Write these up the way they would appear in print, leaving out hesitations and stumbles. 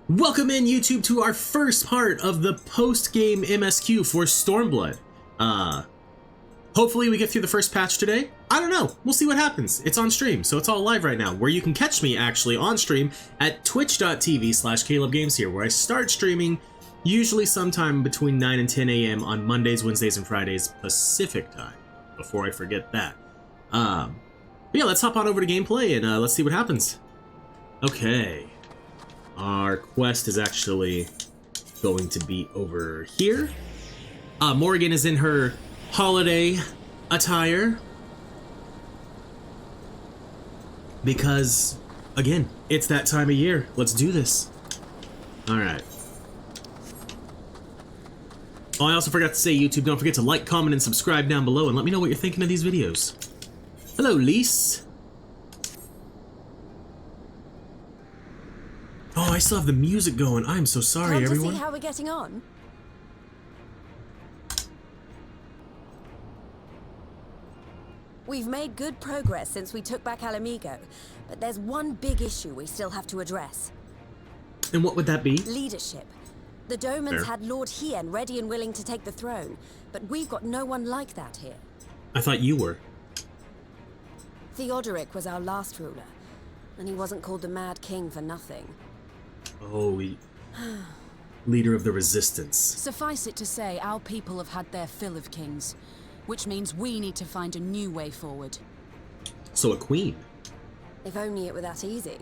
Welcome in, YouTube, to our first part of the post-game MSQ for Stormblood. Hopefully we get through the first patch today. I don't know. We'll see what happens. It's on stream, so it's all live right now, where you can catch me actually on stream at twitch.tv/CalebGames here, where I start streaming usually sometime between 9 and 10 a.m. on Mondays, Wednesdays, and Fridays Pacific time, before I forget that. But yeah, let's hop on over to gameplay and let's see what happens. Okay. Our quest is actually going to be over here. Morrighan is in her holiday attire. Because, again, it's that time of year. Let's do this. Alright. Oh, I also forgot to say, YouTube, don't forget to like, comment, and subscribe down below and let me know what you're thinking of these videos. Hello, Lise. Oh, I still have the music going. I'm so sorry, everyone. Time to see how we're getting on. We've made good progress since we took back Ala Mhigo, but there's one big issue we still have to address. And what would that be? Leadership. The Domans had Lord Hien ready and willing to take the throne, but we've got no one like that here. I thought you were. Theodoric was our last ruler, and he wasn't called the Mad King for nothing. Oh, leader of the resistance. Suffice it to say, our people have had their fill of kings, which means we need to find a new way forward. So a queen. If only it were that easy.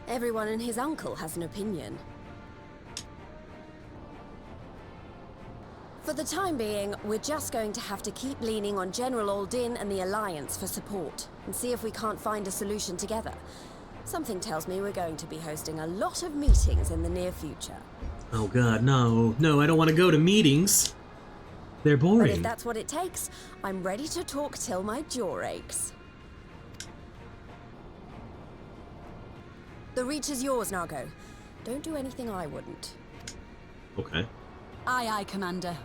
Everyone and his uncle has an opinion. For the time being, we're just going to have to keep leaning on General Aldin and the Alliance for support, and see if we can't find a solution together. Something tells me we're going to be hosting a lot of meetings in the near future. Oh god, no. No, I don't want to go to meetings. They're boring. But if that's what it takes, I'm ready to talk till my jaw aches. The reach is yours, Nago. Don't do anything I wouldn't. Okay. Aye, aye, Commander.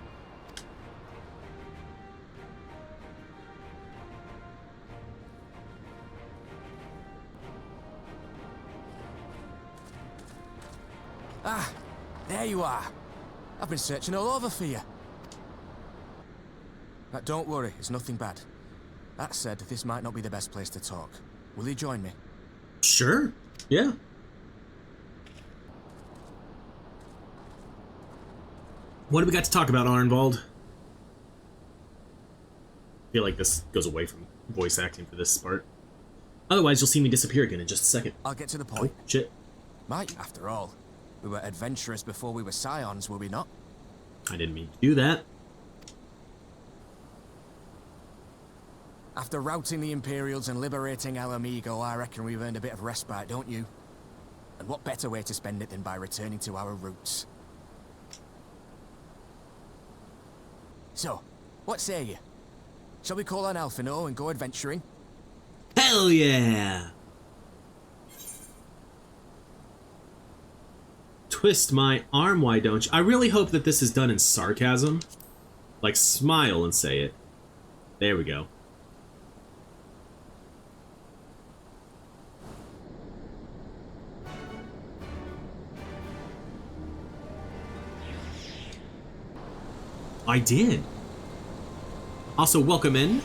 Ah, there you are. I've been searching all over for you. But don't worry, it's nothing bad. That said, this might not be the best place to talk. Will you join me? Sure. Yeah. What do we got to talk about, Arnvald? I feel like this goes away from voice acting for this part. Otherwise, you'll see me disappear again in just a second. I'll get to the point. Oh, shit. Might, after all. We were adventurous before we were scions, were we not? I didn't mean to do that. After routing the Imperials and liberating Ala Mhigo, I reckon we've earned a bit of respite, don't you? And what better way to spend it than by returning to our roots? So, what say you? Shall we call on Alphino and go adventuring? Hell yeah! Twist my arm, why don't you? I really hope that this is done in sarcasm. Like, smile and say it. There we go. I did. Also, welcome in.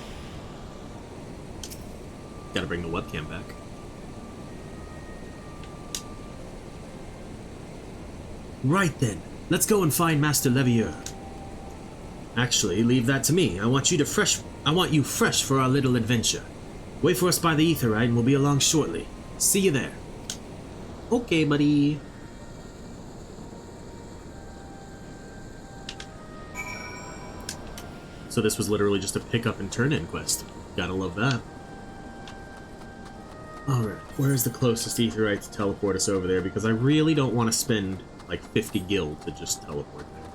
Gotta bring the webcam back. Right then, let's go and find Master Levier. Actually, leave that to me. I want you fresh for our little adventure. Wait for us by the Initari and we'll be along shortly. See you there. Okay, buddy. So this was literally just a pick up and turn in quest. Gotta love that. Alright, where's the closest Initari to teleport us over there? Because I really don't want to spend like 50 gil to just teleport there.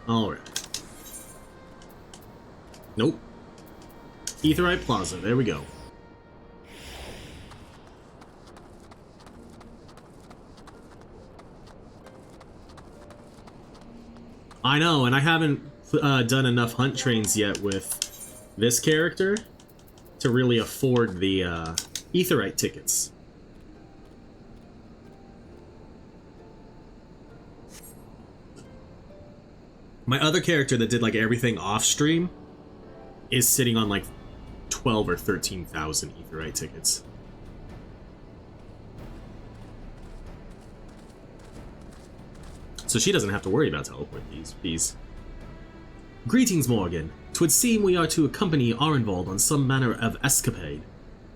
Alright. Nope. Initari Plaza, there we go. I know, and I haven't done enough hunt trains yet with this character to really afford the Aetheryte tickets. My other character that did like everything off stream is sitting on like 12 or 13,000 Aetheryte tickets. So she doesn't have to worry about teleport fees. Greetings, Morrighan. 'Twould seem we are to accompany Arenvald on some manner of escapade.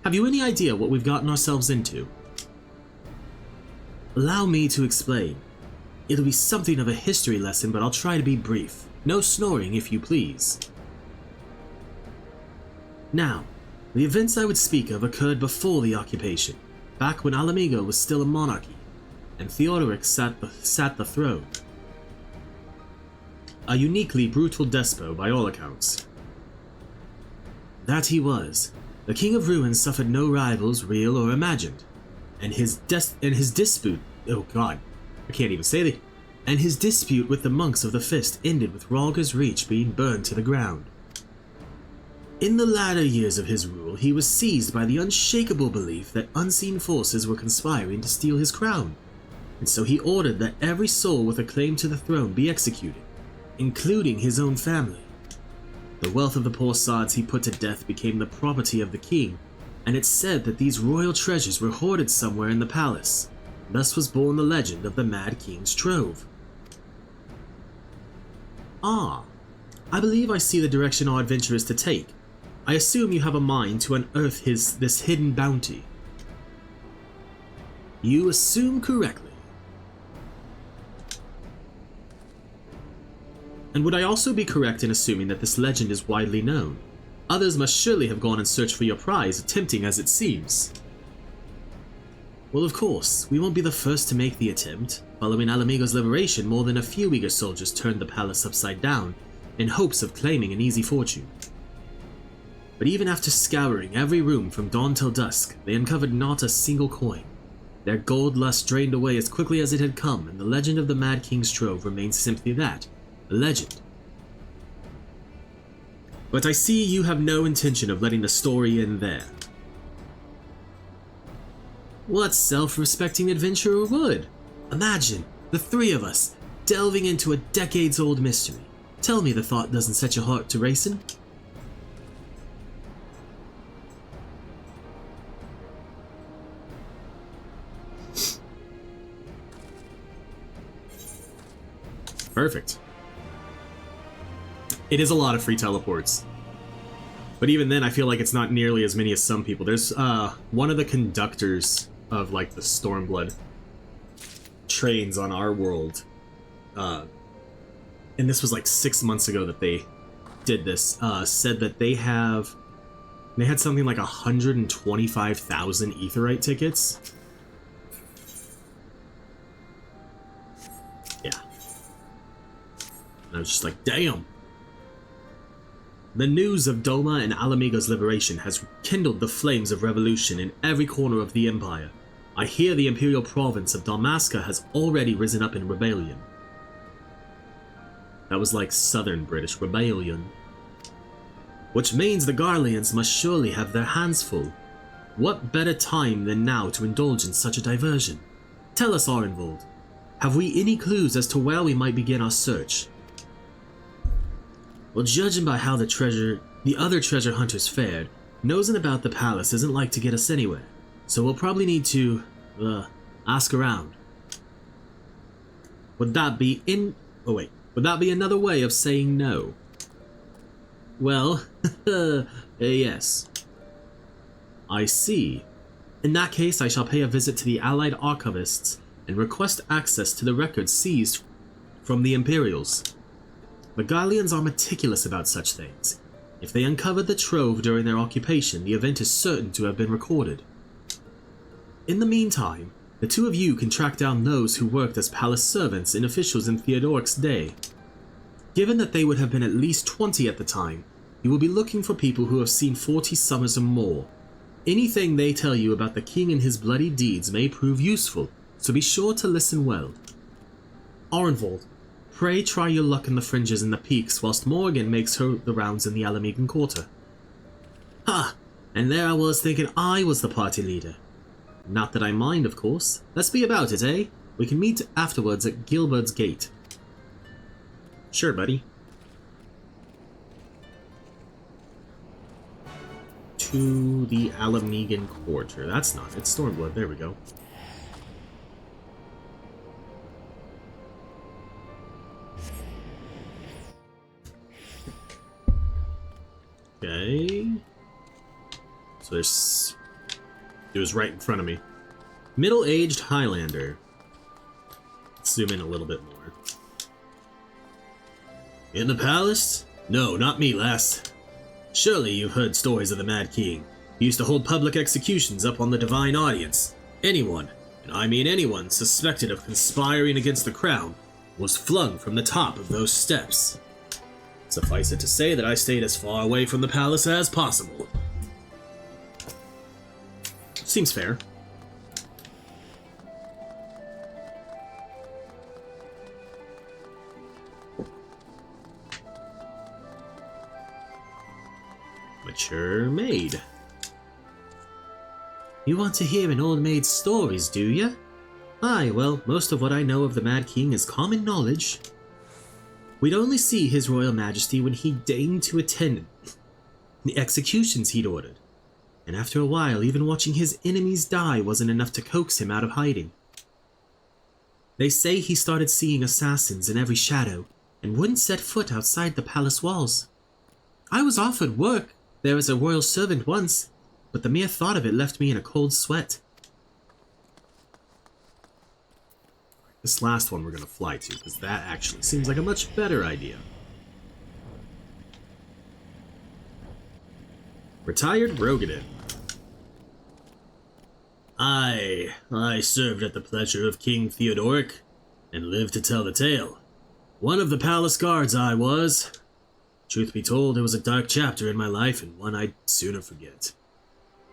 Have you any idea what we've gotten ourselves into? Allow me to explain. It'll be something of a history lesson, but I'll try to be brief. No snoring, if you please. Now, the events I would speak of occurred before the occupation, back when Ala Mhigo was still a monarchy, and Theodoric sat the throne. A uniquely brutal despot by all accounts. That he was. The King of Ruins suffered no rivals, real or imagined, and his dispute. Oh God, I can't even say that. And his dispute with the monks of the Fist ended with Rhalgr's Reach being burned to the ground. In the latter years of his rule, he was seized by the unshakable belief that unseen forces were conspiring to steal his crown, and so he ordered that every soul with a claim to the throne be executed, including his own family. The wealth of the poor sods he put to death became the property of the king, and it's said that these royal treasures were hoarded somewhere in the palace. Thus was born the legend of the Mad King's Trove. Ah, I believe I see the direction our adventure is to take. I assume you have a mind to unearth this hidden bounty. You assume correctly. And would I also be correct in assuming that this legend is widely known? Others must surely have gone in search for your prize, tempting as it seems. Well, of course, we won't be the first to make the attempt. Following Ala Mhigo's liberation, more than a few eager soldiers turned the palace upside down in hopes of claiming an easy fortune. But even after scouring every room from dawn till dusk, they uncovered not a single coin. Their gold lust drained away as quickly as it had come, and the legend of the Mad King's Trove remains simply that, a legend. But I see you have no intention of letting the story end there. What self-respecting adventurer would? Imagine, the three of us, delving into a decades-old mystery. Tell me the thought doesn't set your heart to racing? Perfect. It is a lot of free teleports. But even then, I feel like it's not nearly as many as some people. There's one of the conductors of like the Stormblood trains on our world. And this was like 6 months ago that they did this. Said that they had something like 125,000 Aetheryte tickets. Yeah. And I was just like, damn. The news of Doma and Ala Mhigo's liberation has kindled the flames of revolution in every corner of the Empire. I hear the Imperial province of Dalmasca has already risen up in rebellion. That was like Southern British rebellion. Which means the Garleans must surely have their hands full. What better time than now to indulge in such a diversion? Tell us, Arenvald, have we any clues as to where we might begin our search? Well, judging by how the other treasure hunters fared, nosing about the palace isn't like to get us anywhere, so we'll probably need to, ask around. Would that be another way of saying no? Well, yes. I see. In that case, I shall pay a visit to the Allied Archivists and request access to the records seized from the Imperials. The Garleans are meticulous about such things. If they uncovered the trove during their occupation, the event is certain to have been recorded. In the meantime, the two of you can track down those who worked as palace servants and officials in Theodoric's day. Given that they would have been at least 20 at the time, you will be looking for people who have seen 40 summers or more. Anything they tell you about the king and his bloody deeds may prove useful, so be sure to listen well. Arenvald, pray try your luck in the fringes and the peaks whilst Morrighan makes the rounds in the Ala Mhigan Quarter. Ha! And there I was thinking I was the party leader. Not that I mind, of course. Let's be about it, eh? We can meet afterwards at Gilbert's Gate. Sure, buddy. To the Ala Mhigo Quarter. That's not it. Stormblood. There we go. Okay. So it was right in front of me. Middle-aged Highlander. Let's zoom in a little bit more. In the palace? No, not me, lass. Surely you've heard stories of the Mad King. He used to hold public executions up on the divine audience. Anyone, and I mean anyone, suspected of conspiring against the crown was flung from the top of those steps. Suffice it to say that I stayed as far away from the palace as possible. Seems fair. Mature maid. You want to hear an old maid's stories, do you? Aye, well, most of what I know of the Mad King is common knowledge. We'd only see His Royal Majesty when he deigned to attend the executions he'd ordered. And after a while, even watching his enemies die wasn't enough to coax him out of hiding. They say he started seeing assassins in every shadow and wouldn't set foot outside the palace walls. I was offered work there as a royal servant once, but the mere thought of it left me in a cold sweat. This last one we're going to fly to, because that actually seems like a much better idea. Retired Rogadin. I served at the pleasure of King Theodoric, and lived to tell the tale. One of the palace guards I was. Truth be told, it was a dark chapter in my life, and one I'd sooner forget.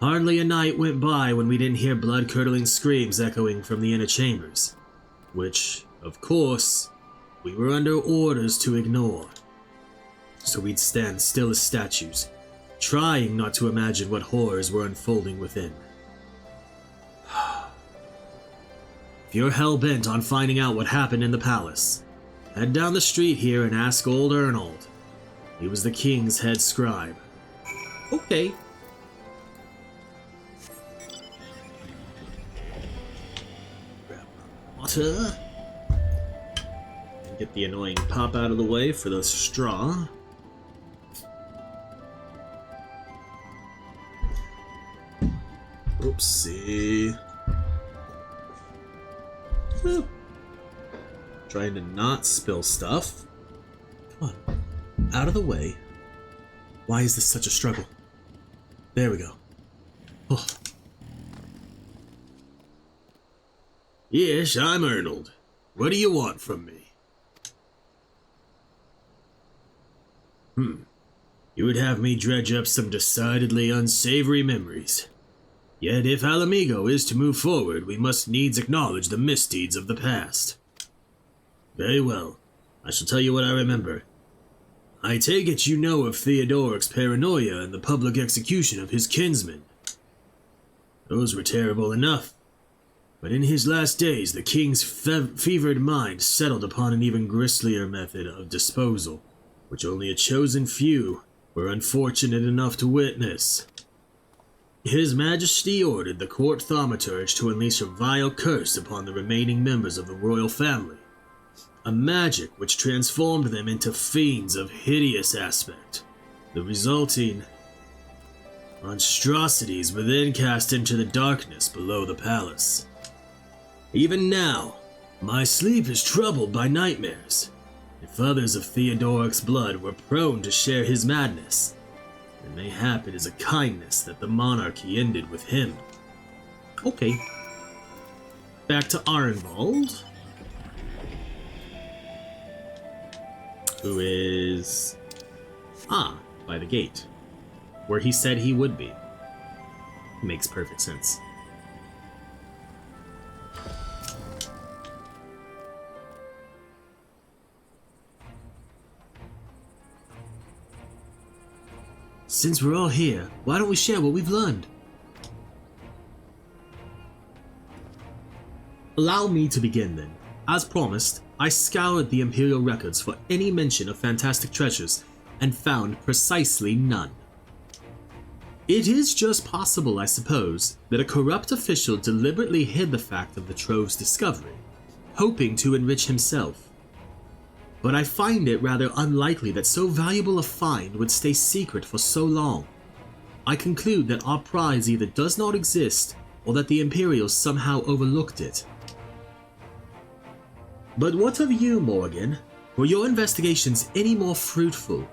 Hardly a night went by when we didn't hear blood-curdling screams echoing from the inner chambers, which, of course, we were under orders to ignore. So we'd stand still as statues, trying not to imagine what horrors were unfolding within. If you're hell-bent on finding out what happened in the palace, head down the street here and ask old Ernold. He was the king's head scribe. Okay. Grab my water. Get the annoying pop out of the way for the straw. Oopsie. Woo. Trying to not spill stuff. Come on. Out of the way. Why is this such a struggle? There we go. Oh. Yes, I'm Ernold. What do you want from me? You would have me dredge up some decidedly unsavory memories. Yet if Ala Mhigo is to move forward, we must needs acknowledge the misdeeds of the past. Very well. I shall tell you what I remember. I take it you know of Theodoric's paranoia and the public execution of his kinsmen. Those were terrible enough. But in his last days, the king's fevered mind settled upon an even grislier method of disposal, which only a chosen few were unfortunate enough to witness. His Majesty ordered the court thaumaturge to unleash a vile curse upon the remaining members of the royal family, a magic which transformed them into fiends of hideous aspect. The resulting monstrosities were then cast into the darkness below the palace. Even now, my sleep is troubled by nightmares. If others of Theodoric's blood were prone to share his madness, then mayhap it is a kindness that the monarchy ended with him. Okay. Back to Arenvald, who is by the gate, where he said he would be. Makes perfect sense. Since we're all here, why don't we share what we've learned? Allow me to begin then. As promised, I scoured the Imperial records for any mention of fantastic treasures and found precisely none. It is just possible, I suppose, that a corrupt official deliberately hid the fact of the trove's discovery, hoping to enrich himself. But I find it rather unlikely that so valuable a find would stay secret for so long. I conclude that our prize either does not exist or that the Imperials somehow overlooked it. But what of you, Morrighan? Were your investigations any more fruitful?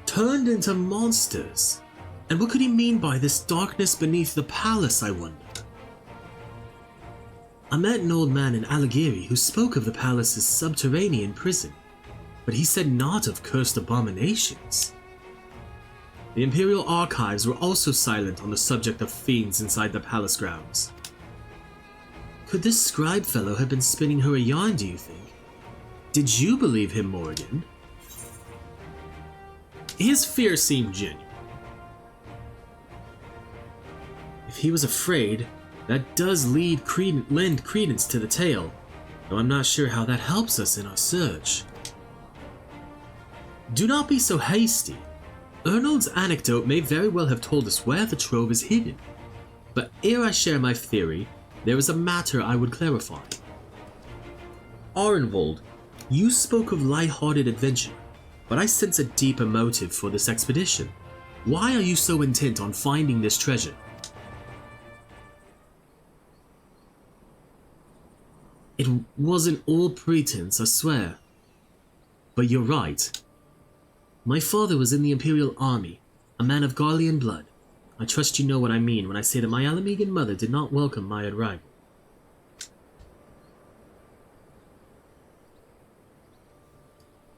Turned into monsters? And what could he mean by this darkness beneath the palace, I wonder? I met an old man in Alagiri who spoke of the palace's subterranean prison, but he said not of cursed abominations. The Imperial archives were also silent on the subject of fiends inside the palace grounds. Could this scribe fellow have been spinning her a yarn, do you think? Did you believe him, Morrighan? His fear seemed genuine. If he was afraid, that does lend credence to the tale, though I'm not sure how that helps us in our search. Do not be so hasty. Ernold's anecdote may very well have told us where the trove is hidden, but ere I share my theory, there is a matter I would clarify. Arenvold, you spoke of light-hearted adventure, but I sense a deeper motive for this expedition. Why are you so intent on finding this treasure? It wasn't all pretense, I swear. But you're right. My father was in the Imperial Army, a man of Garlean blood. I trust you know what I mean when I say that my Ala Mhigan mother did not welcome my arrival.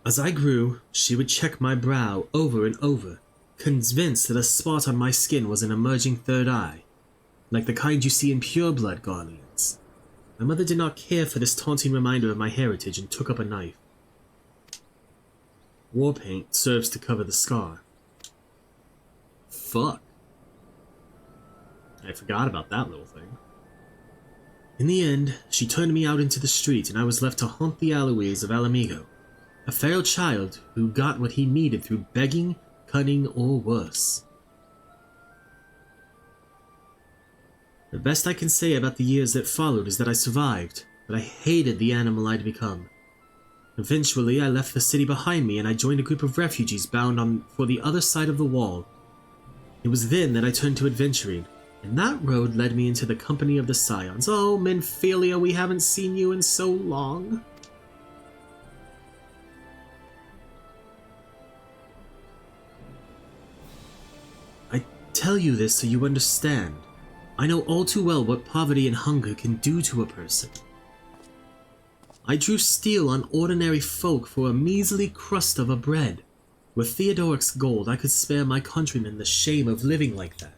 As I grew, she would check my brow over and over, convinced that a spot on my skin was an emerging third eye, like the kind you see in pure-blood Garleans. My mother did not care for this taunting reminder of my heritage and took up a knife. War paint serves to cover the scar. Fuck. I forgot about that little thing. In the end, she turned me out into the street and I was left to haunt the alleyways of Ala Mhigo, a feral child who got what he needed through begging, cunning, or worse. The best I can say about the years that followed is that I survived, but I hated the animal I'd become. Eventually, I left the city behind me and I joined a group of refugees bound for the other side of the wall. It was then that I turned to adventuring, and that road led me into the company of the Scions. Oh, Minfilia, we haven't seen you in so long. I tell you this so you understand. I know all too well what poverty and hunger can do to a person. I drew steel on ordinary folk for a measly crust of a bread. With Theodoric's gold, I could spare my countrymen the shame of living like that.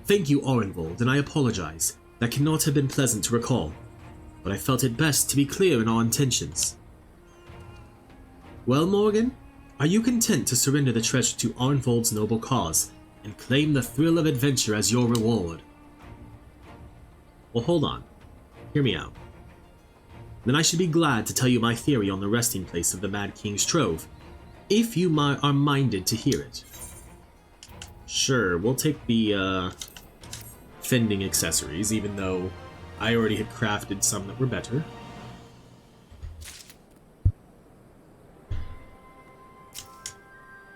Thank you, Arenvold, and I apologize. That cannot have been pleasant to recall, but I felt it best to be clear in our intentions. Well, Morrighan, are you content to surrender the treasure to Arenvold's noble cause and claim the thrill of adventure as your reward? Well, hold on. Hear me out. Then I should be glad to tell you my theory on the resting place of the Mad King's Trove, if you are minded to hear it. Sure, we'll take the fending accessories, even though I already had crafted some that were better.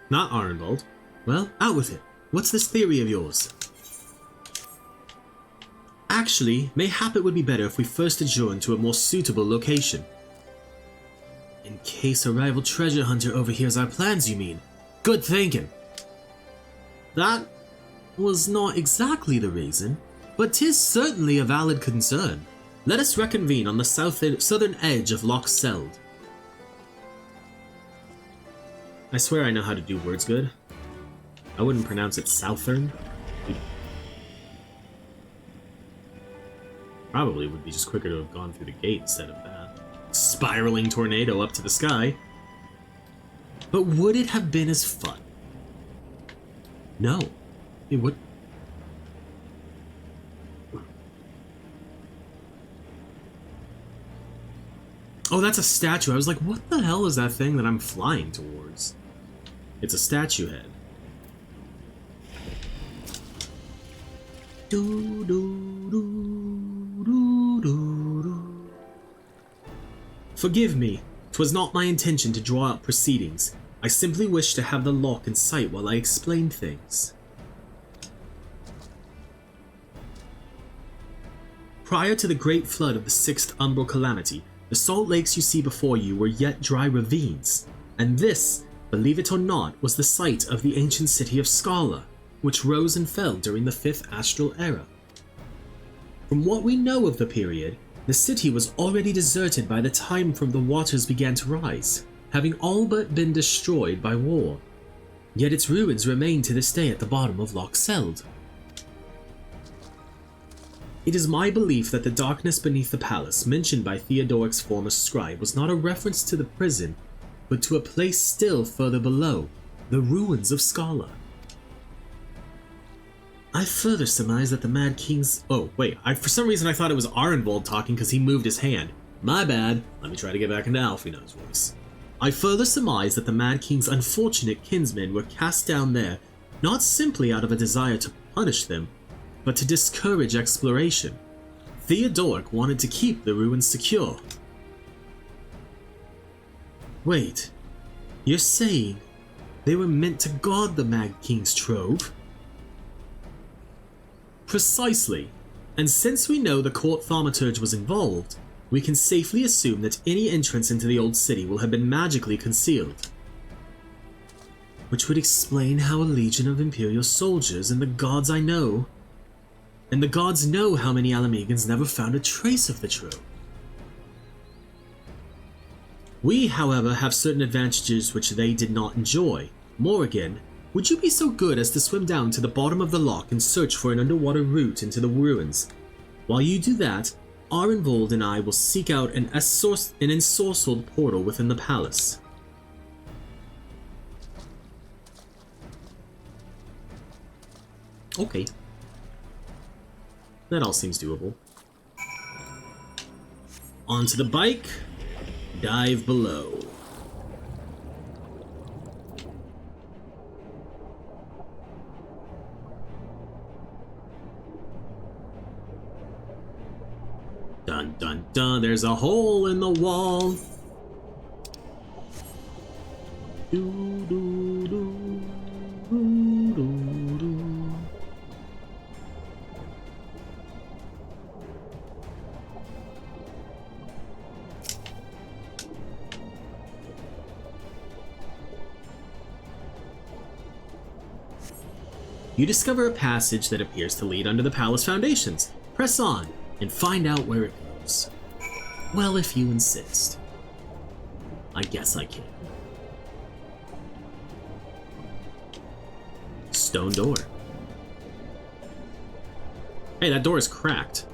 Not Arenvold. Well, out with it. What's this theory of yours? Actually, mayhap it would be better if we first adjourn to a more suitable location. In case a rival treasure hunter overhears our plans, you mean? Good thinking. That was not exactly the reason, but 'tis certainly a valid concern. Let us reconvene on the southern edge of Loch Seld. I swear I know how to do words good. I wouldn't pronounce it southern. Probably would be just quicker to have gone through the gate instead of that. spiraling tornado up to the sky. But would it have been as fun? No, it would. Oh, that's a statue. I was like, what the hell is that thing that I'm flying towards? It's a statue head. Do, do, do, do, do, do. Forgive me. 'Twas not my intention to draw out proceedings. I simply wished to have the lock in sight while I explained things. Prior to the great flood of the 6th Umbral Calamity, the salt lakes you see before you were yet dry ravines, and this, believe it or not, was the site of the ancient city of Scala, which rose and fell during the 5th Astral Era. From what we know of the period, the city was already deserted by the time from the waters began to rise, having all but been destroyed by war. Yet its ruins remain to this day at the bottom of Loch Seld. It is my belief that the darkness beneath the palace mentioned by Theodoric's former scribe was not a reference to the prison, but to a place still further below, the ruins of Scala. I further surmise that the Mad King's... Oh, wait, for some reason I thought it was Arenvold talking because he moved his hand. My bad. Let me try to get back into Alfino's voice. I further surmise that the Mad King's unfortunate kinsmen were cast down there, not simply out of a desire to punish them, but to discourage exploration. Theodoric wanted to keep the ruins secure. Wait, you're saying they were meant to guard the Mad King's trove? Precisely, and since we know the court thaumaturge was involved, we can safely assume that any entrance into the old city will have been magically concealed. Which would explain how a legion of Imperial soldiers and the gods know how many Ala Mhigans never found a trace of the trove. We, however, have certain advantages which they did not enjoy. Morrighan, would you be so good as to swim down to the bottom of the loch and search for an underwater route into the ruins? While you do that, Arenvold and I will seek out an ensorcelled portal within the palace. Okay. That all seems doable. Onto the bike, dive below. Dun dun dun, there's a hole in the wall. Do, do, do, do, do, do. You discover a passage that appears to lead under the palace foundations. Press on and find out where it goes. Well, if you insist. I guess I can. Stone door. Hey, that door is cracked.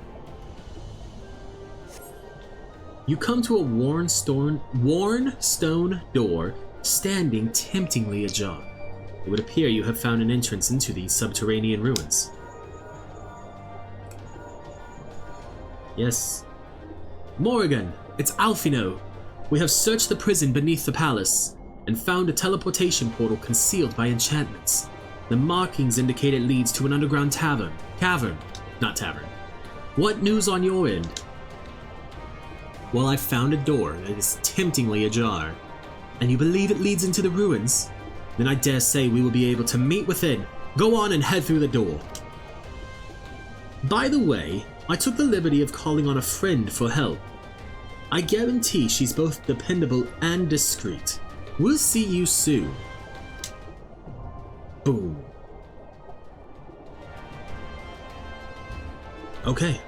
You come to a worn stone door standing temptingly ajar. It would appear you have found an entrance into these subterranean ruins. Yes. Morrighan, it's Alfino. We have searched the prison beneath the palace and found a teleportation portal concealed by enchantments. The markings indicate it leads to an underground cavern, not tavern. What news on your end? Well, I found a door that is temptingly ajar, and you believe it leads into the ruins? Then I dare say we will be able to meet within. Go on and head through the door. By the way, I took the liberty of calling on a friend for help. I guarantee she's both dependable and discreet. We'll see you soon. Boom. Okay.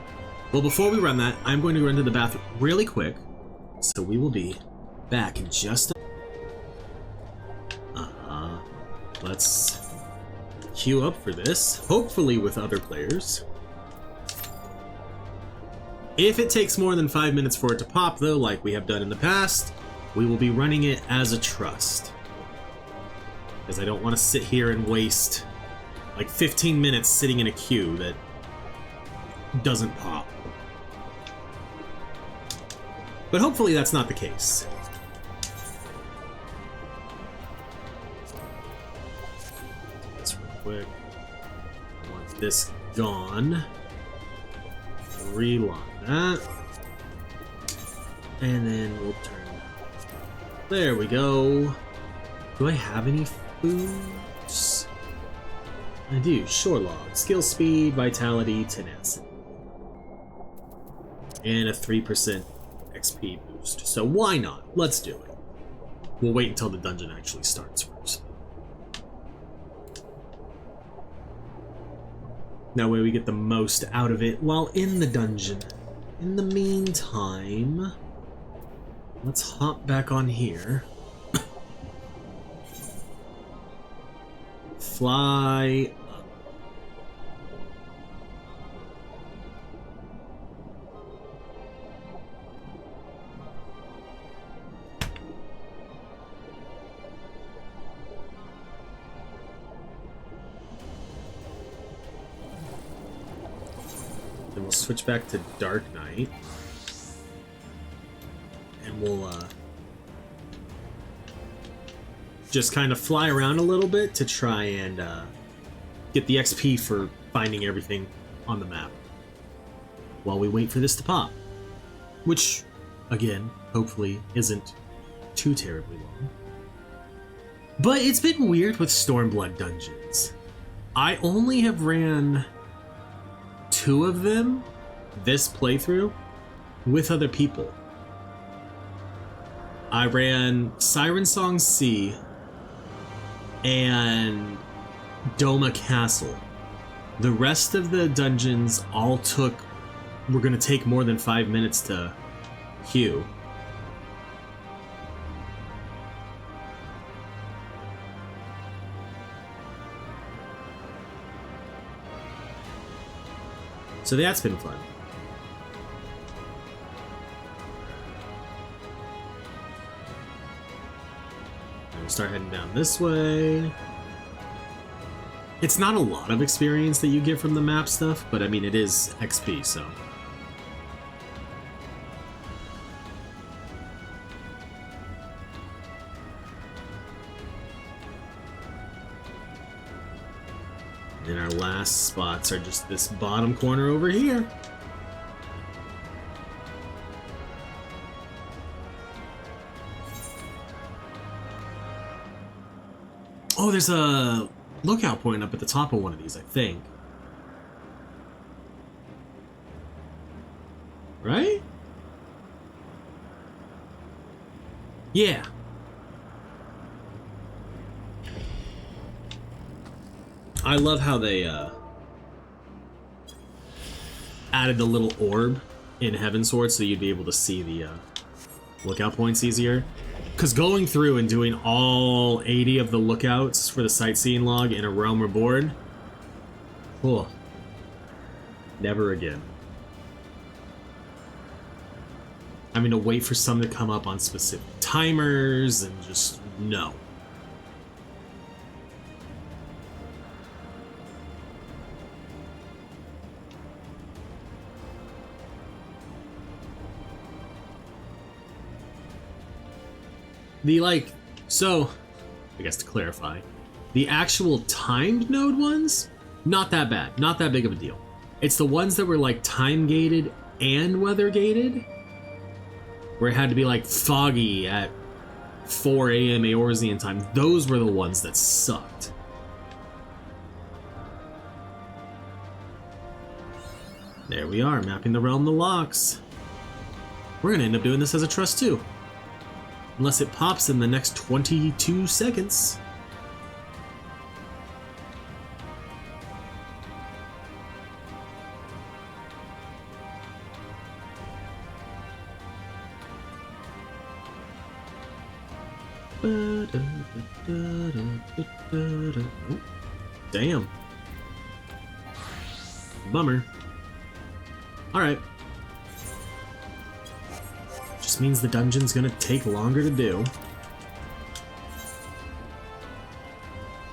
Well, before we run that, I'm going to run to the bathroom really quick. So we will be back in just a... Let's queue up for this, hopefully with other players. If it takes more than 5 minutes for it to pop, though, like we have done in the past, we will be running it as a trust. Because I don't want to sit here and waste like 15 minutes sitting in a queue that doesn't pop. But hopefully that's not the case. This real quick. I want this gone. Relock that. And then we'll turn. There we go. Do I have any foods? I do. Shore log, skill speed, vitality, tenacity. And a 3% XP boost. So why not? Let's do it. We'll wait until the dungeon actually starts first. That way we get the most out of it while in the dungeon. In the meantime, let's hop back on here. Fly up. Then we'll switch back to Dark Knight. And we'll just kind of fly around a little bit to try and get the XP for finding everything on the map while we wait for this to pop. Which, again, hopefully isn't too terribly long. But it's been weird with Stormblood dungeons. I only have ran 2 of them this playthrough with other people. I ran Siren Song C and Doma Castle. The rest of the dungeons all were gonna take more than 5 minutes to queue. So that's been fun. Start heading down this way. It's not a lot of experience that you get from the map stuff, but I mean it is XP, so. And our last spots are just this bottom corner over here. Oh, there's a lookout point up at the top of one of these, I think. Right? Yeah. I love how they added the little orb in Heavensward so you'd be able to see the lookout points easier. Because going through and doing all 80 of the lookouts for the sightseeing log in a Realm Reborn, oh, never again. Having to wait for some to come up on specific timers and just no. So, I guess to clarify, the actual timed node ones, not that bad, not that big of a deal. It's the ones that were like time gated and weather gated, where it had to be like foggy at 4 a.m. Eorzean time. Those were the ones that sucked. There we are, mapping the realm to locks. We're gonna end up doing this as a trust too. Unless it pops in the next 22 seconds. Oh, damn. Bummer. Alright. Just means the dungeon's gonna take longer to do.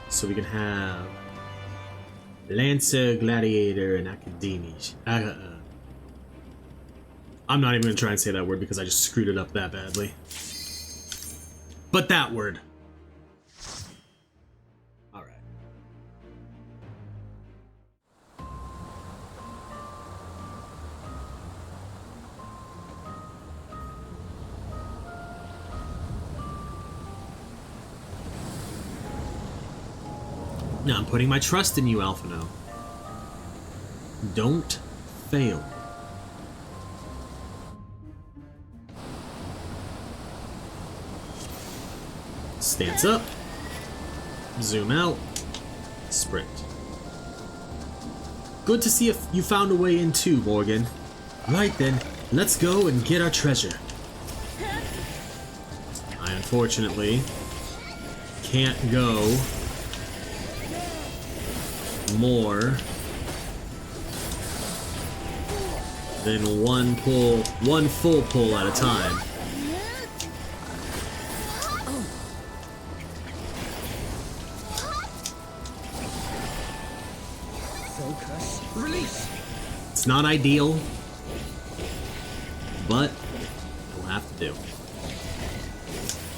So we can have Lancer, Gladiator, and Academy. I'm not even gonna try and say that word because I just screwed it up that badly. But that word. Alright. Now I'm putting my trust in you, Alphino. Don't fail. Stance up, zoom out, sprint. Good to see if you found a way in too, Morrighan. Right then, let's go and get our treasure. I unfortunately can't go more than one full pull at a time. It's not ideal, but we'll have to do.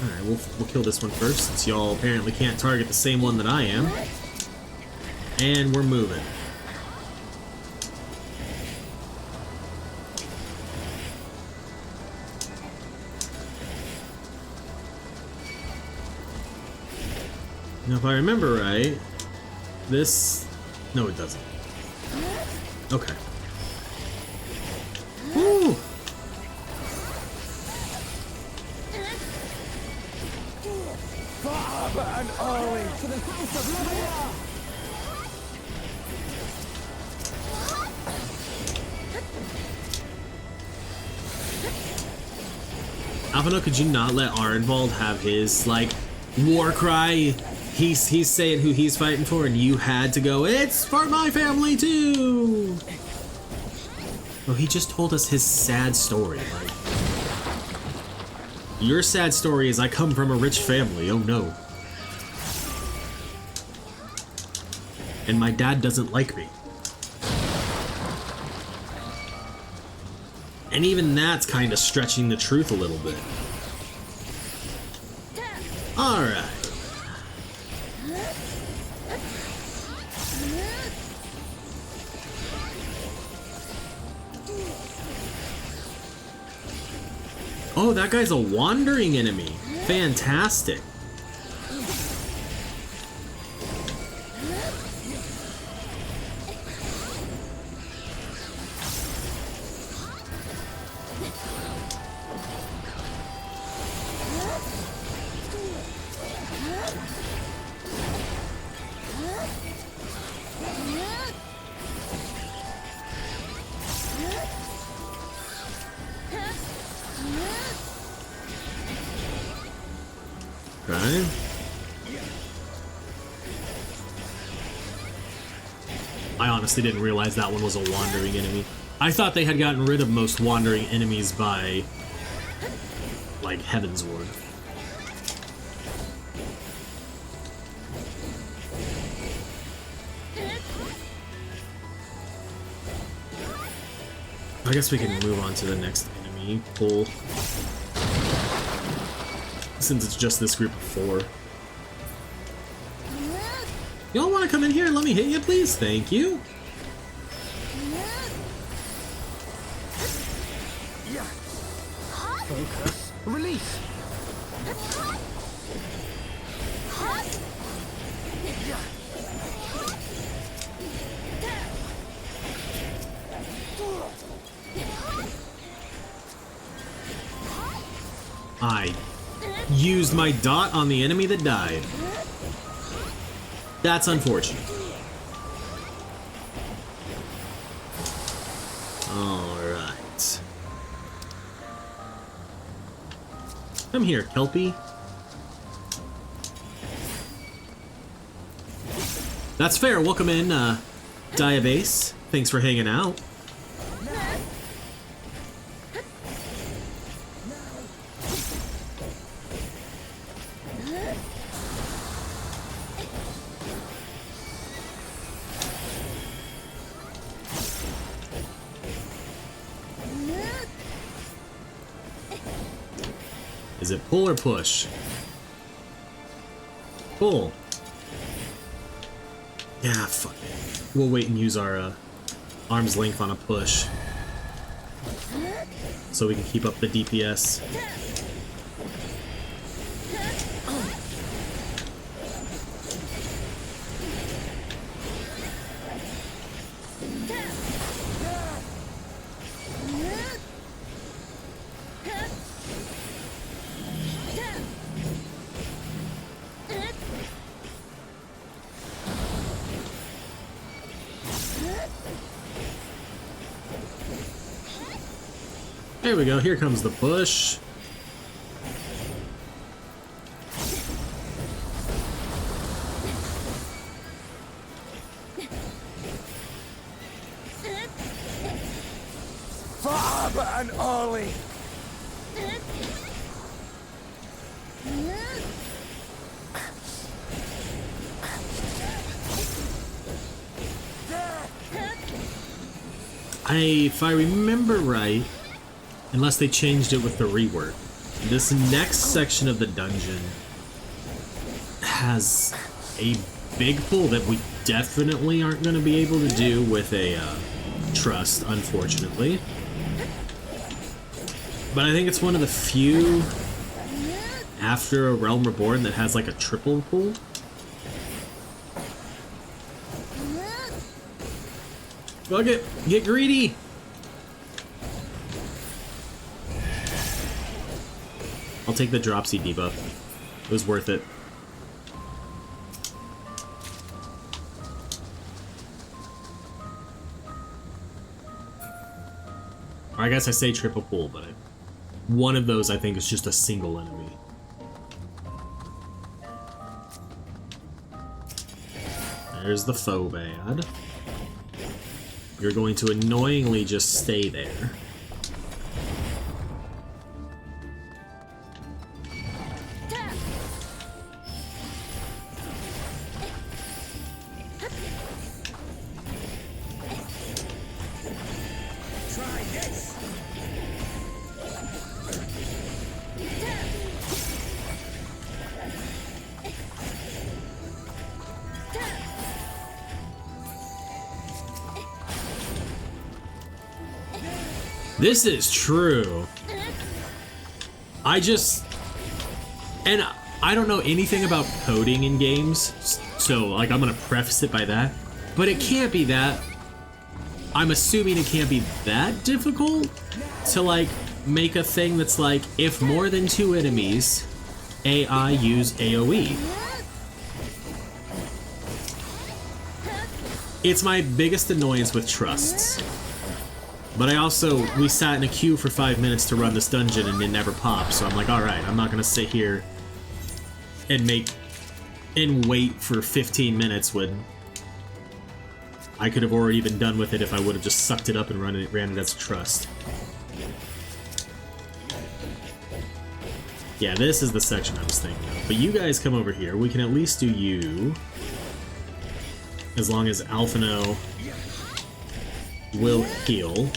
Alright, we'll kill this one first, since y'all apparently can't target the same one that I am. And we're moving. Now, if I remember right, this... No, it doesn't. Okay. Woo! And Ollie to the house of Morrighan! Alphino, could you not let Arenvald have his, like, war cry? He's saying who he's fighting for, and you had to go, it's for my family too! Oh, he just told us his sad story, like... Your sad story is I come from a rich family, oh no. And my dad doesn't like me. And even that's kind of stretching the truth a little bit. Alright. Oh, that guy's a wandering enemy. Fantastic. Okay. I honestly didn't realize that one was a wandering enemy. I thought they had gotten rid of most wandering enemies by, like, Heaven's Ward. I guess we can move on to the next enemy pool. Since it's just this group of 4. Y'all want to come in here and let me hit you, please? Thank you. Focus. Release. I used my dot on the enemy that died. That's unfortunate. Alright. Come here, Kelpie. That's fair. Welcome in, Diabase. Thanks for hanging out. Is it pull or push? Pull. Yeah, fuck it. We'll wait and use our arm's length on a push, so we can keep up the DPS. There we go, here comes the push. For Arbor and Ollie. If I remember right, unless they changed it with the rework, this next section of the dungeon has a big pull that we definitely aren't going to be able to do with a trust, unfortunately. But I think it's one of the few after a Realm Reborn that has like a triple pull. Fuck it, get greedy! I'll take the Dropsy debuff. It was worth it. Or I guess I say triple pull, but one of those I think is just a single enemy. There's the faux bad. You're going to annoyingly just stay there. This is true. I don't know anything about coding in games, so like I'm gonna preface it by that, but it can't be that. I'm assuming it can't be that difficult to like make a thing that's like, if more than 2 enemies, AI use AoE. It's my biggest annoyance with trusts. But we sat in a queue for 5 minutes to run this dungeon and it never popped, so I'm like, alright, I'm not gonna sit here and wait for 15 minutes when I could have already been done with it if I would have just sucked it up and ran it as a trust. Yeah, this is the section I was thinking of. But you guys come over here, we can at least do you, as long as Alphino will heal.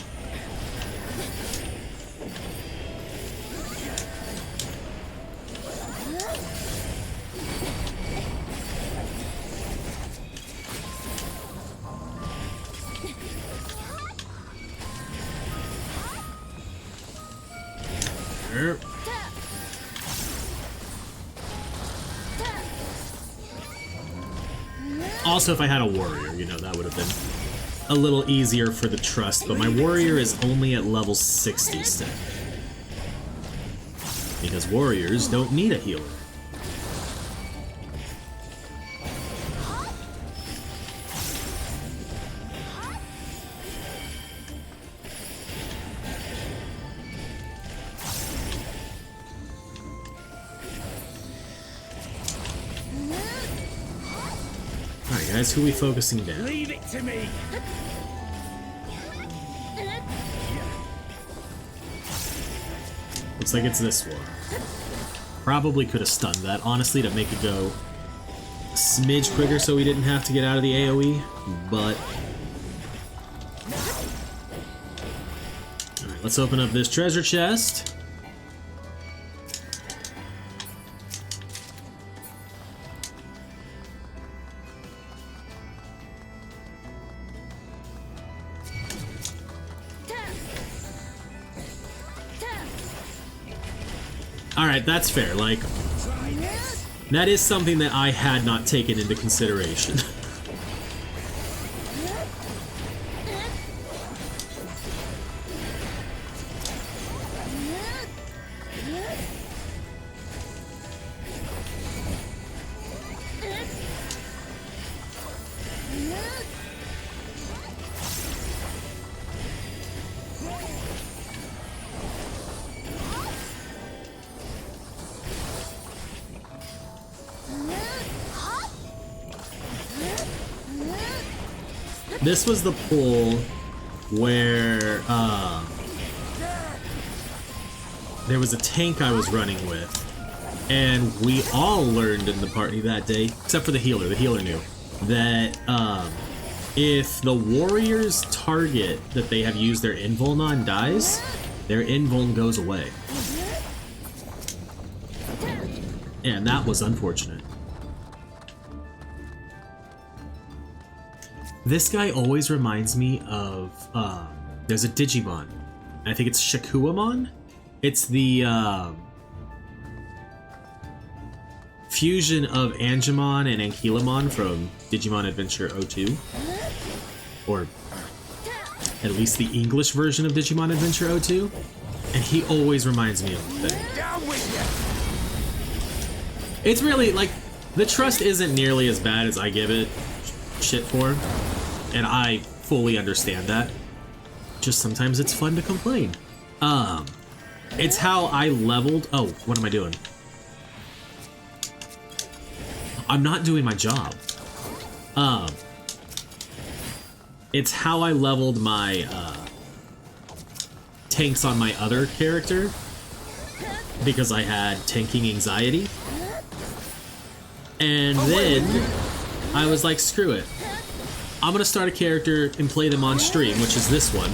Also, if I had a warrior, you know, that would have been a little easier for the trust, but my warrior is only at level 60 still. Because warriors don't need a healer. Alright guys, who are we focusing down? Leave it to me. Looks like it's this one. Probably could have stunned that, honestly, to make it go a smidge quicker so we didn't have to get out of the AoE, but... Alright, let's open up this treasure chest. Alright, that's fair. Like, that is something that I had not taken into consideration. This was the pool where there was a tank I was running with, and we all learned in the party that day, except for the healer. The healer knew that if the warrior's target that they have used their invuln on dies, their invuln goes away. And that was unfortunate. This guy always reminds me of, there's a Digimon. I think it's Shakuamon. It's the fusion of Angemon and Ankylamon from Digimon Adventure 02. Or at least the English version of Digimon Adventure 02. And he always reminds me of that. It's really, like, the trust isn't nearly as bad as I give it shit for. And I fully understand that. Just sometimes it's fun to complain. It's how I leveled... Oh, what am I doing? I'm not doing my job. It's how I leveled my tanks on my other character, because I had tanking anxiety. And then I was like, screw it. I'm gonna start a character and play them on stream, which is this one,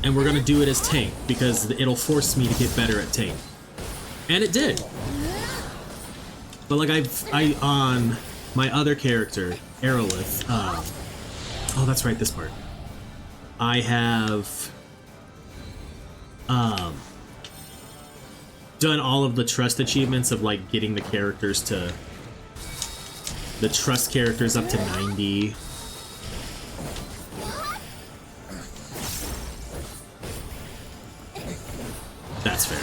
and we're gonna do it as tank because it'll force me to get better at tank, and it did. But like I on my other character, Aerolith. Oh, that's right, this part. I have done all of the trust achievements of like getting the characters to the trust characters up to 90. That's fair.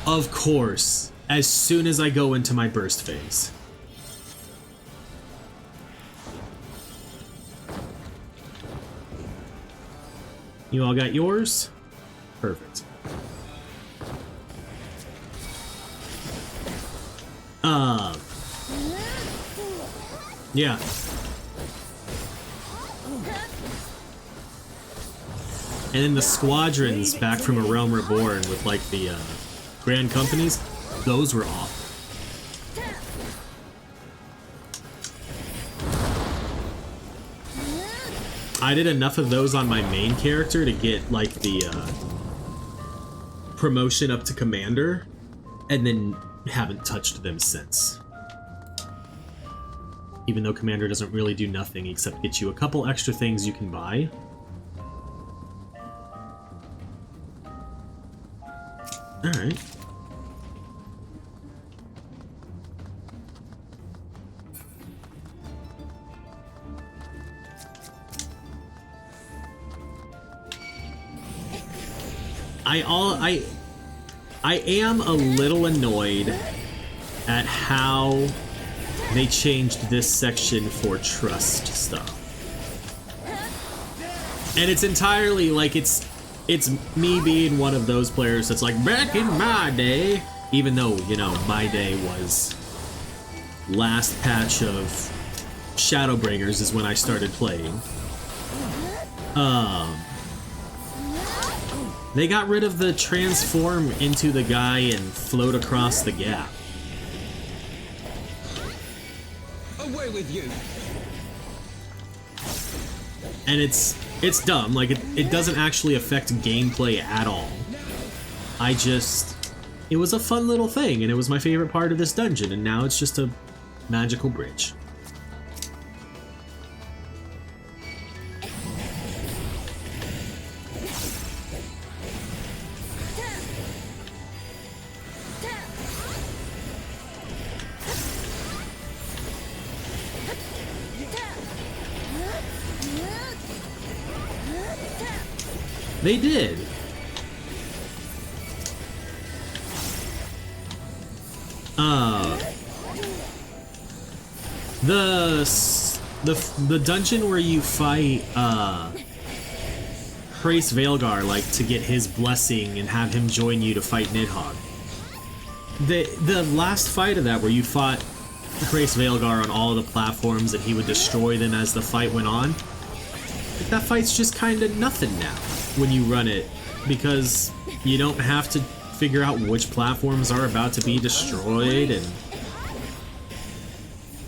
Of course, as soon as I go into my burst phase. You all got yours? Perfect. Yeah. And then the squadrons back from A Realm Reborn with like the grand companies, those were awful. I did enough of those on my main character to get like the promotion up to commander, and then haven't touched them since. Even though commander doesn't really do nothing except get you a couple extra things you can buy. Alright. I am a little annoyed at how they changed this section for trust stuff. And it's entirely like it's me being one of those players that's like, back in my day, even though, you know, my day was last patch of Shadowbringers is when I started playing. They got rid of the transform into the guy and float across the gap. Away with you. And it's dumb. Like, it doesn't actually affect gameplay at all. It was a fun little thing, and it was my favorite part of this dungeon, and now it's just a magical bridge. They did. The dungeon where you fight Hrace Veilgar, like, to get his blessing and have him join you to fight Nidhogg. The last fight of that, where you fought Hrace Veilgar on all the platforms and he would destroy them as the fight went on, that fight's just kind of nothing now when you run it, because you don't have to figure out which platforms are about to be destroyed, and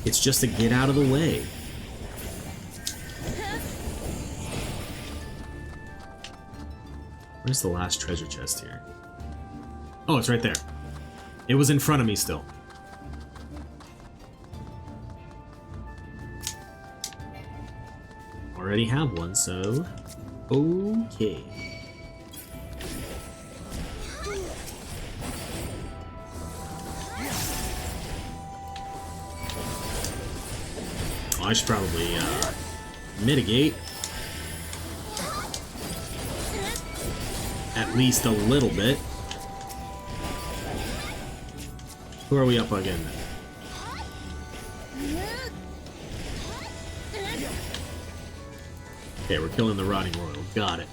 it's just a get out of the way. Where's the last treasure chest here? Oh, it's right there. It was in front of me still. Already have one, so okay. Oh, I should probably mitigate at least a little bit. Who are we up again? Okay, we're killing the Rotting Royal. Got it.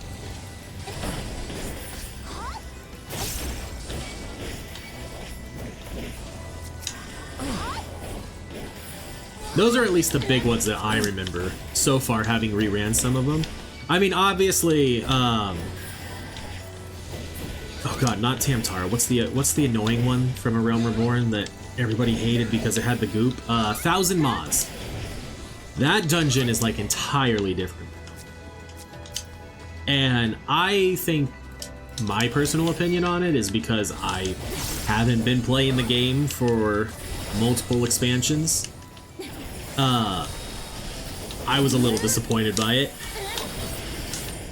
Those are at least the big ones that I remember so far, having reran some of them. I mean, obviously, oh god, not Tamtara. What's the annoying one from A Realm Reborn that everybody hated because it had the goop? Thousand Maws. That dungeon is like entirely different. And I think my personal opinion on it is because I haven't been playing the game for multiple expansions. I was a little disappointed by it,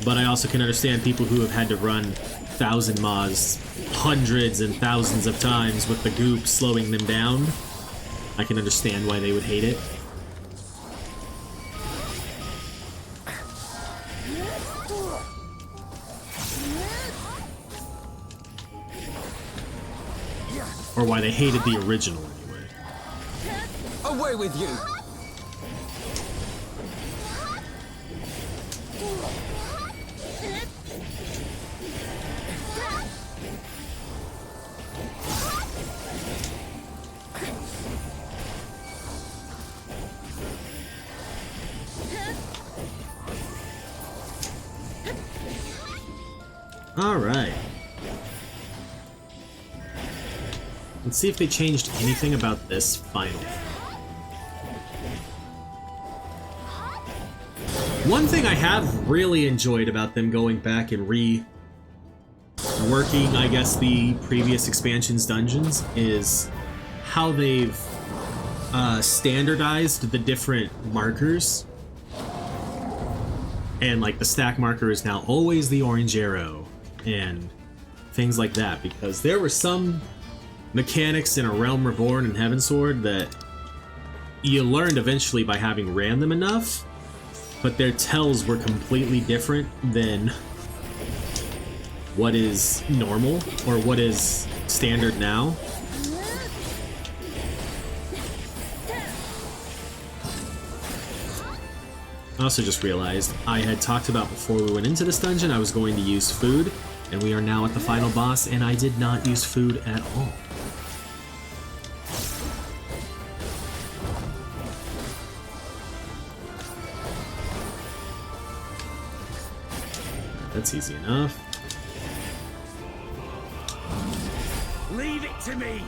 but I also can understand people who have had to run Thousand Maws hundreds and thousands of times with the goop slowing them down. I can understand why they would hate it. Or why they hated the original anyway. Away with you. Alright. Let's see if they changed anything about this final. One thing I have really enjoyed about them going back and reworking, I guess, the previous expansion's dungeons is how they've standardized the different markers. And like the stack marker is now always the orange arrow and things like that, because there were some mechanics in A Realm Reborn and Heavensward that you learned eventually by having ran them enough, but their tells were completely different than what is normal or what is standard now. I also just realized I had talked about before we went into this dungeon I was going to use food, and we are now at the final boss, and I did not use food at all. That's easy enough. Leave it to me!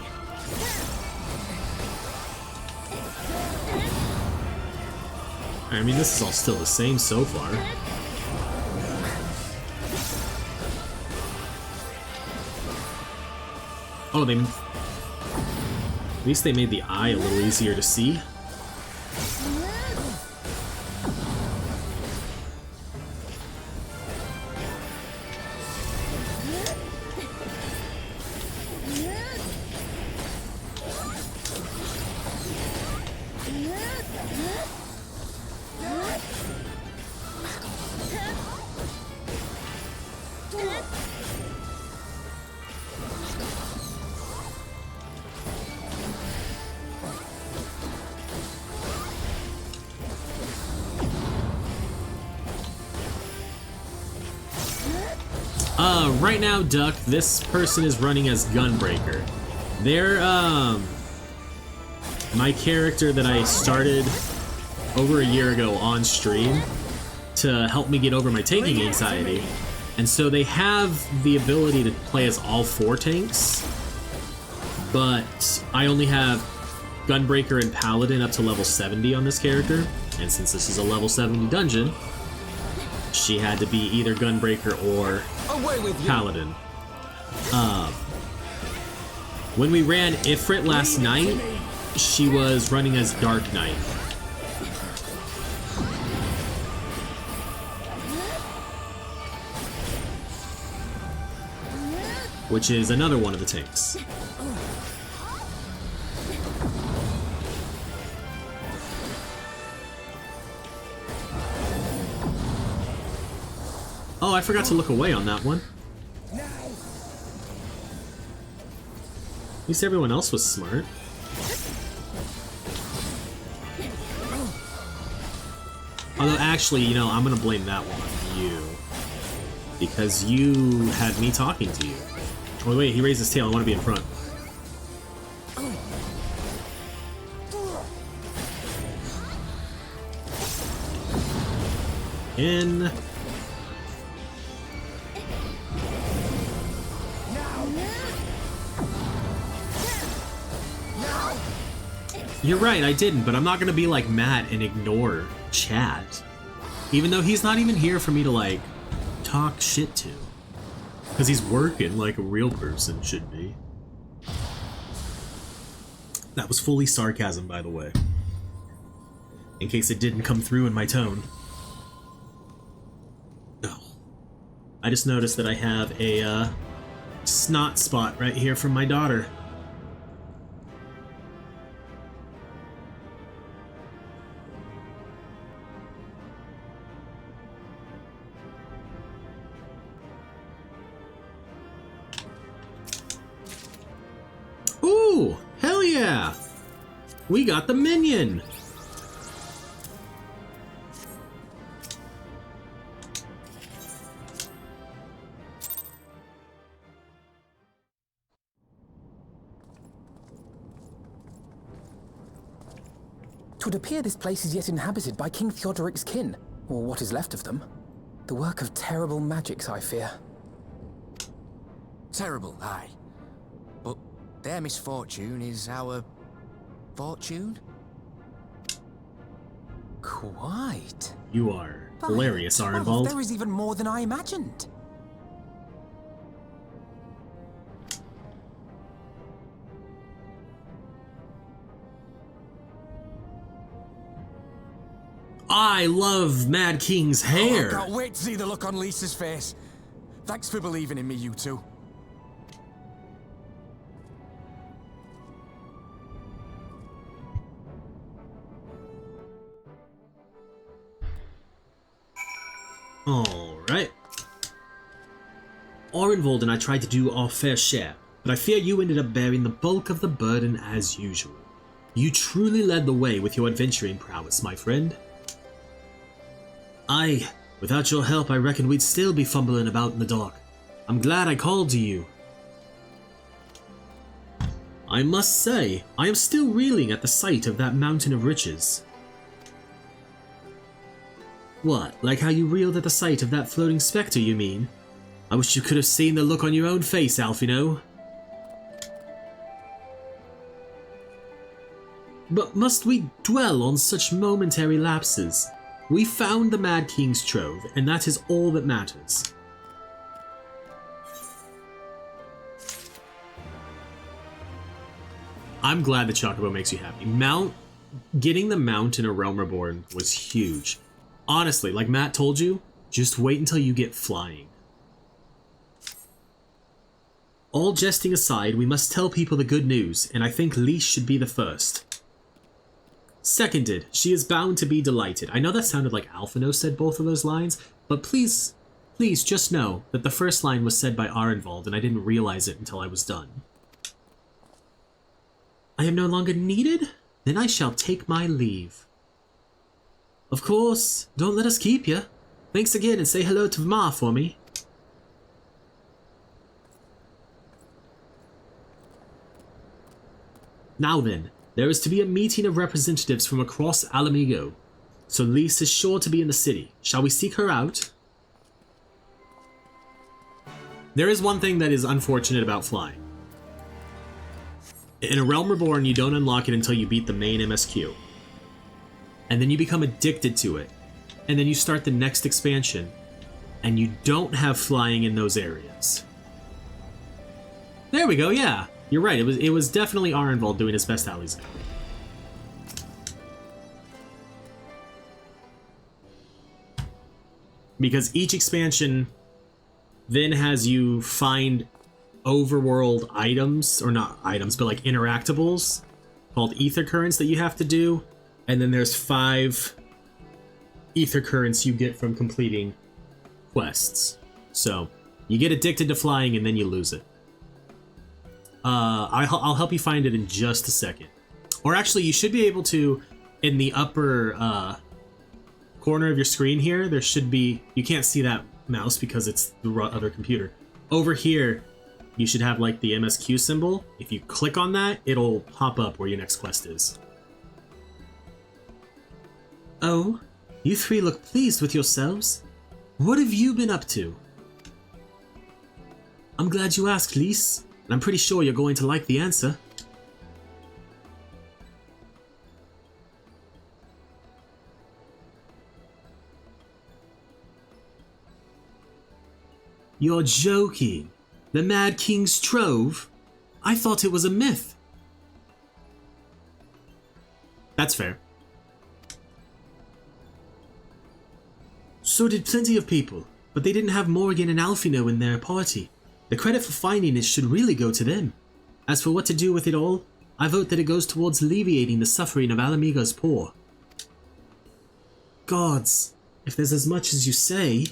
I mean, this is all still the same so far. Oh, at least they made the eye a little easier to see. Right now, Duck, this person is running as Gunbreaker. They're, my character that I started over a year ago on stream to help me get over my tanking anxiety. And so they have the ability to play as all 4 tanks, but I only have Gunbreaker and Paladin up to level 70 on this character, and since this is a level 70 dungeon, she had to be either Gunbreaker or Paladin. When we ran Ifrit last night, she was running as Dark Knight. Which is another one of the tanks. Oh, I forgot to look away on that one. At least everyone else was smart. Although, actually, you know, I'm gonna blame that one on you. Because you had me talking to you. Oh, wait, he raised his tail. I want to be in front. In. You're right, I didn't, but I'm not gonna be like Matt and ignore chat. Even though he's not even here for me to, like, talk shit to. Because he's working like a real person should be. That was fully sarcasm, by the way. In case it didn't come through in my tone. Oh. I just noticed that I have a, snot spot right here from my daughter. Ooh, hell yeah! We got the minion! Twould appear this place is yet inhabited by King Theodoric's kin, or what is left of them. The work of terrible magics, I fear. Terrible, aye. But their misfortune is our fortune? Quite. You are By hilarious, 12, Arnvald. There is even more than I imagined. I love Mad King's Oh, hair! I can't wait to see the look on Lisa's face. Thanks for believing in me, you two. Alright. Arnvald and I tried to do our fair share, but I fear you ended up bearing the bulk of the burden as usual. You truly led the way with your adventuring prowess, my friend. Aye, without your help I reckon we'd still be fumbling about in the dark. I'm glad I called to you. I must say, I am still reeling at the sight of that mountain of riches. What, like how you reeled at the sight of that floating spectre, you mean? I wish you could have seen the look on your own face, Alfino. But must we dwell on such momentary lapses? We found the Mad King's trove, and that is all that matters. I'm glad the Chocobo makes you happy. Getting the mount in A Realm Reborn was huge. Honestly, like Matt told you, just wait until you get flying. All jesting aside, we must tell people the good news, and I think Leash should be the first. Seconded, she is bound to be delighted. I know that sounded like Alphino said both of those lines, but please just know that the first line was said by Arenvald, and I didn't realize it until I was done. I am no longer needed? Then I shall take my leave. Of course, don't let us keep you. Thanks again, and say hello to Ma for me. Now then, there is to be a meeting of representatives from across Ala Mhigo, so Lys is sure to be in the city. Shall we seek her out? There is one thing that is unfortunate about flying. In A Realm Reborn, you don't unlock it until you beat the main MSQ. And then you become addicted to it. And then you start the next expansion, and you don't have flying in those areas. There we go, yeah. You're right, it was definitely Arenvald doing his best alleys. Because each expansion then has you find overworld items, or not items, but like interactables called ether currents that you have to do, and then there's 5 ether currents you get from completing quests. So you get addicted to flying and then you lose it. I'll help you find it in just a second. Or actually, you should be able to, in the upper corner of your screen here, there should be, you can't see that mouse because it's the other computer. Over here, you should have like the MSQ symbol. If you click on that, it'll pop up where your next quest is. Oh, you 3 look pleased with yourselves. What have you been up to? I'm glad you asked, Lys, and I'm pretty sure you're going to like the answer. You're joking. The Mad King's trove? I thought it was a myth. That's fair. So did plenty of people, but they didn't have Morrighan and Alphino in their party. The credit for finding it should really go to them. As for what to do with it all, I vote that it goes towards alleviating the suffering of Ala Mhigo's poor. Gods, if there's as much as you say...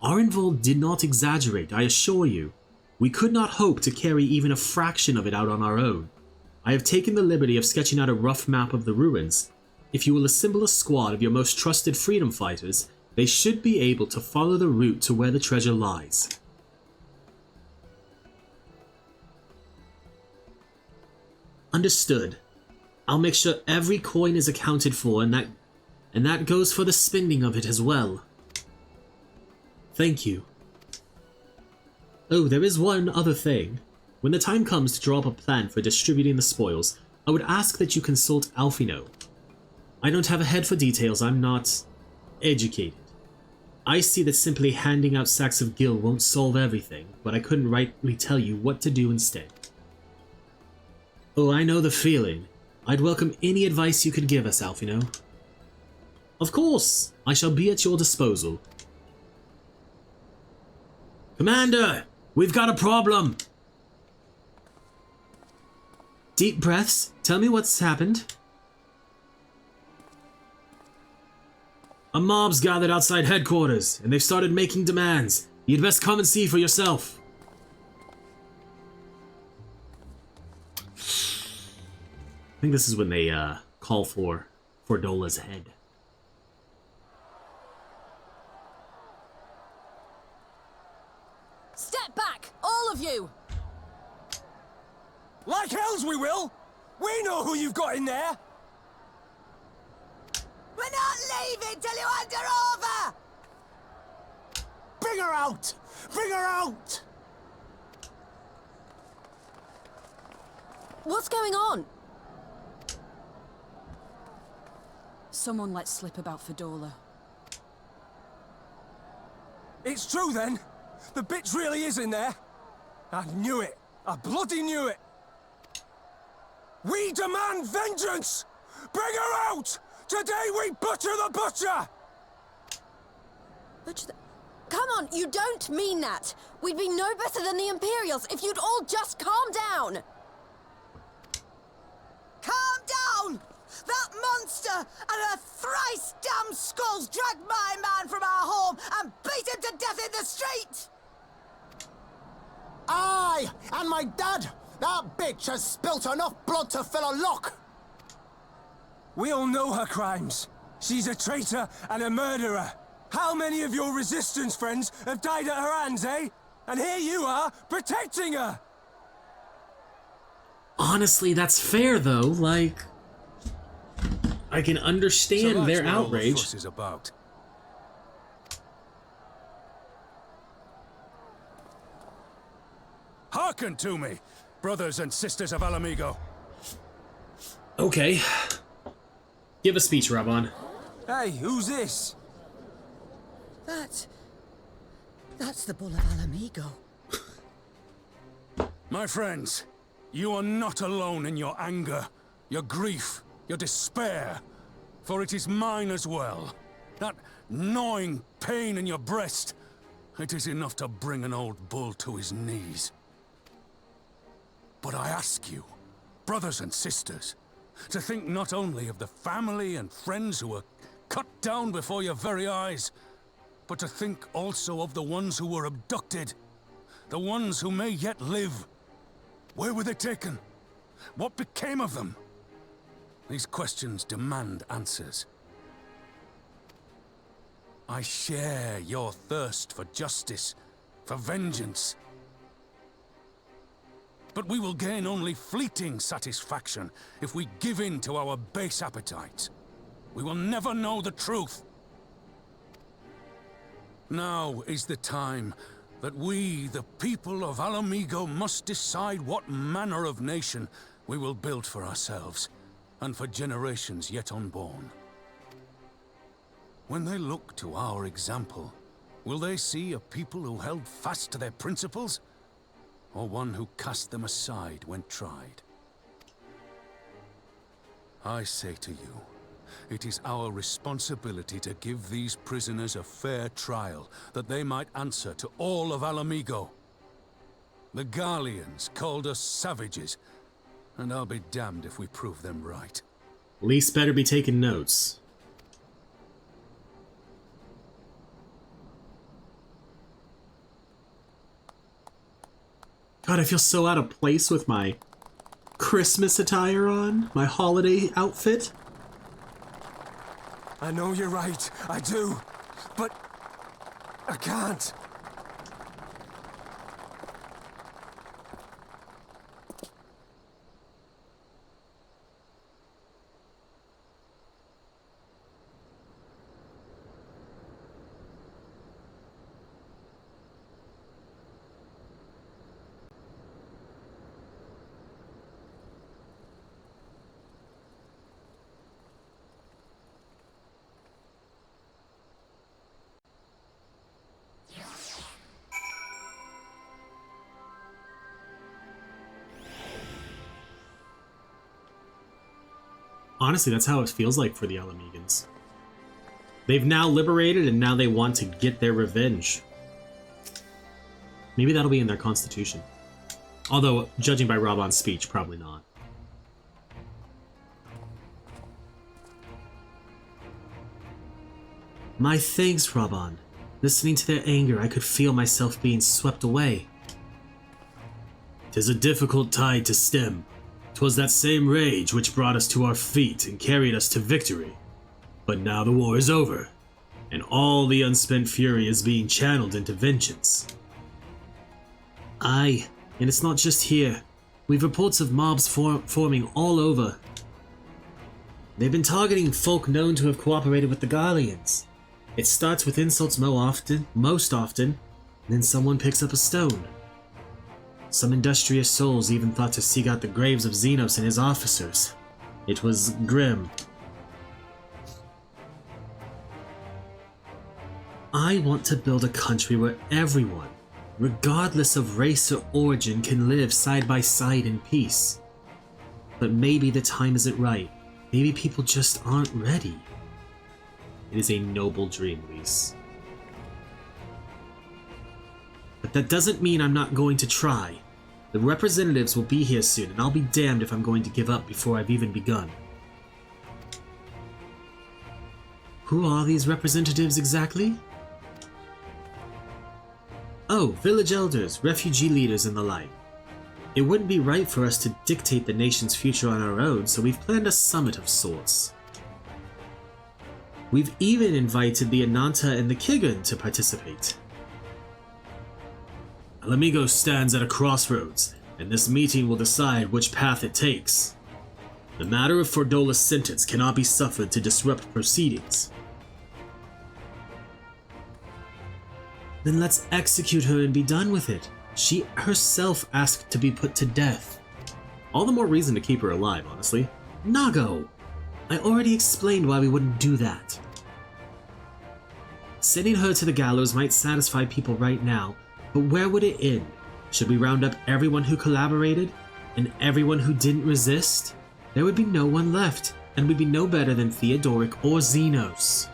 Arenvald did not exaggerate, I assure you. We could not hope to carry even a fraction of it out on our own. I have taken the liberty of sketching out a rough map of the ruins. If you will assemble a squad of your most trusted freedom fighters, they should be able to follow the route to where the treasure lies. Understood. I'll make sure every coin is accounted for, and that goes for the spending of it as well. Thank you. Oh, there is one other thing. When the time comes to draw up a plan for distributing the spoils, I would ask that you consult Alphino. I don't have a head for details, I'm not educated. I see that simply handing out sacks of gil won't solve everything, but I couldn't rightly tell you what to do instead. Oh, I know the feeling. I'd welcome any advice you could give us, Alphino. Of course, I shall be at your disposal. Commander, we've got a problem. Deep breaths. Tell me what's happened. A mob's gathered outside headquarters, and they've started making demands. You'd best come and see for yourself. I think this is when they call for Dola's head. Step back, all of you! Like hells we will! We know who you've got in there! We're not leaving till you hand her over! Bring her out! Bring her out! What's going on? someone let slip about Fedora. It's true then? The bitch really is in there? I knew it. I bloody knew it. We demand vengeance! Bring her out! Today we butcher the butcher! Butcher the... Come on, you don't mean that! We'd be no better than the Imperials if you'd all just calm down! Calm down! That monster and her thrice damned skulls dragged my man from our home and beat him to death in the street! Aye! And my dad! That bitch has spilt enough blood to fill a lock! We all know her crimes. She's a traitor and a murderer. How many of your resistance friends have died at her hands, eh? And here you are, protecting her! Honestly, that's fair though, like... I can understand their outrage. What all the fuss is about. Hearken to me, brothers and sisters of Ala Mhigo. Okay. Give a speech, Rabban. Hey, who's this? That's the Bull of Ala Mhigo. My friends, you are not alone in your anger, your grief, your despair, for it is mine as well. That gnawing pain in your breast, it is enough to bring an old bull to his knees. But I ask you, brothers and sisters, to think not only of the family and friends who were cut down before your very eyes, but to think also of the ones who were abducted, the ones who may yet live. Where were they taken? What became of them? These questions demand answers. I share your thirst for justice, for vengeance. But we will gain only fleeting satisfaction if we give in to our base appetites. We will never know the truth. Now is the time that we, the people of Ala Mhigo, must decide what manner of nation we will build for ourselves, and for generations yet unborn. When they look to our example, will they see a people who held fast to their principles, or one who cast them aside when tried? I say to you, it is our responsibility to give these prisoners a fair trial, that they might answer to all of Ala Mhigo. The Garleans called us savages, and I'll be damned if we prove them right. Least better be taking notes. God, I feel so out of place with my Christmas attire on, my holiday outfit. I know you're right, I do, but I can't. Honestly, that's how it feels like for the Ala Mhigans. They've now liberated, and now they want to get their revenge. Maybe that'll be in their constitution. Although, judging by Rabban's speech, probably not. My thanks, Rabban. Listening to their anger, I could feel myself being swept away. 'Tis a difficult tide to stem. 'Twas that same rage which brought us to our feet and carried us to victory. But now the war is over, and all the unspent fury is being channeled into vengeance. Aye, and it's not just here. We've reports of mobs forming all over. They've been targeting folk known to have cooperated with the Garleans. It starts with insults most often, and then someone picks up a stone. Some industrious souls even thought to seek out the graves of Xenos and his officers. It was grim. I want to build a country where everyone, regardless of race or origin, can live side by side in peace. But maybe the time isn't right. Maybe people just aren't ready. It is a noble dream, Lise. But that doesn't mean I'm not going to try. The representatives will be here soon, and I'll be damned if I'm going to give up before I've even begun. Who are these representatives exactly? Oh, village elders, refugee leaders, and the like. It wouldn't be right for us to dictate the nation's future on our own, so we've planned a summit of sorts. We've even invited the Ananta and the Kigun to participate. Ala Mhigo stands at a crossroads, and this meeting will decide which path it takes. The matter of Fordola's sentence cannot be suffered to disrupt proceedings. Then let's execute her and be done with it. She herself asked to be put to death. All the more reason to keep her alive, honestly. Nago! I already explained why we wouldn't do that. Sending her to the gallows might satisfy people right now, but where would it end? Should we round up everyone who collaborated? And everyone who didn't resist? There would be no one left, and we'd be no better than Theodoric or Xenos.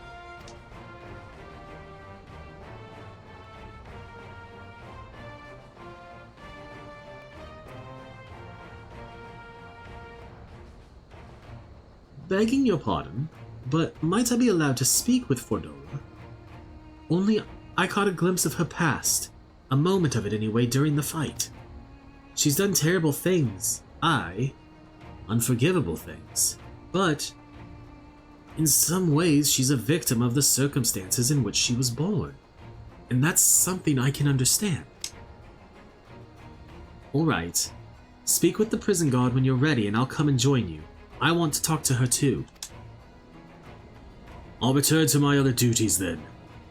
Begging your pardon, but might I be allowed to speak with Fordola? Only I caught a glimpse of her past, a moment of it anyway, during the fight. She's done terrible things, unforgivable things, but in some ways she's a victim of the circumstances in which she was born, and that's something I can understand. Alright, speak with the prison guard when you're ready and I'll come and join you. I want to talk to her too. I'll return to my other duties then.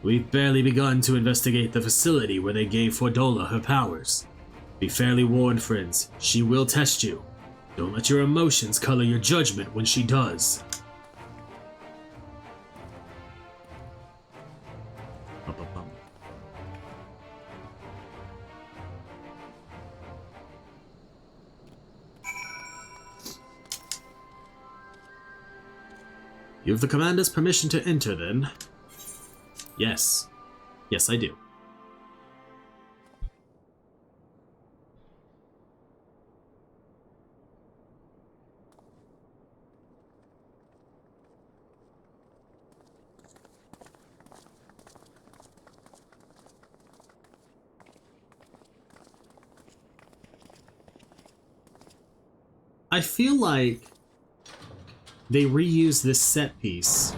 We've barely begun to investigate the facility where they gave Fordola her powers. Be fairly warned, friends, she will test you. Don't let your emotions color your judgment when she does. You have the commander's permission to enter, then? Yes. Yes, I do. I feel like they reused this set piece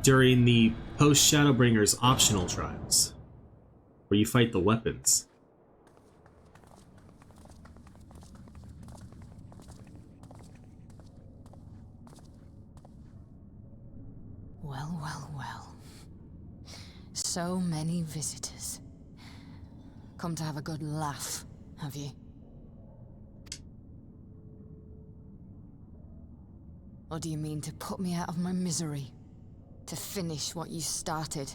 during the Post-Shadowbringers optional trials, where you fight the weapons. Well, well, well. So many visitors. Come to have a good laugh, have you? Or do you mean to put me out of my misery? To finish what you started?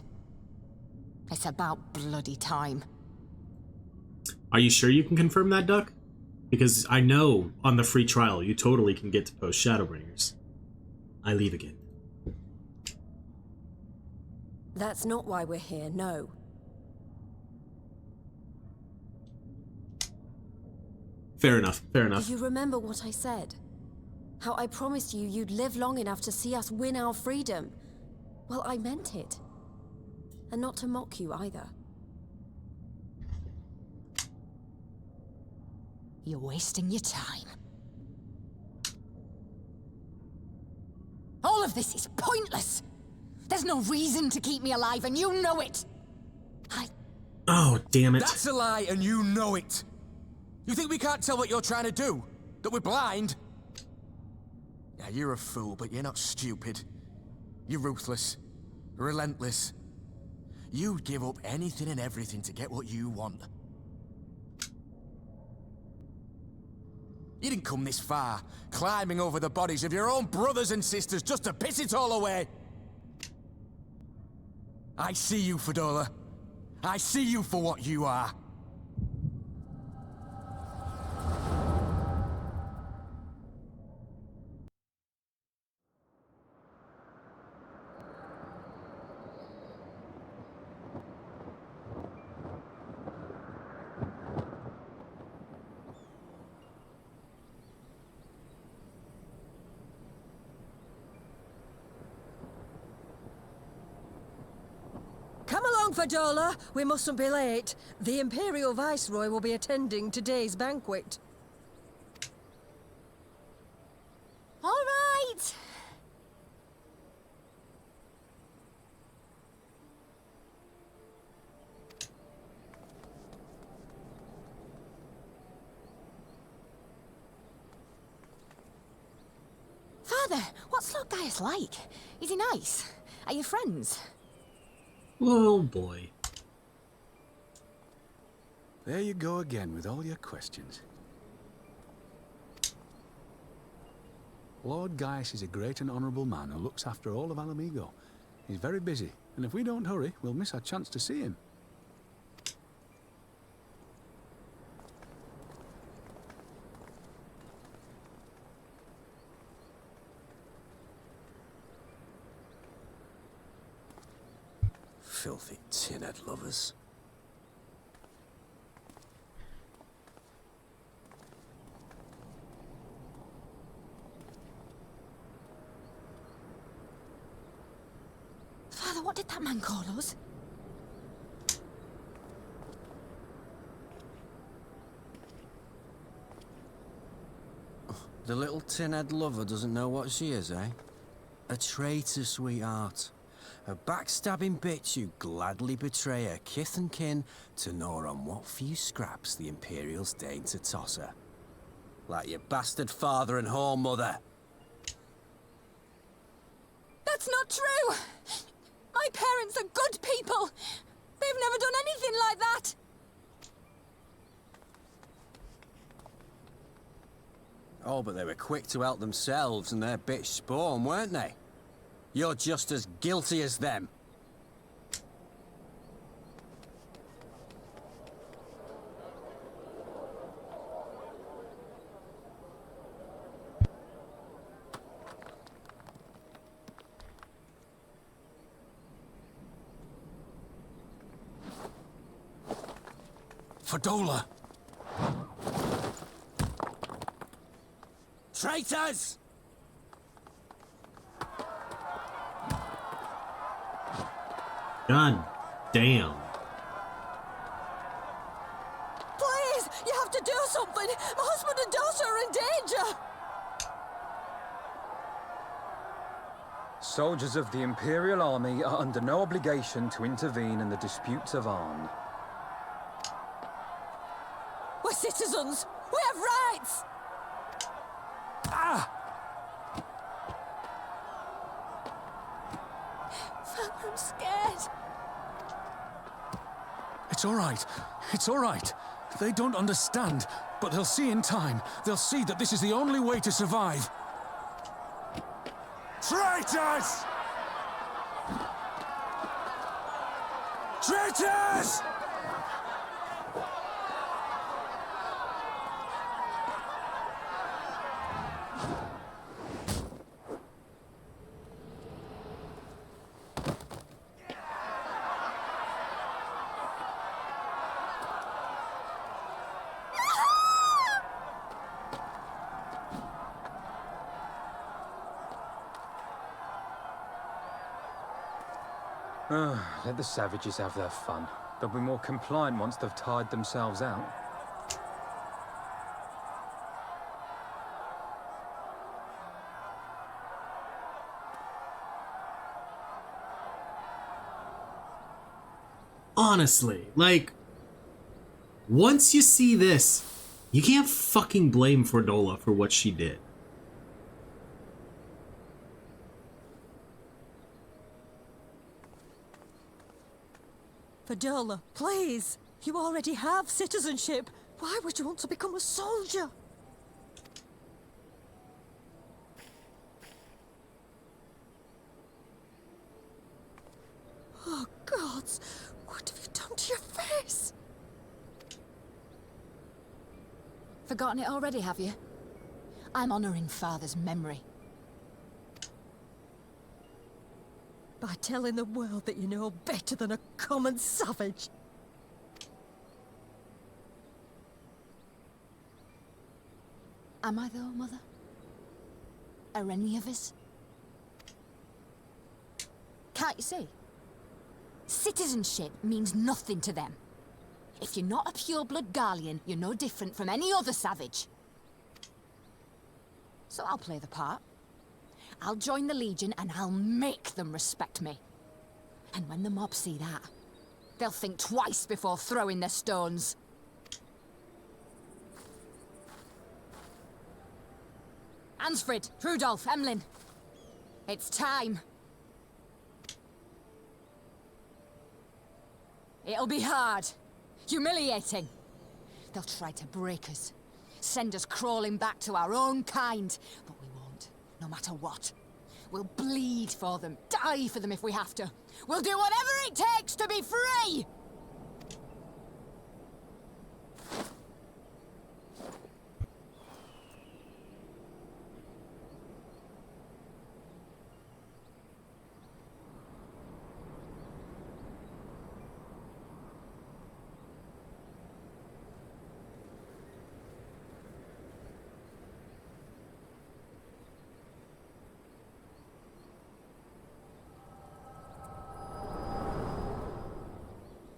It's about bloody time. Are you sure you can confirm that, Duck? Because I know on the free trial you totally can get to Post-Shadowbringers. I leave again. That's not why we're here, no. Fair enough, fair enough. Do you remember what I said? How I promised you you'd live long enough to see us win our freedom. Well, I meant it. And not to mock you either. You're wasting your time. All of this is pointless! There's no reason to keep me alive, and you know it! Oh, damn it. That's a lie, and you know it! You think we can't tell what you're trying to do? That we're blind? Yeah, you're a fool, but you're not stupid. You're ruthless. Relentless. You'd give up anything and everything to get what you want. You didn't come this far, climbing over the bodies of your own brothers and sisters just to piss it all away. I see you, Fadola. I see you for what you are. Come along, Fadola. We mustn't be late. The Imperial Viceroy will be attending today's banquet. All right. Father, what's Lord Gaius like? Is he nice? Are you friends? Oh boy. There you go again with all your questions. Lord Gaius is a great and honourable man who looks after all of Ala Mhigo. He's very busy, and if we don't hurry, we'll miss our chance to see him. Filthy tin-head lovers. Father, what did that man call us? The little tin-head lover doesn't know what she is, eh? A traitor, sweetheart. A backstabbing bitch who'd gladly betray her kith and kin to gnaw on what few scraps the Imperials deign to toss her. Like your bastard father and whore mother. That's not true! My parents are good people! They've never done anything like that! Oh, but they were quick to help themselves and their bitch spawn, weren't they? You're just as guilty as them. Fadola! Traitors! God damn. Please, you have to do something. My husband and daughter are in danger. Soldiers of the Imperial Army are under no obligation to intervene in the disputes of Arn. We're citizens. We have rights. Father, I'm scared. It's all right. It's all right. They don't understand, but they'll see in time. They'll see that this is the only way to survive. Traitors! Traitors! Let the savages have their fun. They'll be more compliant once they've tired themselves out. Honestly, like, once you see this, you can't fucking blame Fadola for what she did. Fadola, please. You already have citizenship. Why would you want to become a soldier? Oh, gods! What have you done to your face? Forgotten it already, have you? I'm honoring Father's memory. By telling the world that you know better than a common savage. Am I though, Mother? Are any of us? Can't you see? Citizenship means nothing to them. If you're not a pure-blood Garlean, you're no different from any other savage. So I'll play the part. I'll join the Legion and I'll make them respect me. And when the mob see that, they'll think twice before throwing their stones. Ansfrid, Rudolph, Emlyn. It's time. It'll be hard. Humiliating. They'll try to break us. Send us crawling back to our own kind. But we won't, no matter what. We'll bleed for them, die for them if we have to. We'll do whatever it takes to be free!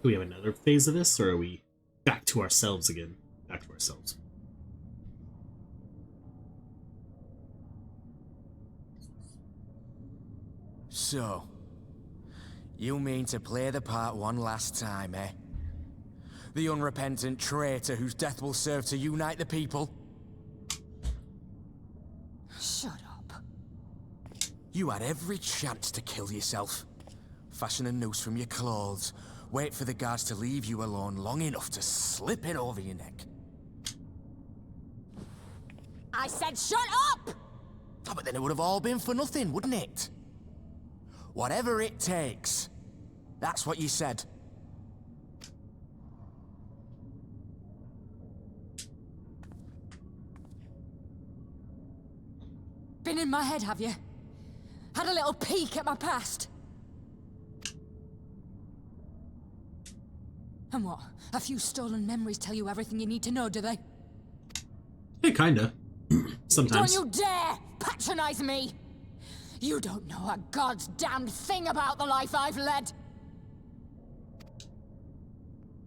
Do we have another phase of this, or are we back to ourselves again? Back to ourselves. So, you mean to play the part one last time, eh? The unrepentant traitor whose death will serve to unite the people? Shut up. You had every chance to kill yourself. Fashion a noose from your clothes. Wait for the guards to leave you alone long enough to slip it over your neck. I said shut up! Oh, but then it would have all been for nothing, wouldn't it? Whatever it takes. That's what you said. Been in my head, have you? Had a little peek at my past? And what? A few stolen memories tell you everything you need to know, do they? Yeah, kinda. Sometimes. Don't you dare patronize me! You don't know a god's damned thing about the life I've led!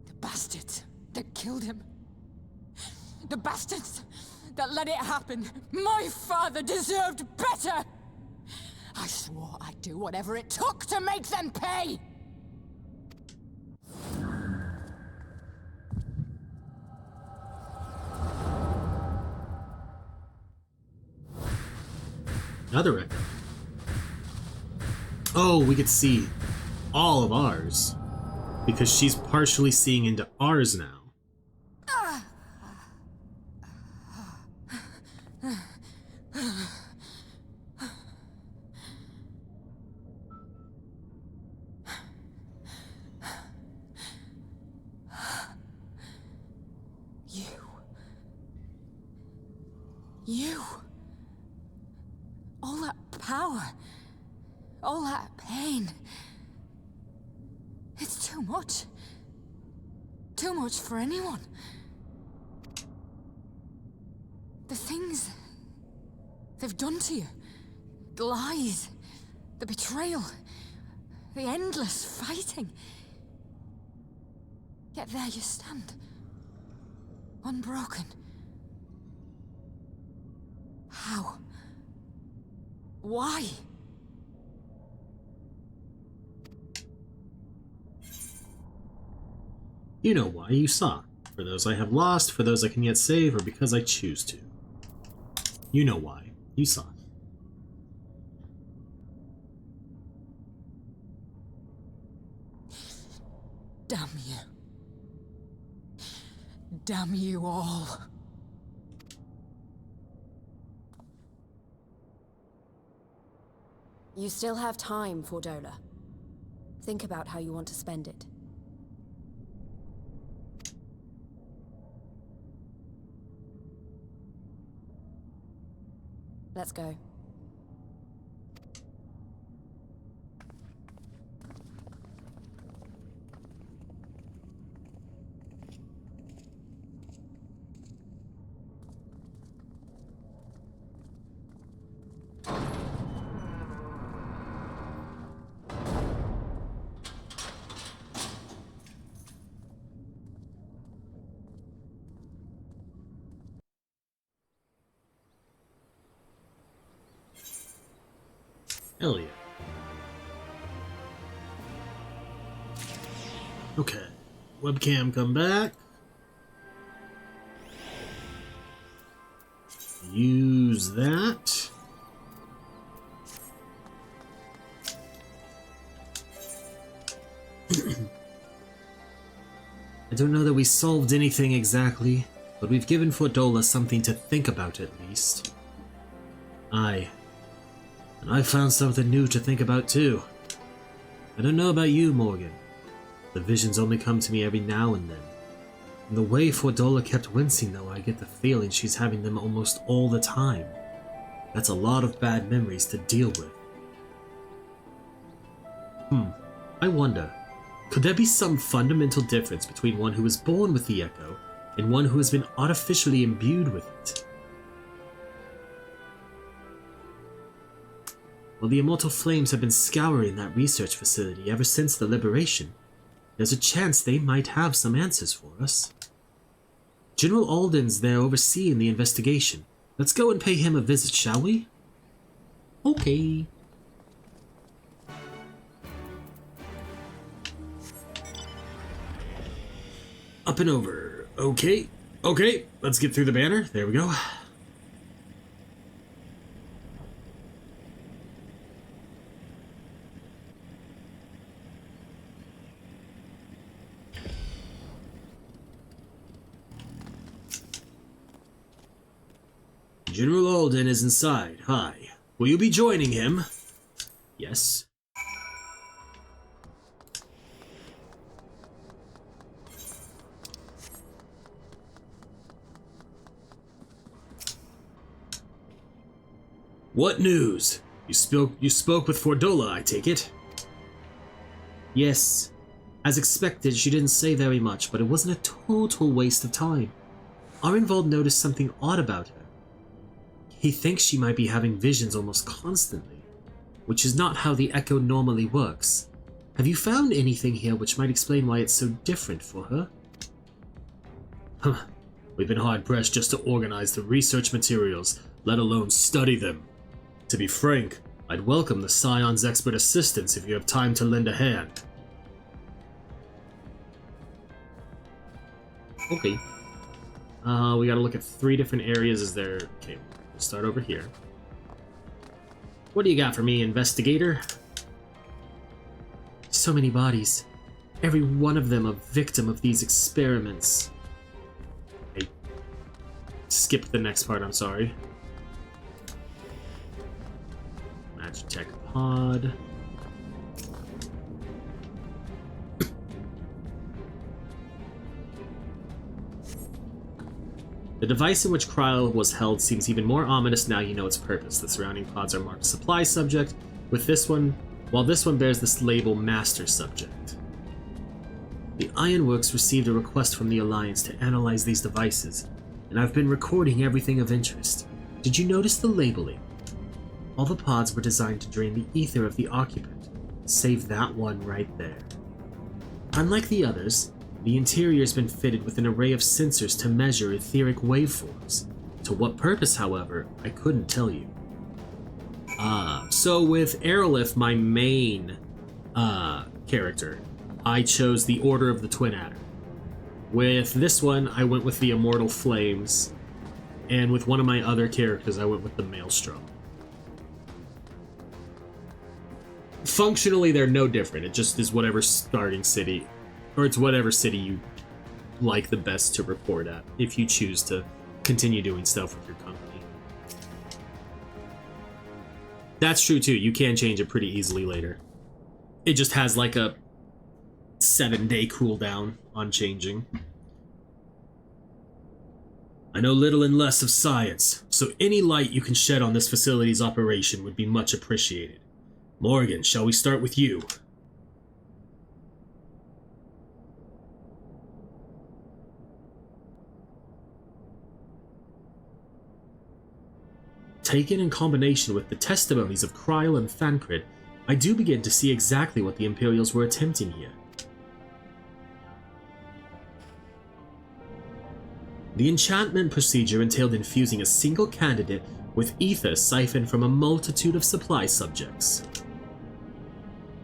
The bastards that killed him. The bastards that let it happen. My father deserved better! I swore I'd do whatever it took to make them pay! Another record. Oh, we could see all of ours. Because she's partially seeing into ours now. You. All that power. All that pain. It's too much. Too much for anyone. The things they've done to you. The lies. The betrayal. The endless fighting. Yet there you stand. Unbroken. How? Why? You know why, you saw. For those I have lost, for those I can yet save, or because I choose to. You know why. You saw. Damn you. Damn you all. You still have time, Fordola. Think about how you want to spend it. Let's go. Hell yeah. Okay. Webcam, come back. Use that. I don't know that we solved anything exactly, but we've given Fordola something to think about at least. Aye. And I found something new to think about too. I don't know about you, Morrighan. The visions only come to me every now and then. And the way Fordola kept wincing, though, I get the feeling she's having them almost all the time. That's a lot of bad memories to deal with. I wonder, could there be some fundamental difference between one who was born with the Echo and one who has been artificially imbued with it? Well, the immortal flames have been scouring that research facility ever since the liberation. There's a chance they might have some answers for us. General Alden's there overseeing the investigation. Let's go and pay him a visit, shall we? Okay. Up and over. Okay. Okay, let's get through the banner. There we go. General Alden is inside. Hi. Will you be joining him? Yes. What news? You spoke with Fordola, I take it? Yes. As expected, she didn't say very much, but it wasn't a total waste of time. Arenvald noticed something odd about her. He thinks she might be having visions almost constantly, which is not how the Echo normally works. Have you found anything here which might explain why it's so different for her? We've been hard-pressed just to organize the research materials, let alone study them. To be frank, I'd welcome the Scion's expert assistance if you have time to lend a hand. Okay. We gotta look at 3 different areas. Is there... Okay. Start over here. What do you got for me, investigator? So many bodies. Every one of them a victim of these experiments. I skipped the next part, I'm sorry. Magitech pod. The device in which Kryl was held seems even more ominous now you know its purpose. The surrounding pods are marked supply subject, with this one, while this one bears this label master subject. The Ironworks received a request from the Alliance to analyze these devices, and I've been recording everything of interest. Did you notice the labeling? All the pods were designed to drain the ether of the occupant, save that one right there. Unlike the others, the interior's been fitted with an array of sensors to measure etheric waveforms. To what purpose, however, I couldn't tell you. So with Aerolith, my main character, I chose the Order of the Twin Adder. With this one, I went with the Immortal Flames, and with one of my other characters, I went with the Maelstrom. Functionally, they're no different. It just is whatever starting city, or it's whatever city you like the best to report at, if you choose to continue doing stuff with your company. That's true too, you can change it pretty easily later. it just has like a 7-day cooldown on changing. I know little and less of science, so any light you can shed on this facility's operation would be much appreciated. Morrighan, shall we start with you? Taken in combination with the testimonies of Kryl and Thancred, I do begin to see exactly what the Imperials were attempting here. The enchantment procedure entailed infusing a single candidate with ether siphoned from a multitude of supply subjects.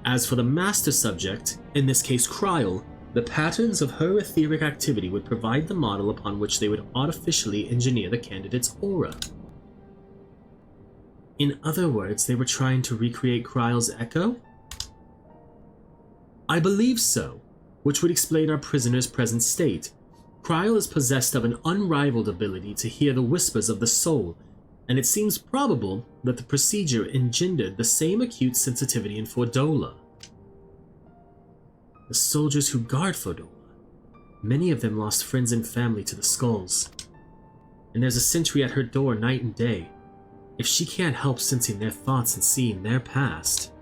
As for the master subject, in this case Kryl, the patterns of her etheric activity would provide the model upon which they would artificially engineer the candidate's aura. In other words, they were trying to recreate Kryl's echo? I believe so, which would explain our prisoner's present state. Kryl is possessed of an unrivaled ability to hear the whispers of the soul, and it seems probable that the procedure engendered the same acute sensitivity in Fordola. The soldiers who guard Fordola, many of them lost friends and family to the skulls, and there's a sentry at her door night and day. If she can't help sensing their thoughts and seeing their past...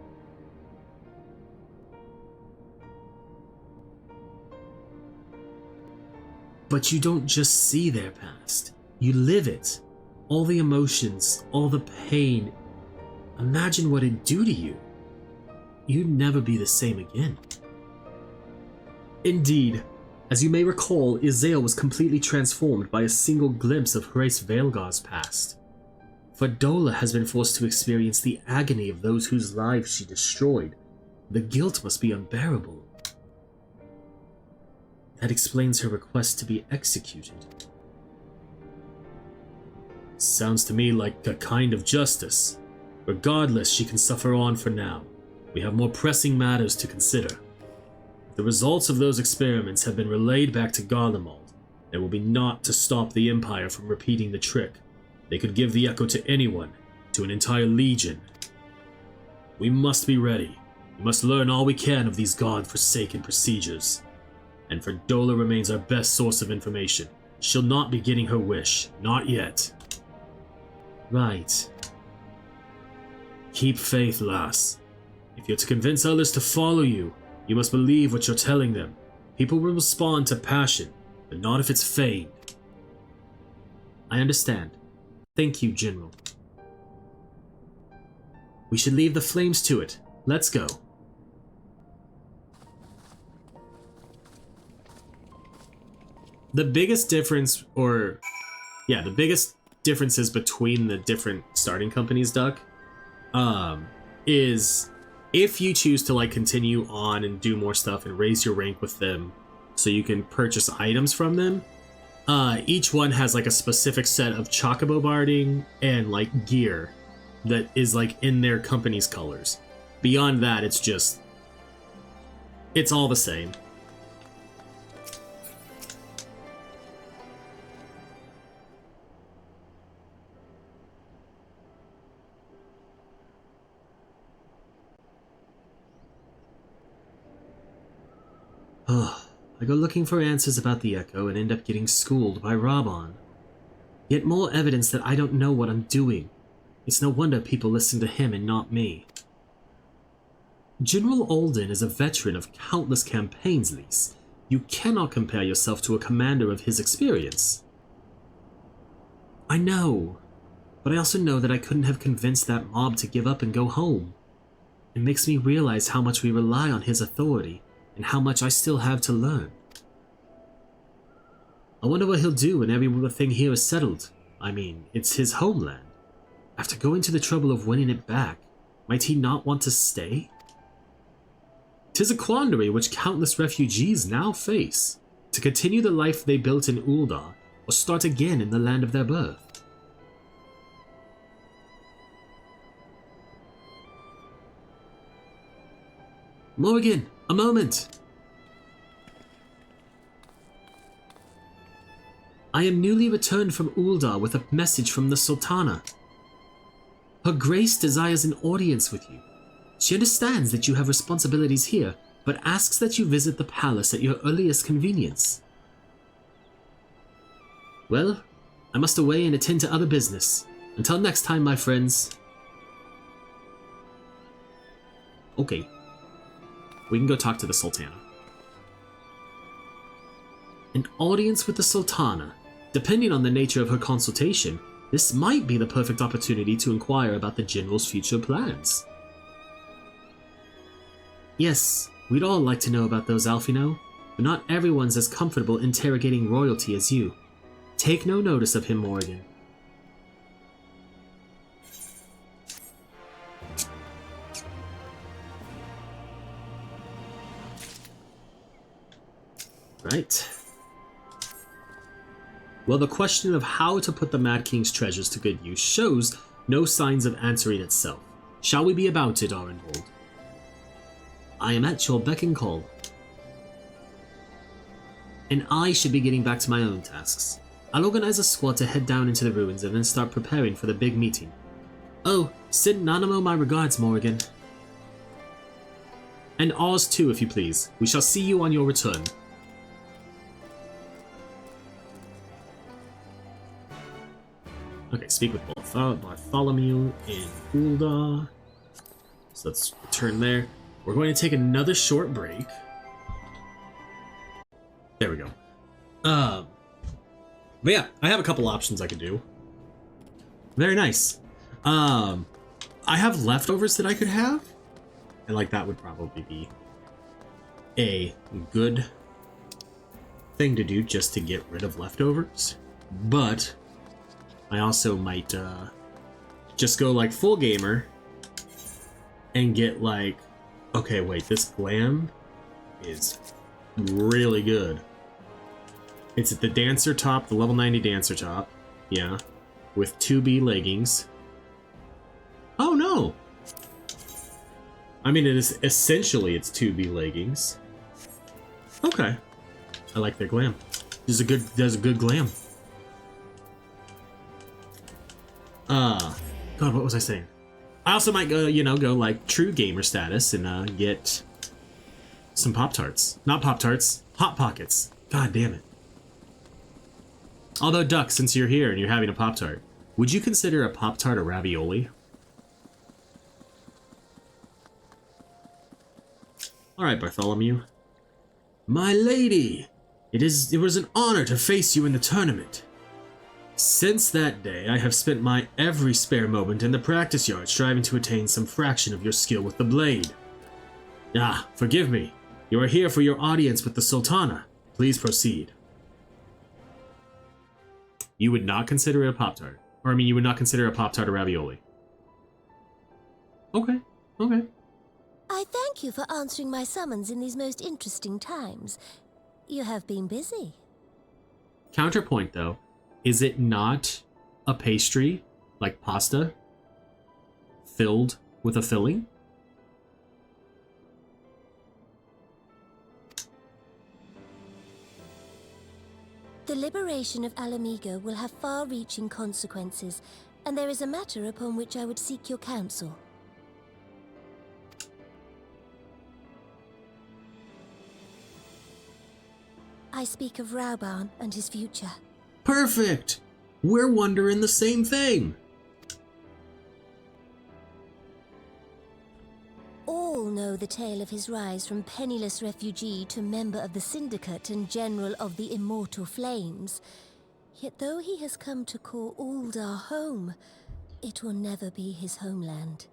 But you don't just see their past, you live it. All the emotions, all the pain. Imagine what it'd do to you. You'd never be the same again. Indeed, as you may recall, Izael was completely transformed by a single glimpse of Hrace Veilgar's past. Fordola has been forced to experience the agony of those whose lives she destroyed. The guilt must be unbearable. That explains her request to be executed. Sounds to me like a kind of justice. Regardless, she can suffer on for now. We have more pressing matters to consider. If the results of those experiments have been relayed back to Garlemald, there will be naught to stop the Empire from repeating the trick. They could give the echo to anyone, to an entire legion. We must be ready. We must learn all we can of these god-forsaken procedures. And Fordola remains our best source of information. She'll not be getting her wish. Not yet. Right. Keep faith, lass. If you're to convince others to follow you, you must believe what you're telling them. People will respond to passion, but not if it's feigned. I understand. Thank you, General. We should leave the flames to it. Let's go. The biggest difference, the biggest differences between the different starting companies, Duck, is if you choose to continue on and do more stuff and raise your rank with them so you can purchase items from them, each one has a specific set of chocobo barding and gear that is in their company's colors. Beyond that, it's all the same. I go looking for answers about the Echo and end up getting schooled by Raban. Yet more evidence that I don't know what I'm doing. It's no wonder people listen to him and not me. General Alden is a veteran of countless campaigns, Lise. You cannot compare yourself to a commander of his experience. I know, but I also know that I couldn't have convinced that mob to give up and go home. It makes me realize how much we rely on his authority, and how much I still have to learn. I wonder what he'll do when everything here is settled. I mean, it's his homeland. After going to the trouble of winning it back, might he not want to stay? 'Tis a quandary which countless refugees now face, to continue the life they built in Uldar, or start again in the land of their birth. Morrighan! A moment! I am newly returned from Uldar with a message from the Sultana. Her Grace desires an audience with you. She understands that you have responsibilities here, but asks that you visit the palace at your earliest convenience. Well, I must away and attend to other business. Until next time, my friends. Okay. We can go talk to the Sultana. An audience with the Sultana. Depending on the nature of her consultation, this might be the perfect opportunity to inquire about the General's future plans. Yes, we'd all like to know about those, Alphino, but not everyone's as comfortable interrogating royalty as you. Take no notice of him, Morrighan. Right. Well, the question of how to put the Mad King's treasures to good use shows no signs of answering itself. Shall we be about it, Arenhold? I am at your beck and call. And I should be getting back to my own tasks. I'll organize a squad to head down into the ruins and then start preparing for the big meeting. Oh, send Nanamo my regards, Morrighan. And ours too, if you please. We shall see you on your return. Okay, speak with both Bartholomew and Ulda. So let's return there. We're going to take another short break. There we go. But yeah, I have a couple options I could do. Very nice. I have leftovers that I could have. And like that would probably be a good thing to do just to get rid of leftovers. But I also might just go like full gamer and get like, okay, wait, this glam is really good. It's at the dancer top, the level 90 dancer top, yeah, with 2B leggings. Oh no! I mean, it is essentially it's 2B leggings. Okay, I like their glam. Does a good glam. God, what was I saying? I also might go, go like true gamer status and get some Pop-Tarts. Not Pop-Tarts, Hot Pockets. God damn it. Although, Duck, since you're here and you're having a Pop-Tart, would you consider a Pop-Tart a ravioli? Alright, Bartholomew. My lady, it was an honor to face you in the tournament. Since that day, I have spent my every spare moment in the practice yard striving to attain some fraction of your skill with the blade. Ah, forgive me. You are here for your audience with the Sultana. Please proceed. You would not consider it a Pop-Tart. Or, I mean, you would not consider a Pop-Tart a ravioli. Okay, okay. I thank you for answering my summons in these most interesting times. You have been busy. Counterpoint, though. Is it not a pastry, like pasta, filled with a filling? The liberation of Ala Mhigo will have far-reaching consequences, and there is a matter upon which I would seek your counsel. I speak of Rauban and his future. Perfect! We're wondering the same thing! All know the tale of his rise from penniless refugee to member of the Syndicate and General of the Immortal Flames. Yet though he has come to call Uldar home, it will never be his homeland.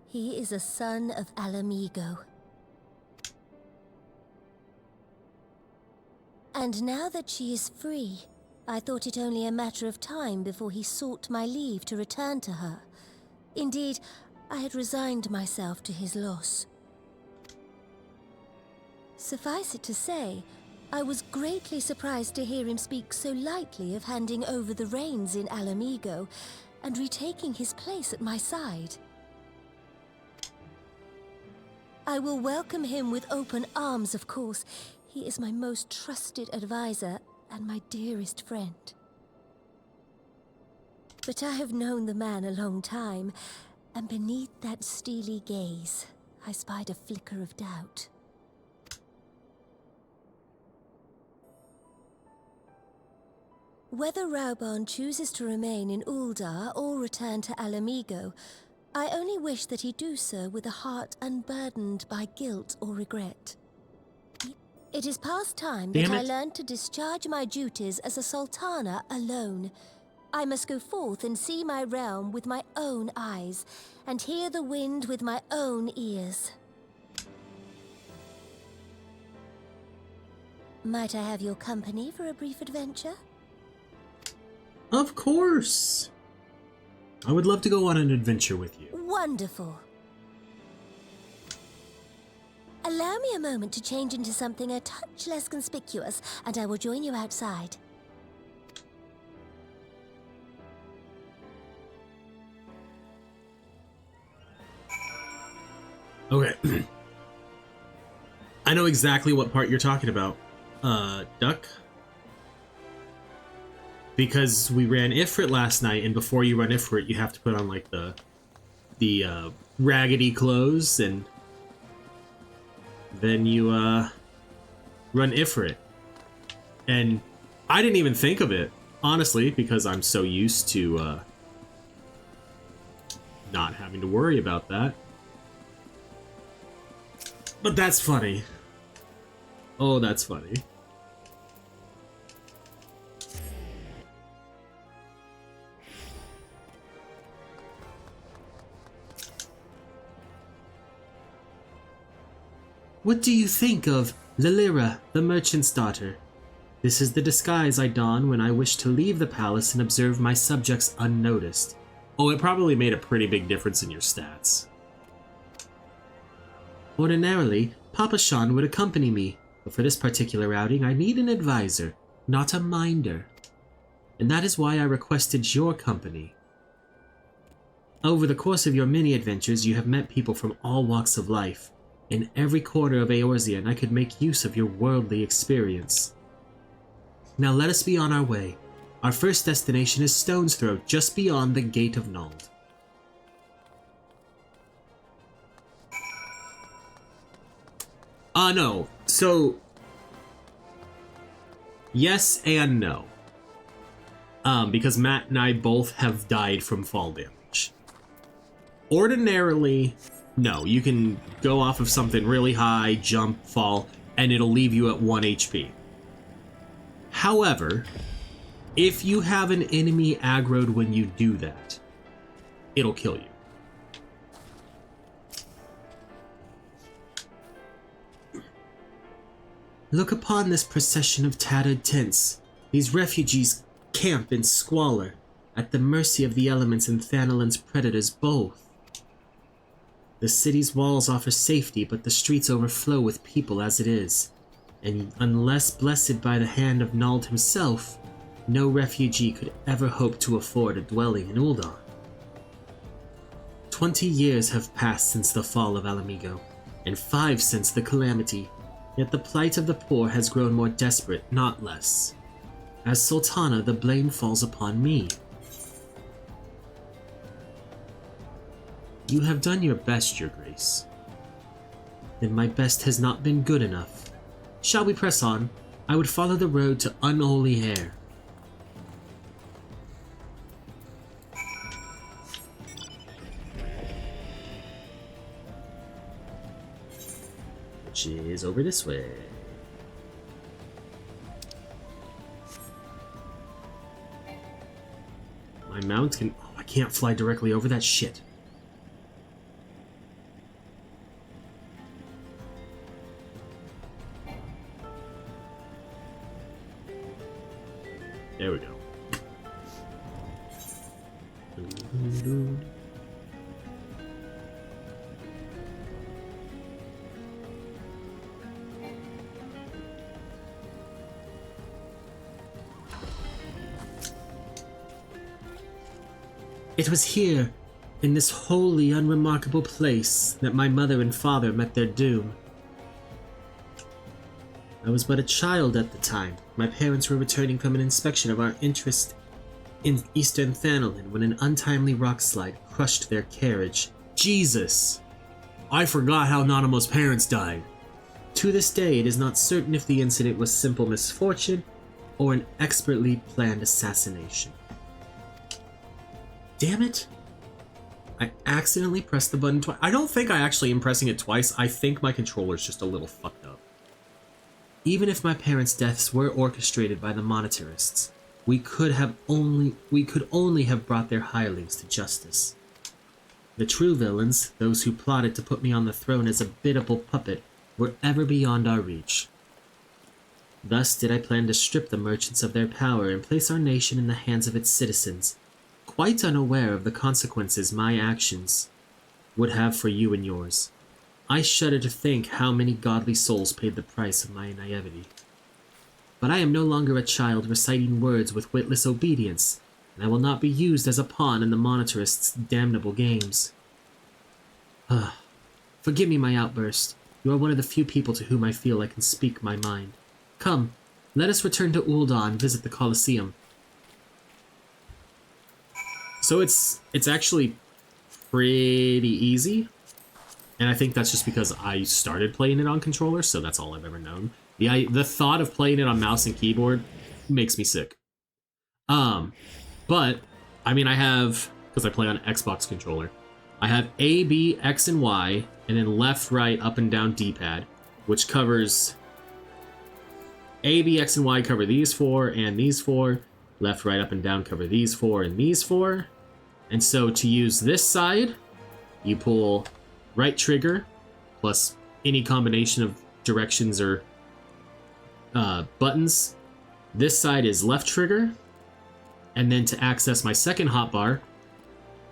He is a son of Ala Mhigo. And now that she is free, I thought it only a matter of time before he sought my leave to return to her. Indeed, I had resigned myself to his loss. Suffice it to say, I was greatly surprised to hear him speak so lightly of handing over the reins in Ala Mhigo and retaking his place at my side. I will welcome him with open arms, of course. He is my most trusted advisor and my dearest friend. But I have known the man a long time, and beneath that steely gaze, I spied a flicker of doubt. Whether Raubahn chooses to remain in Uldar or return to Ala Mhigo, I only wish that he do so with a heart unburdened by guilt or regret. It is past time that I learned to discharge my duties as a sultana alone. I must go forth and see my realm with my own eyes, and hear the wind with my own ears. Might I have your company for a brief adventure? Of course! I would love to go on an adventure with you. Wonderful. Allow me a moment to change into something a touch less conspicuous, and I will join you outside. Okay. I know exactly what part you're talking about. Duck? Because we ran Ifrit last night, and before you run Ifrit, you have to put on, like, the raggedy clothes, and then you, run Ifrit. And I didn't even think of it, honestly, because I'm so used to, not having to worry about that. But that's funny. Oh, that's funny. What do you think of Lilira, the merchant's daughter? This is the disguise I don when I wish to leave the palace and observe my subjects unnoticed. Oh, it probably made a pretty big difference in your stats. Ordinarily, Papa Shan would accompany me, but for this particular outing I need an advisor, not a minder. And that is why I requested your company. Over the course of your many adventures, you have met people from all walks of life. In every corner of Eorzean, I could make use of your worldly experience. Now let us be on our way. Our first destination is Stone's Throw, just beyond the Gate of Nald. No. So, yes and no. Because Matt and I both have died from fall damage. Ordinarily, no, you can go off of something really high, jump, fall, and it'll leave you at 1 HP. However, if you have an enemy aggroed when you do that, it'll kill you. Look upon this procession of tattered tents. These refugees camp in squalor, at the mercy of the elements and Thanalin's predators both. The city's walls offer safety, but the streets overflow with people as it is. And unless blessed by the hand of Nald himself, no refugee could ever hope to afford a dwelling in Uldar. 20 years have passed since the fall of Ala Mhigo, and 5 since the calamity. Yet the plight of the poor has grown more desperate, not less. As Sultana, the blame falls upon me. You have done your best, Your Grace. Then my best has not been good enough. Shall we press on? I would follow the road to unholy hair. Which is over this way. My mount can... Oh, I can't fly directly over that shit. There we go. It was here, in this wholly unremarkable place, that my mother and father met their doom. I was but a child at the time. My parents were returning from an inspection of our interest in Eastern Thanalin when an untimely rockslide crushed their carriage. Jesus! I forgot how Nanamo's parents died. To this day, it is not certain if the incident was simple misfortune or an expertly planned assassination. Damn it. I accidentally pressed the button twice. I don't think I actually am pressing it twice. I think my controller's just a little fucked up. Even if my parents' deaths were orchestrated by the monetarists, we could only have brought their hirelings to justice. The true villains, those who plotted to put me on the throne as a biddable puppet, were ever beyond our reach. Thus did I plan to strip the merchants of their power and place our nation in the hands of its citizens, quite unaware of the consequences my actions would have for you and yours. I shudder to think how many godly souls paid the price of my naivety. But I am no longer a child reciting words with witless obedience, and I will not be used as a pawn in the monetarists' damnable games. Forgive me my outburst. You are one of the few people to whom I feel I can speak my mind. Come, let us return to Ul'dah and visit the Colosseum. So it's actually pretty easy, and I think that's just because I started playing it on controller, so that's all I've ever known. The thought of playing it on mouse and keyboard makes me sick. But I mean, I have, because I play on Xbox controller, I have A, B, X, and Y, and then left, right, up, and down D-pad, which covers A, B, X, and Y cover these four and these four. Left, right, up, and down cover these four and these four. And so to use this side, you pull right trigger plus any combination of directions or buttons. This side is left trigger. And then to access my second hotbar,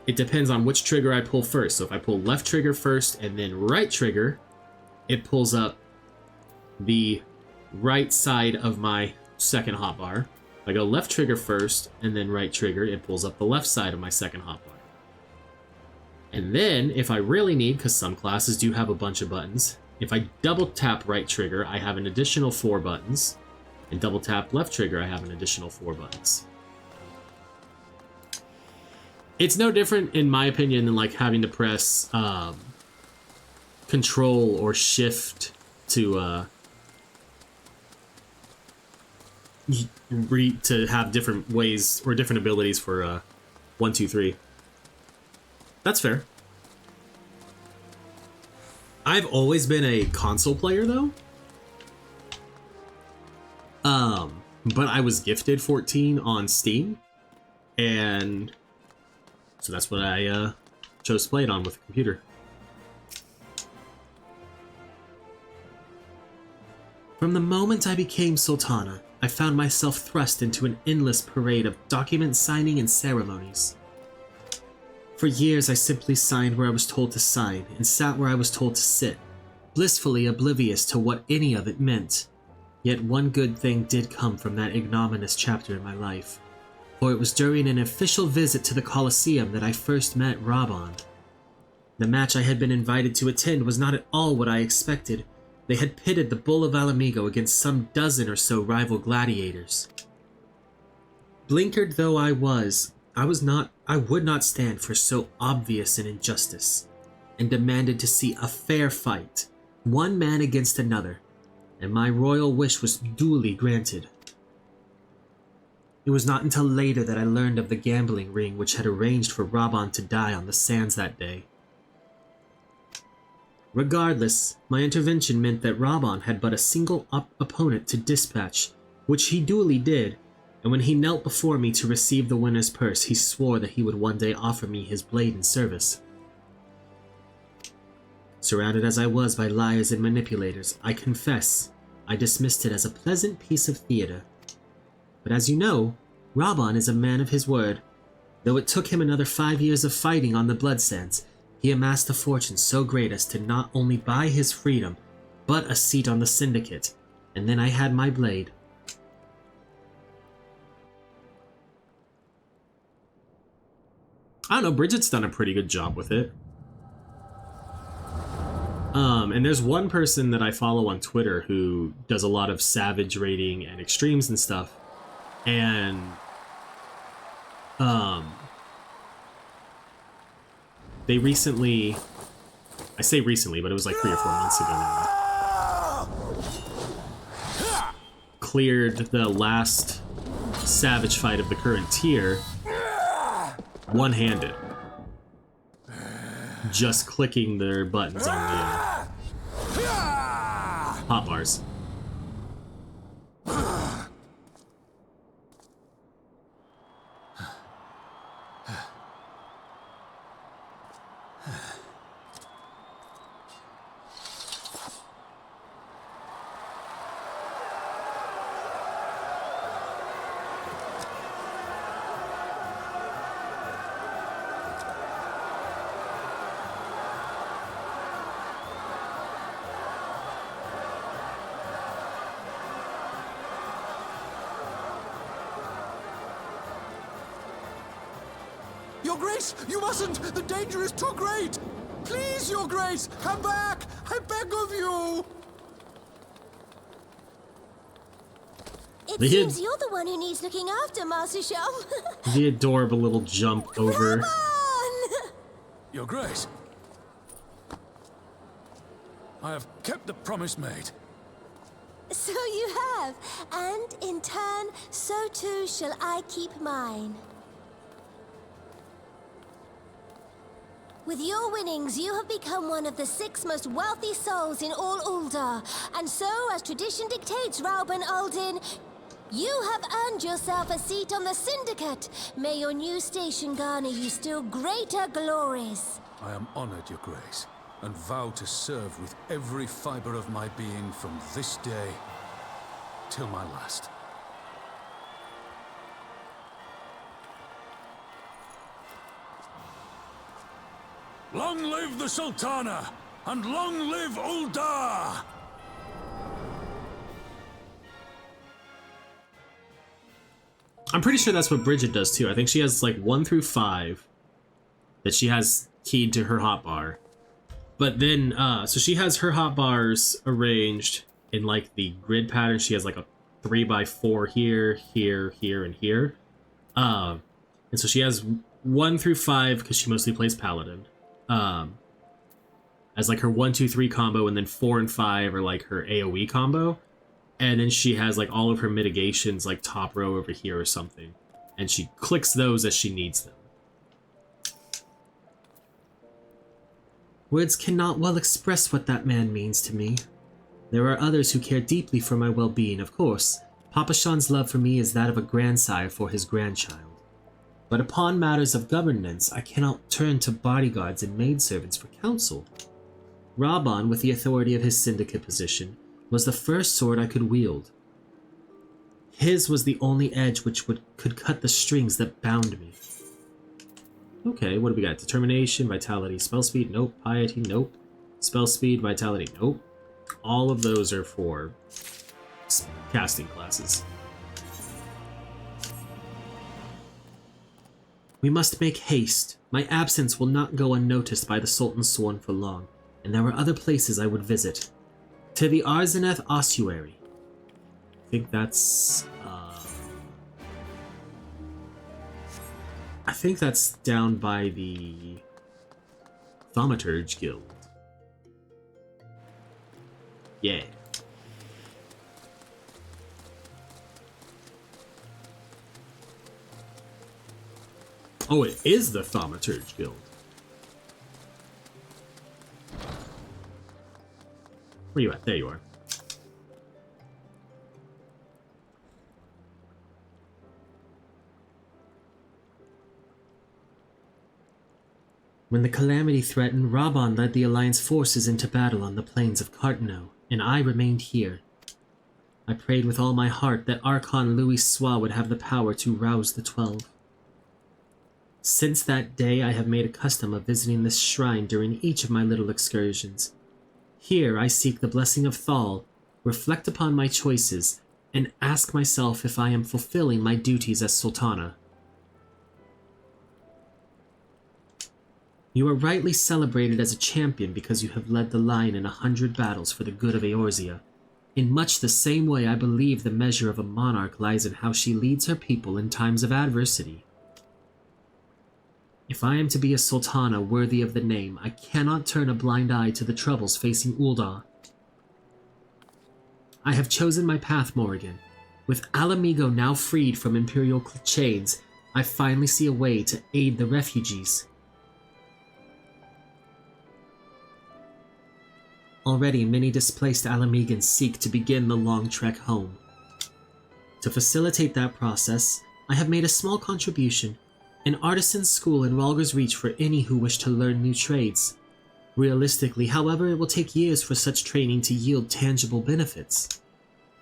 it depends on which trigger I pull first. So if I pull left trigger first and then right trigger, it pulls up the right side of my second hotbar. If I go left trigger first and then right trigger, it pulls up the left side of my second hotbar. And then, if I really need, because some classes do have a bunch of buttons, if I double tap right trigger, I have an additional 4 buttons. And double tap left trigger, I have an additional 4 buttons. It's no different, in my opinion, than like having to press Control or Shift to have different ways or different abilities for 1, 2, 3. That's fair. I've always been a console player, though. But I was gifted 14 on Steam, and so that's what I chose to play it on with the computer. From the moment I became Sultana, I found myself thrust into an endless parade of document signing and ceremonies. For years, I simply signed where I was told to sign and sat where I was told to sit, blissfully oblivious to what any of it meant. Yet one good thing did come from that ignominious chapter in my life, for it was during an official visit to the Colosseum that I first met Rabban. The match I had been invited to attend was not at all what I expected. They had pitted the Bull of Ala Mhigo against some dozen or so rival gladiators. Blinkered though I would not stand for so obvious an injustice, and demanded to see a fair fight, one man against another, and my royal wish was duly granted. It was not until later that I learned of the gambling ring which had arranged for Rabban to die on the sands that day. Regardless, my intervention meant that Rabban had but a single opponent to dispatch, which he duly did, and when he knelt before me to receive the winner's purse, he swore that he would one day offer me his blade in service. Surrounded as I was by liars and manipulators, I confess, I dismissed it as a pleasant piece of theater. But as you know, Rabban is a man of his word. Though it took him another 5 years of fighting on the blood sands, he amassed a fortune so great as to not only buy his freedom, but a seat on the syndicate, and then I had my blade. I don't know, Bridget's done a pretty good job with it. And there's one person that I follow on Twitter who does a lot of Savage rating and extremes and stuff. And they recently I say recently, but it was like 3 or 4 months ago now. Cleared the last savage fight of the current tier one-handed. Just clicking their buttons on the hotbars. Your Grace, you mustn't! The danger is too great! Please, Your Grace, come back! I beg of you! It seems you're the one who needs looking after, Master Shum. The adorable little jump over. Come on! Your Grace, I have kept the promise made. So you have, and in turn, so too shall I keep mine. With your winnings, you have become one of the 6 most wealthy souls in all Uldar. And so, as tradition dictates, Rauben Aldin, you have earned yourself a seat on the Syndicate. May your new station garner you still greater glories. I am honored, Your Grace, and vow to serve with every fiber of my being from this day till my last. Long live the Sultana, and long live Uldar! I'm pretty sure that's what Bridget does too. I think she has like 1 through 5 that she has keyed to her hotbar. But then, so she has her hotbars arranged in like the grid pattern. She has like a 3x4 here, here, here, and here. And so she has 1 through 5 because she mostly plays Paladin. As like her 1, 2, 3 combo, and then 4 and 5 are like her AoE combo. And then she has like all of her mitigations like top row over here or something. And she clicks those as she needs them. Words cannot well express what that man means to me. There are others who care deeply for my well-being, of course. Papa Sean's love for me is that of a grandsire for his grandchild. But upon matters of governance, I cannot turn to bodyguards and maidservants for counsel. Raban, with the authority of his syndicate position, was the first sword I could wield. His was the only edge which could cut the strings that bound me. Okay, what do we got? Determination, vitality, spell speed, nope. Piety, nope. Spell speed, vitality, nope. All of those are for casting classes. We must make haste. My absence will not go unnoticed by the Sultan's Sworn for long, and there are other places I would visit. To the Arzeneth Ossuary. I think that's... I think that's down by the Thaumaturge Guild. Yeah. Oh, it is the Thaumaturge Guild. Where you at? There you are. When the calamity threatened, Raban led the Alliance forces into battle on the plains of Cartno, and I remained here. I prayed with all my heart that Archon Louis Sois would have the power to rouse the 12. Since that day, I have made a custom of visiting this shrine during each of my little excursions. Here, I seek the blessing of Thal, reflect upon my choices, and ask myself if I am fulfilling my duties as Sultana. You are rightly celebrated as a champion because you have led the line in 100 battles for the good of Eorzea. In much the same way, I believe the measure of a monarch lies in how she leads her people in times of adversity. If I am to be a sultana worthy of the name, I cannot turn a blind eye to the troubles facing Ul'dah. I have chosen my path, Morrighan. With Ala Mhigo now freed from imperial chains, I finally see a way to aid the refugees. Already, many displaced Ala Mhigans seek to begin the long trek home. To facilitate that process, I have made a small contribution, an artisan's school in Rhalgr's Reach for any who wish to learn new trades. Realistically, however, it will take years for such training to yield tangible benefits.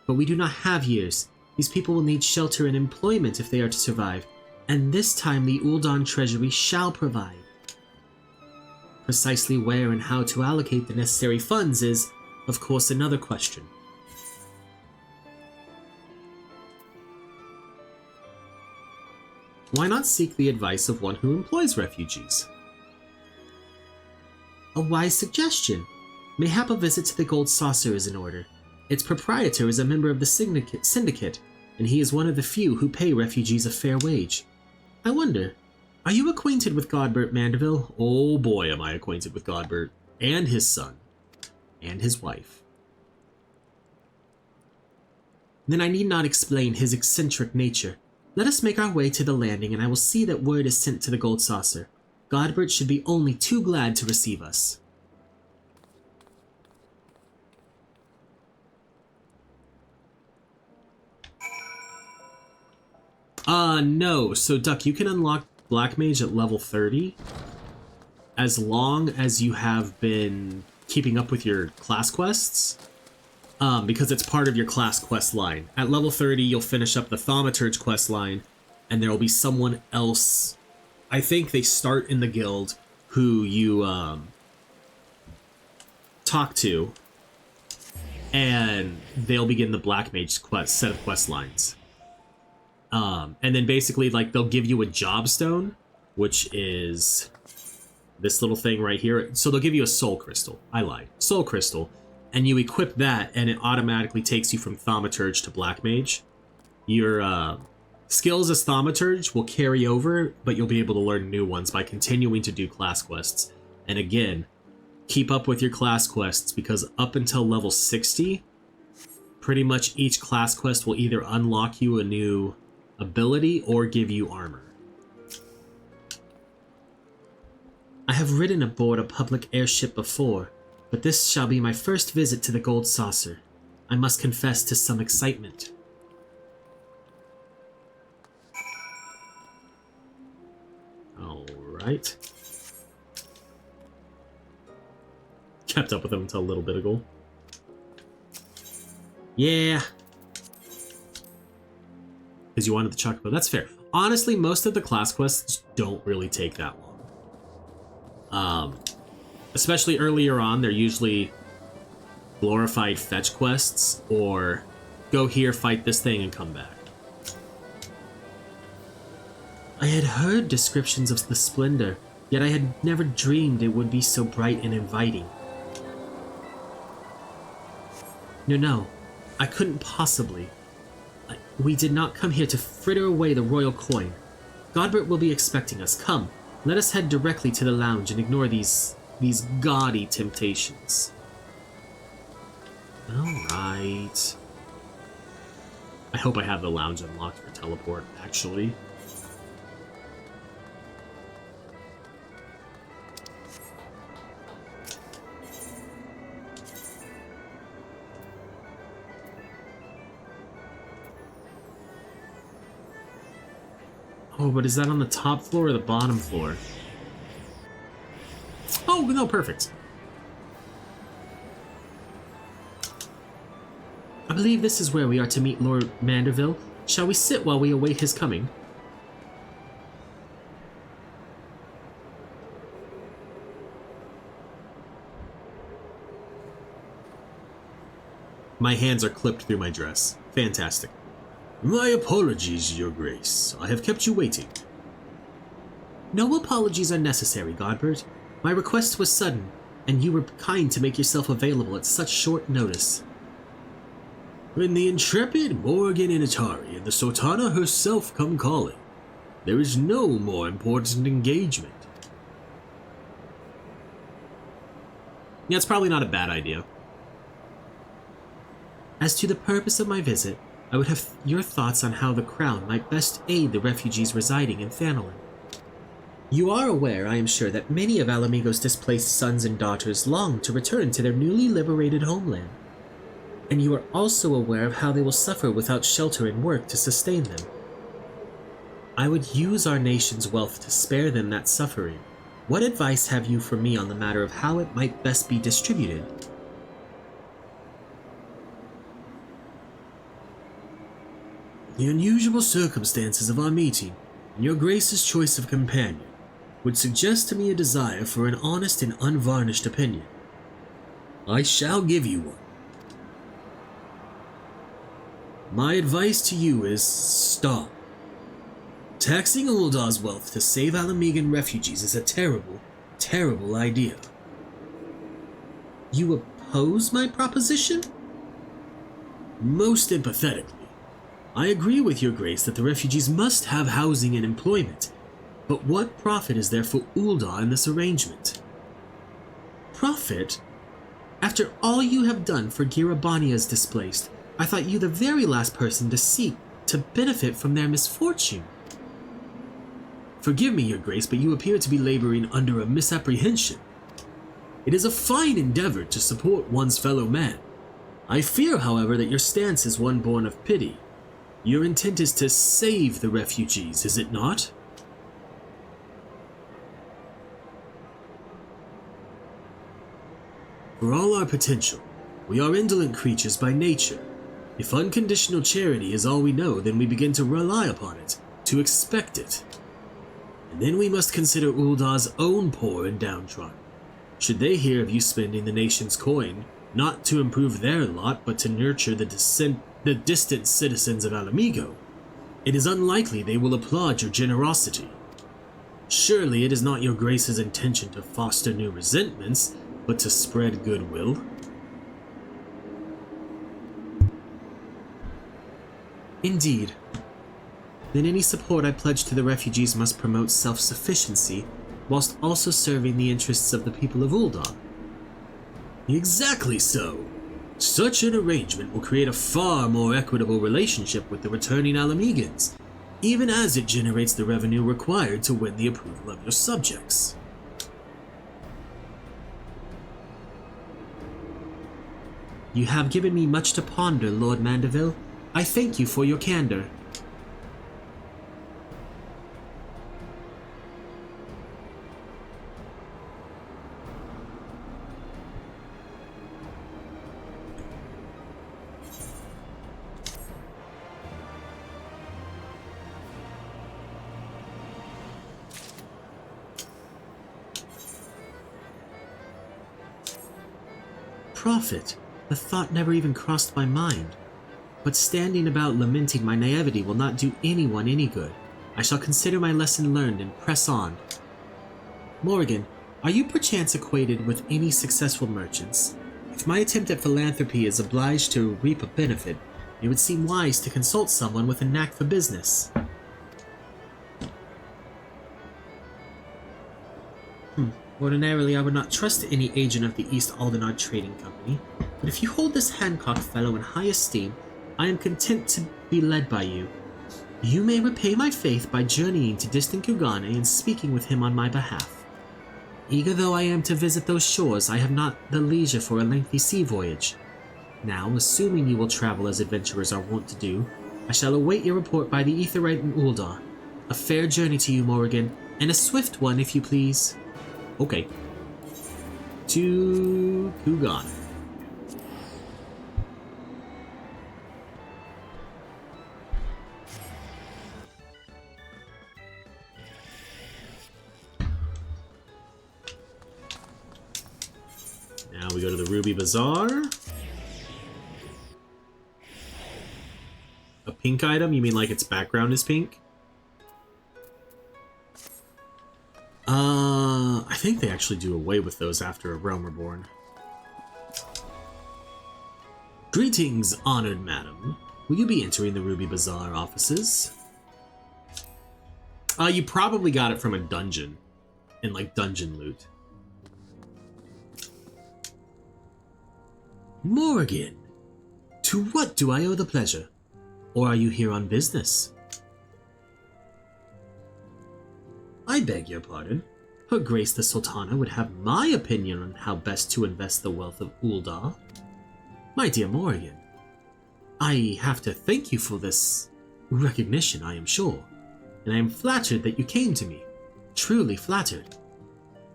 But we do not have years. These people will need shelter and employment if they are to survive, and this time the Ul'dah Treasury shall provide. Precisely where and how to allocate the necessary funds is, of course, another question. Why not seek the advice of one who employs refugees? A wise suggestion. Mayhap a visit to the Gold Saucer is in order. Its proprietor is a member of the syndicate, and he is one of the few who pay refugees a fair wage. I wonder, are you acquainted with Godbert Mandeville? Oh boy, am I acquainted with Godbert, and his son, and his wife. Then I need not explain his eccentric nature. Let us make our way to the landing, and I will see that word is sent to the Gold Saucer. Godbert should be only too glad to receive us. No. So, Duck, you can unlock Black Mage at level 30 as long as you have been keeping up with your class quests, because it's part of your class quest line. At level 30, you'll finish up the Thaumaturge quest line, and there will be someone else. I think they start in the guild who you talk to, and they'll begin the Black Mage quest set of quest lines. And then basically, like, they'll give you a job stone, which is this little thing right here. So they'll give you a soul crystal. I lied. Soul crystal. And you equip that, and it automatically takes you from Thaumaturge to Black Mage. Your skills as Thaumaturge will carry over, but you'll be able to learn new ones by continuing to do class quests. And again, keep up with your class quests, because up until level 60, pretty much each class quest will either unlock you a new ability or give you armor. I have ridden aboard a public airship before, but this shall be my first visit to the Gold Saucer. I must confess to some excitement. Alright. Kept up with him until a little bit ago. Yeah. Because you wanted the chocobo. That's fair. Honestly, most of the class quests don't really take that long. Especially earlier on, they're usually glorified fetch quests, or go here, fight this thing, and come back. I had heard descriptions of the splendor, yet I had never dreamed it would be so bright and inviting. No, I couldn't possibly. We did not come here to fritter away the royal coin. Godbert will be expecting us. Come, let us head directly to the lounge and ignore these gaudy temptations. Alright. I hope I have the lounge unlocked for teleport, actually. Oh, but is that on the top floor or the bottom floor? Oh, no, perfect. I believe this is where we are to meet Lord Mandeville. Shall we sit while we await his coming? My hands are clipped through my dress. Fantastic. My apologies, Your Grace. I have kept you waiting. No apologies are necessary, Godbert. My request was sudden, and you were kind to make yourself available at such short notice. When the intrepid Morrighan Initari and the Sultana herself come calling, There is no more important engagement. Yeah, it's probably not a bad idea. As to the purpose of my visit, I would have your thoughts on how the Crown might best aid the refugees residing in Thanolin. You are aware, I am sure, that many of Ala Mhigo's displaced sons and daughters long to return to their newly liberated homeland. And you are also aware of how they will suffer without shelter and work to sustain them. I would use our nation's wealth to spare them that suffering. What advice have you for me on the matter of how it might best be distributed? The unusual circumstances of our meeting, and your Grace's choice of companion, would suggest to me a desire for an honest and unvarnished opinion. I shall give you one. My advice to you is stop. Taxing Uldar's wealth to save Ala Mhigan refugees is a terrible, terrible idea. You oppose my proposition? Most empathetically. I agree with your Grace that the refugees must have housing and employment, but what profit is there for Uldar in this arrangement? Profit? After all you have done for Girabania's displaced, I thought you the very last person to seek to benefit from their misfortune. Forgive me, your Grace, but you appear to be laboring under a misapprehension. It is a fine endeavor to support one's fellow man. I fear, however, that your stance is one born of pity. Your intent is to save the refugees, is it not? For all our potential, we are indolent creatures by nature. If unconditional charity is all we know, then we begin to rely upon it, to expect it. And then we must consider Uldar's own poor and downtrodden. Should they hear of you spending the nation's coin, not to improve their lot, but to nurture the distant citizens of Ala Mhigo, it is unlikely they will applaud your generosity. Surely it is not your Grace's intention to foster new resentments, but to spread goodwill. Indeed. Then any support I pledge to the refugees must promote self-sufficiency, whilst also serving the interests of the people of Uldar. Exactly so. Such an arrangement will create a far more equitable relationship with the returning Ala Mhigans, even as it generates the revenue required to win the approval of your subjects. You have given me much to ponder, Lord Mandeville. I thank you for your candor. Profit? The thought never even crossed my mind. But standing about lamenting my naivety will not do anyone any good. I shall consider my lesson learned and press on. Morrighan, are you perchance acquainted with any successful merchants? If my attempt at philanthropy is obliged to reap a benefit, it would seem wise to consult someone with a knack for business. Ordinarily, I would not trust any agent of the East Aldenard Trading Company, but if you hold this Hancock fellow in high esteem, I am content to be led by you. You may repay my faith by journeying to distant Kugane and speaking with him on my behalf. Eager though I am to visit those shores, I have not the leisure for a lengthy sea voyage. Now, assuming you will travel as adventurers are wont to do, I shall await your report by the Aetheryte in Uldar. A fair journey to you, Morrighan, and a swift one, if you please. Okay. To Kugane. Now we go to the Ruby Bazaar. A pink item? You mean like its background is pink? I think they actually do away with those after A Realm Reborn. Greetings, honored madam. Will you be entering the Ruby Bazaar offices? You probably got it from a dungeon. In, like, dungeon loot. Morrighan, to what do I owe the pleasure? Or are you here on business? I beg your pardon. Her Grace the Sultana would have my opinion on how best to invest the wealth of Uldar. My dear Morrighan, I have to thank you for this recognition, I am sure, and I am flattered that you came to me. Truly flattered.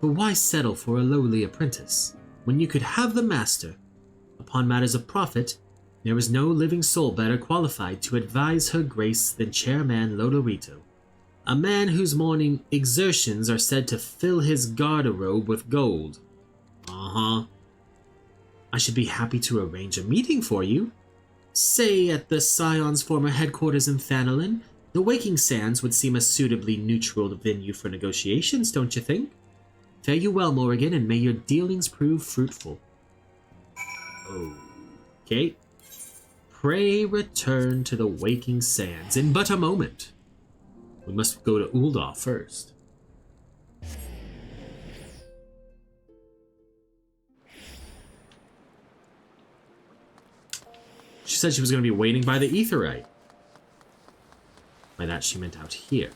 But why settle for a lowly apprentice, when you could have the master? Upon matters of profit, there is no living soul better qualified to advise Her Grace than Chairman Lodorito, a man whose morning exertions are said to fill his garderobe with gold. I should be happy to arrange a meeting for you. Say at the Scion's former headquarters in Thanalan. The Waking Sands would seem a suitably neutral venue for negotiations, don't you think? Fare you well, Morrighan, and may your dealings prove fruitful. Okay. Pray return to the Waking Sands in but a moment. We must go to Uldar first. She said she was going to be waiting by the Aetheryte. By that she meant out here.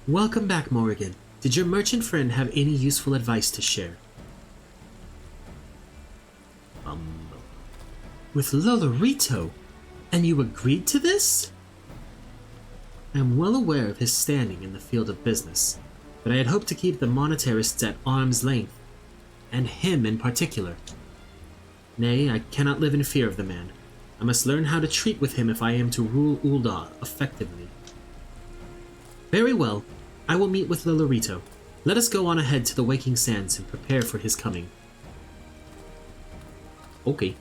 Welcome back, Morrighan. Did your merchant friend have any useful advice to share? With Lodorito? And you agreed to this? I am well aware of his standing in the field of business, but I had hoped to keep the monetarists at arm's length, and him in particular. Nay, I cannot live in fear of the man. I must learn how to treat with him if I am to rule Uldar effectively. Very well, I will meet with Lodorito. Let us go on ahead to the Waking Sands and prepare for his coming. Okay.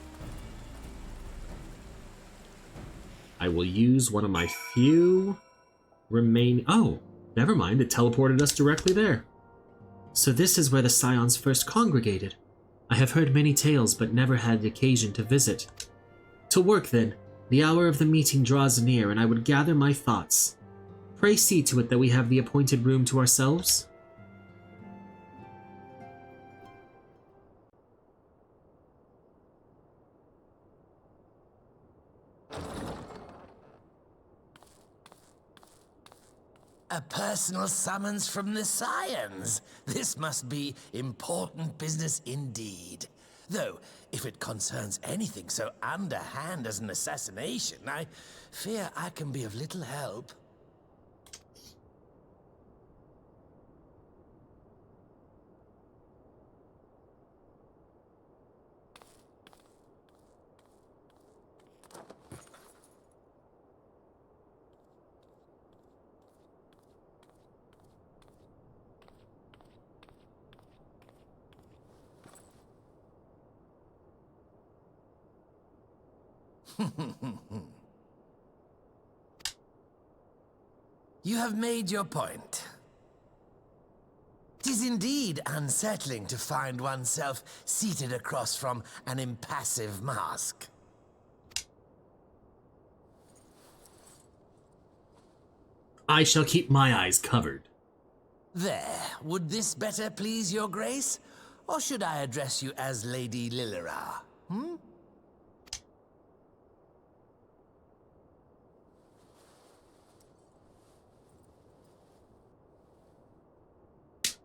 I will use one of my few remain. Oh, never mind. It teleported us directly there. So this is where the Scions first congregated. I have heard many tales, but never had occasion to visit. To work then. The hour of the meeting draws near, and I would gather my thoughts. Pray see to it that we have the appointed room to ourselves. A personal summons from the Scions. This must be important business indeed. Though, if it concerns anything so underhand as an assassination, I fear I can be of little help. You have made your point. 'Tis indeed unsettling to find oneself seated across from an impassive mask. I shall keep my eyes covered. There, would this better please your grace? Or should I address you as Lady Lilira?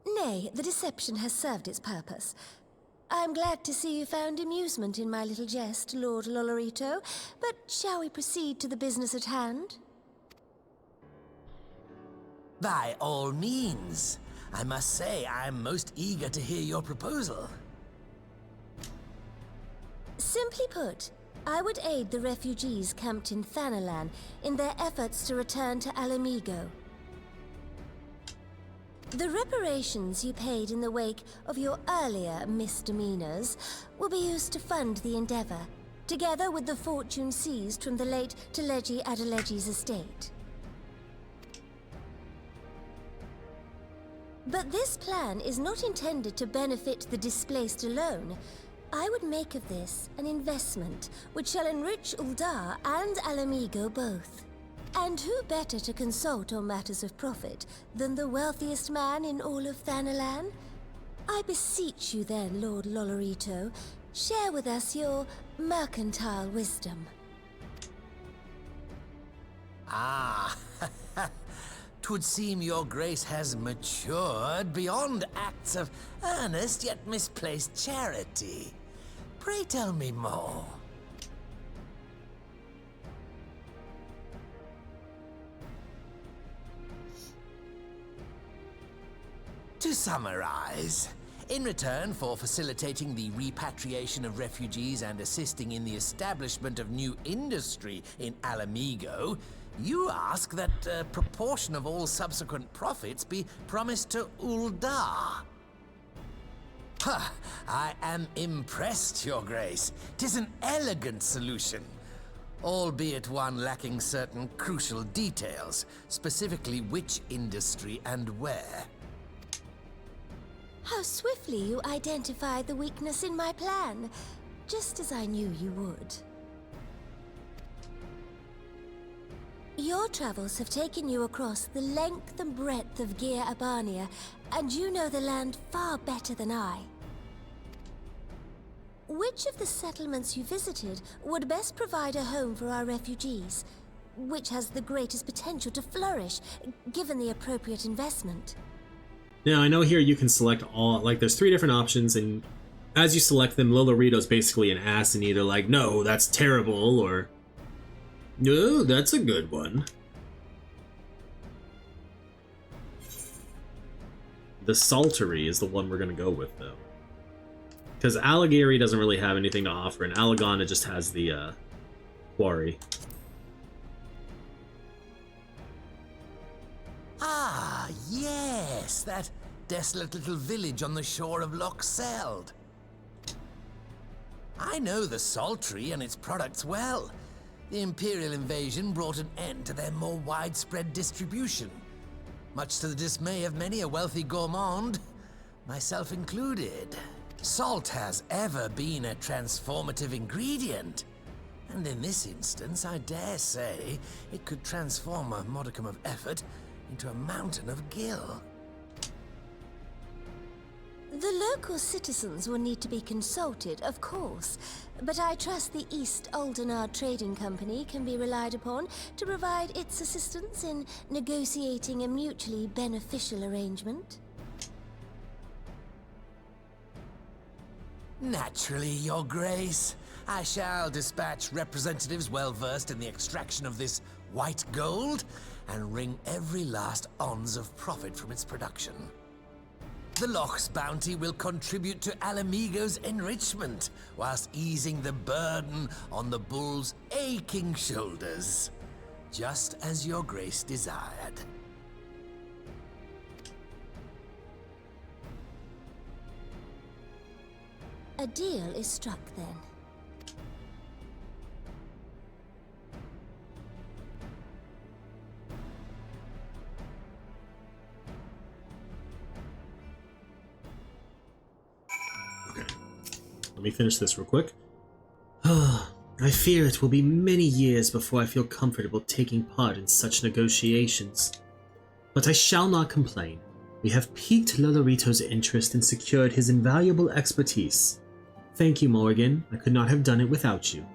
Nay, the deception has served its purpose. I'm glad to see you found amusement in my little jest, Lord Lodorito, but shall we proceed to the business at hand? By all means. I must say I'm most eager to hear your proposal. Simply put, I would aid the refugees camped in Thanalan in their efforts to return to Ala Mhigo. The reparations you paid in the wake of your earlier misdemeanors will be used to fund the endeavor, together with the fortune seized from the late Teleji Adeleji's estate. But this plan is not intended to benefit the displaced alone. I would make of this an investment which shall enrich Uldar and Ala Mhigo both. And who better to consult on matters of profit than the wealthiest man in all of Thanalan? I beseech you then, Lord Lolorito, share with us your mercantile wisdom. Ah, 'twould seem your grace has matured beyond acts of earnest yet misplaced charity. Pray tell me more. To summarize, in return for facilitating the repatriation of refugees and assisting in the establishment of new industry in Ala Mhigo, you ask that a proportion of all subsequent profits be promised to Uldar. Ha! I am impressed, Your Grace. 'Tis an elegant solution, albeit one lacking certain crucial details, specifically which industry and where. How swiftly you identified the weakness in my plan, just as I knew you would. Your travels have taken you across the length and breadth of Gir Abania, and you know the land far better than I. Which of the settlements you visited would best provide a home for our refugees? Which has the greatest potential to flourish, given the appropriate investment? Now, I know here you can select all, like, there's 3 different options, and as you select them, Lolorito's basically an ass and either like, no, that's terrible, or no, that's a good one. The Saltery is the one we're going to go with, though. Because Alligary doesn't really have anything to offer, and Alagana just has the quarry. Ah, yes, that desolate little village on the shore of Loch Seld. I know the Saltery and its products well. The Imperial invasion brought an end to their more widespread distribution, much to the dismay of many a wealthy gourmand, myself included. Salt has ever been a transformative ingredient, and in this instance, I dare say, it could transform a modicum of effort into a mountain of gill. The local citizens will need to be consulted, of course, but I trust the East Aldenard Trading Company can be relied upon to provide its assistance in negotiating a mutually beneficial arrangement. Naturally, Your Grace. I shall dispatch representatives well-versed in the extraction of this white gold and wring every last ons of profit from its production. The Loch's bounty will contribute to Ala Mhigo's enrichment, whilst easing the burden on the bull's aching shoulders, just as Your Grace desired. A deal is struck, then. Let me finish this real quick. I fear it will be many years before I feel comfortable taking part in such negotiations. But I shall not complain. We have piqued Lolorito's interest and secured his invaluable expertise. Thank you, Morrighan. I could not have done it without you.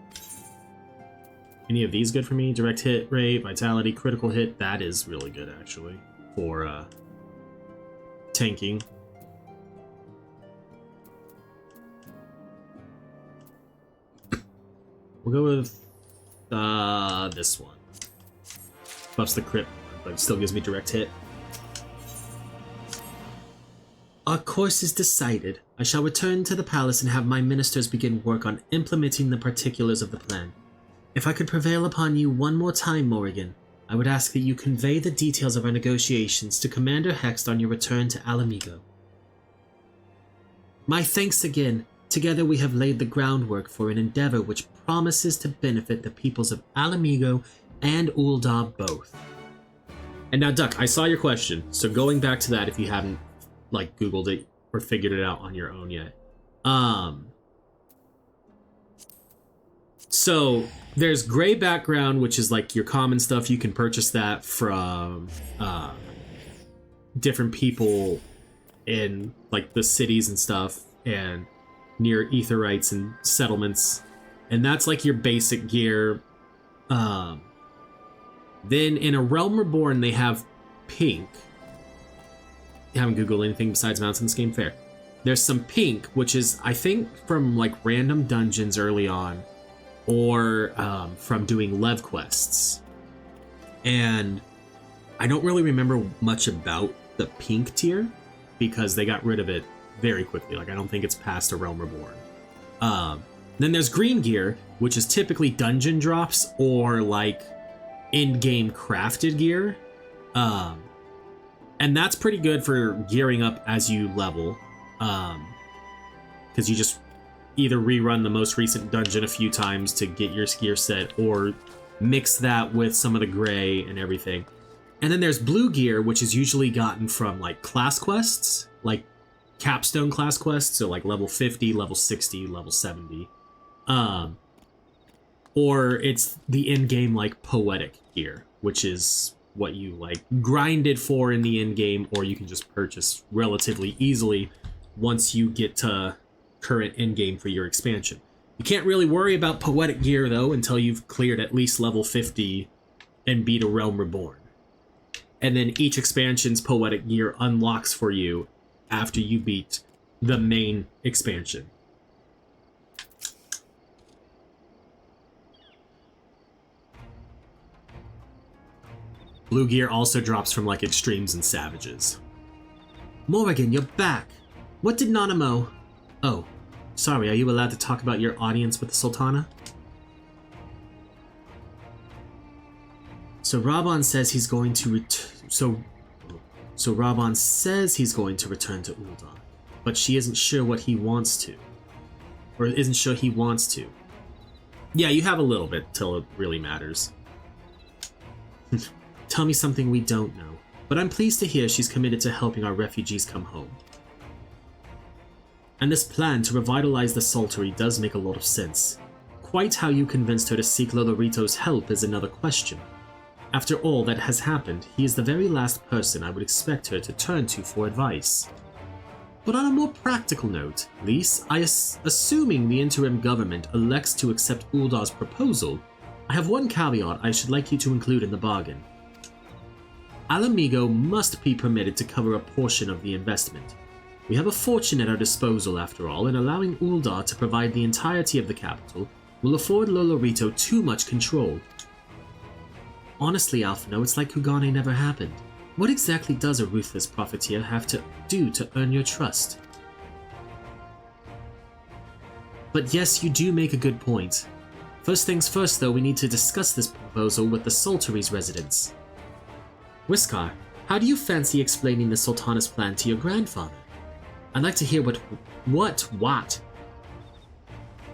Any of these good for me? Direct hit rate, vitality, critical hit. That is really good, actually, for tanking. We'll go with this one. Buffs the crit, but it still gives me direct hit. Our course is decided. I shall return to the palace and have my ministers begin work on implementing the particulars of the plan. If I could prevail upon you one more time, Morrighan, I would ask that you convey the details of our negotiations to Commander Hext on your return to Ala Mhigo. My thanks again. Together we have laid the groundwork for an endeavor which promises to benefit the peoples of Ala Mhigo and Uldar both. And now, Duck, I saw your question, so going back to that if you haven't like Googled it or figured it out on your own yet. So there's gray background, which is like your common stuff. You can purchase that from different people in like the cities and stuff and near Aetherites and settlements. And that's like your basic gear. Then in A Realm Reborn, they have pink. You haven't Googled anything besides mounts in this game? Fair. There's some pink, which is, I think, from like random dungeons early on, or from doing Lev quests. And I don't really remember much about the pink tier because they got rid of it very quickly. Like, I don't think it's past A Realm Reborn. Then there's green gear, which is typically dungeon drops or like in-game crafted gear. And that's pretty good for gearing up as you level. Because you just either rerun the most recent dungeon a few times to get your gear set, or mix that with some of the gray and everything. And then there's blue gear, which is usually gotten from like class quests, like capstone class quests, so like level 50, level 60, level 70. Or it's the in-game like poetic gear, which is what you like grinded for in the in-game, or you can just purchase relatively easily once you get to current in-game for your expansion. You can't really worry about poetic gear though until you've cleared at least level 50 and beat A Realm Reborn. And then each expansion's poetic gear unlocks for you after you beat the main expansion. Blue gear also drops from like extremes and savages. Morrighan, you're back. What did Nanamo... Oh, sorry, are you allowed to talk about your audience with the Sultana? So Raban says he's going to So Raban says he's going to return to Ul'dah, but she isn't sure what he wants to. Or isn't sure he wants to. Yeah, you have a little bit till it really matters. Tell me something we don't know, but I'm pleased to hear she's committed to helping our refugees come home. And this plan to revitalize the Saltery does make a lot of sense. Quite how you convinced her to seek Lolorito's help is another question. After all that has happened, he is the very last person I would expect her to turn to for advice. But on a more practical note, Lise, assuming the interim government elects to accept Uldah's proposal, I have one caveat I should like you to include in the bargain. Ala Mhigo must be permitted to cover a portion of the investment. We have a fortune at our disposal after all, and allowing Ul'dah to provide the entirety of the capital will afford Lolorito too much control. Honestly, Alphino, it's like Kugane never happened. What exactly does a ruthless profiteer have to do to earn your trust? But yes, you do make a good point. First things first though, we need to discuss this proposal with the Saltery's residents. Whiskar, how do you fancy explaining the Sultana's plan to your grandfather? I'd like to hear what?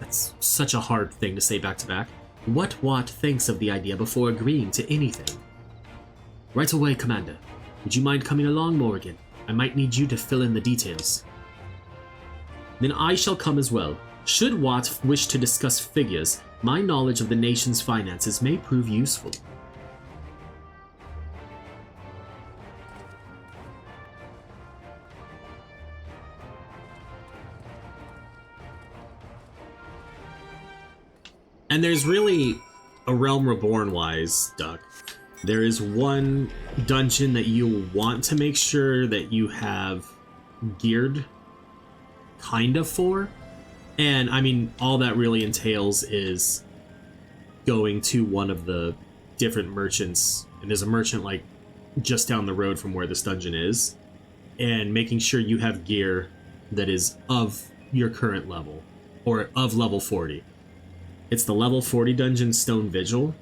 That's such a hard thing to say back to back. What Wat thinks of the idea before agreeing to anything. Right away, Commander. Would you mind coming along, Morrighan? I might need you to fill in the details. Then I shall come as well. Should Wat wish to discuss figures, my knowledge of the nation's finances may prove useful. And there's really, A Realm Reborn wise, Duck, there is one dungeon that you want to make sure that you have geared kind of for. And I mean, all that really entails is going to one of the different merchants, and there's a merchant like just down the road from where this dungeon is, and making sure you have gear that is of your current level, or of level 40. It's the level 40 dungeon, Stone Vigil.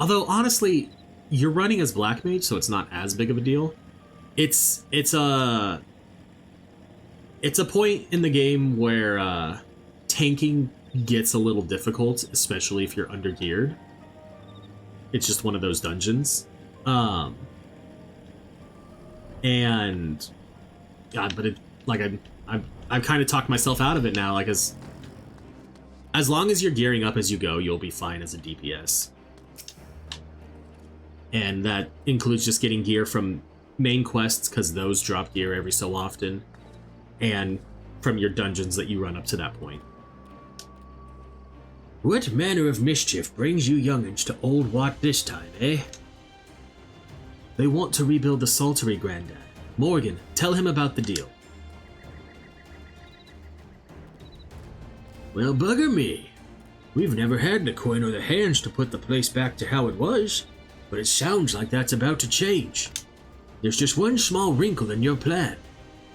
Although, honestly, you're running as Black Mage, so it's not as big of a deal. It's a point in the game where tanking gets a little difficult, especially if you're under-geared. It's just one of those dungeons. And God, but it, like, I've kind of talked myself out of it now, like, as long as you're gearing up as you go, you'll be fine as a DPS. And that includes just getting gear from main quests, because those drop gear every so often, and from your dungeons that you run up to that point. What manner of mischief brings you young'uns to Old Wat this time, eh? They want to rebuild the Saltery, Grandad. Morrighan, tell him about the deal. Well, bugger me. We've never had the coin or the hands to put the place back to how it was, but it sounds like that's about to change. There's just one small wrinkle in your plan.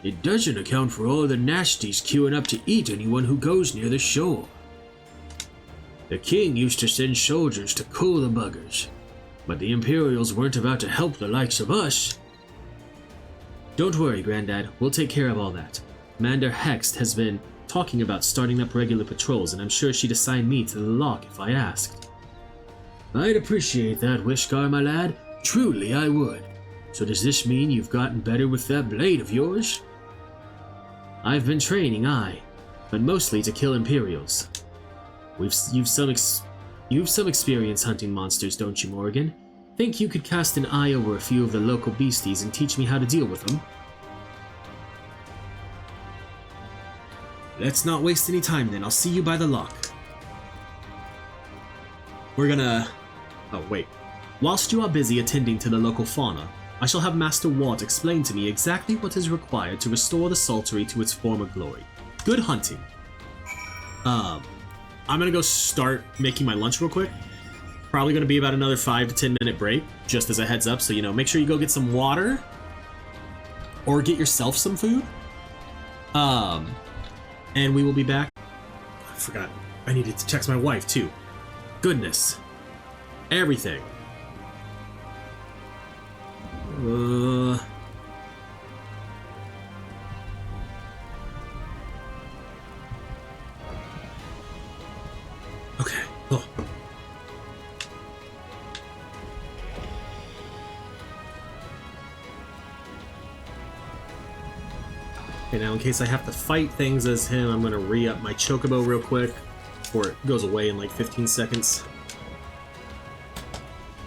It doesn't account for all the nasties queuing up to eat anyone who goes near the shore. The king used to send soldiers to cool the buggers, but the Imperials weren't about to help the likes of us. Don't worry, Grandad. We'll take care of all that. Commander Hext has been talking about starting up regular patrols, and I'm sure she'd assign me to the lock if I asked. I'd appreciate that, Wishgar, my lad. Truly, I would. So does this mean you've gotten better with that blade of yours? I've been training, aye, but mostly to kill Imperials. You've some experience hunting monsters, don't you, Morrighan? Think you could cast an eye over a few of the local beasties and teach me how to deal with them? Let's not waste any time then. I'll see you by the lock. We're gonna... Oh, wait. Whilst you are busy attending to the local fauna, I shall have Master Walt explain to me exactly what is required to restore the Saltery to its former glory. Good hunting. I'm gonna go start making my lunch real quick. Probably gonna be about another 5 to 10 minute break, just as a heads up, so, you know, make sure you go get some water. Or get yourself some food. And we will be back. I forgot. I needed to text my wife, too. Goodness. Everything. Okay. Oh. Okay, now in case I have to fight things as him, I'm gonna re-up my chocobo real quick before it goes away in like 15 seconds.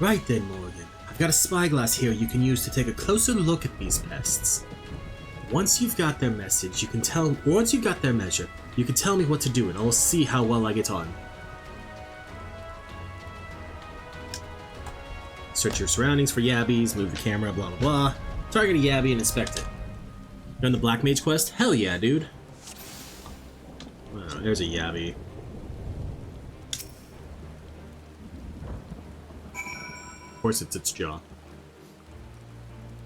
Right then, Morrighan. I've got a spyglass here you can use to take a closer look at these pests. Once you've got their message, you can tell... Once you've got their measure, you can tell me what to do and I'll see how well I get on. Search your surroundings for yabbies, move the camera, blah blah blah. Target a yabby and inspect it. Done the Black Mage quest? Hell yeah, dude. Oh, there's a yabby. Of course it's its jaw.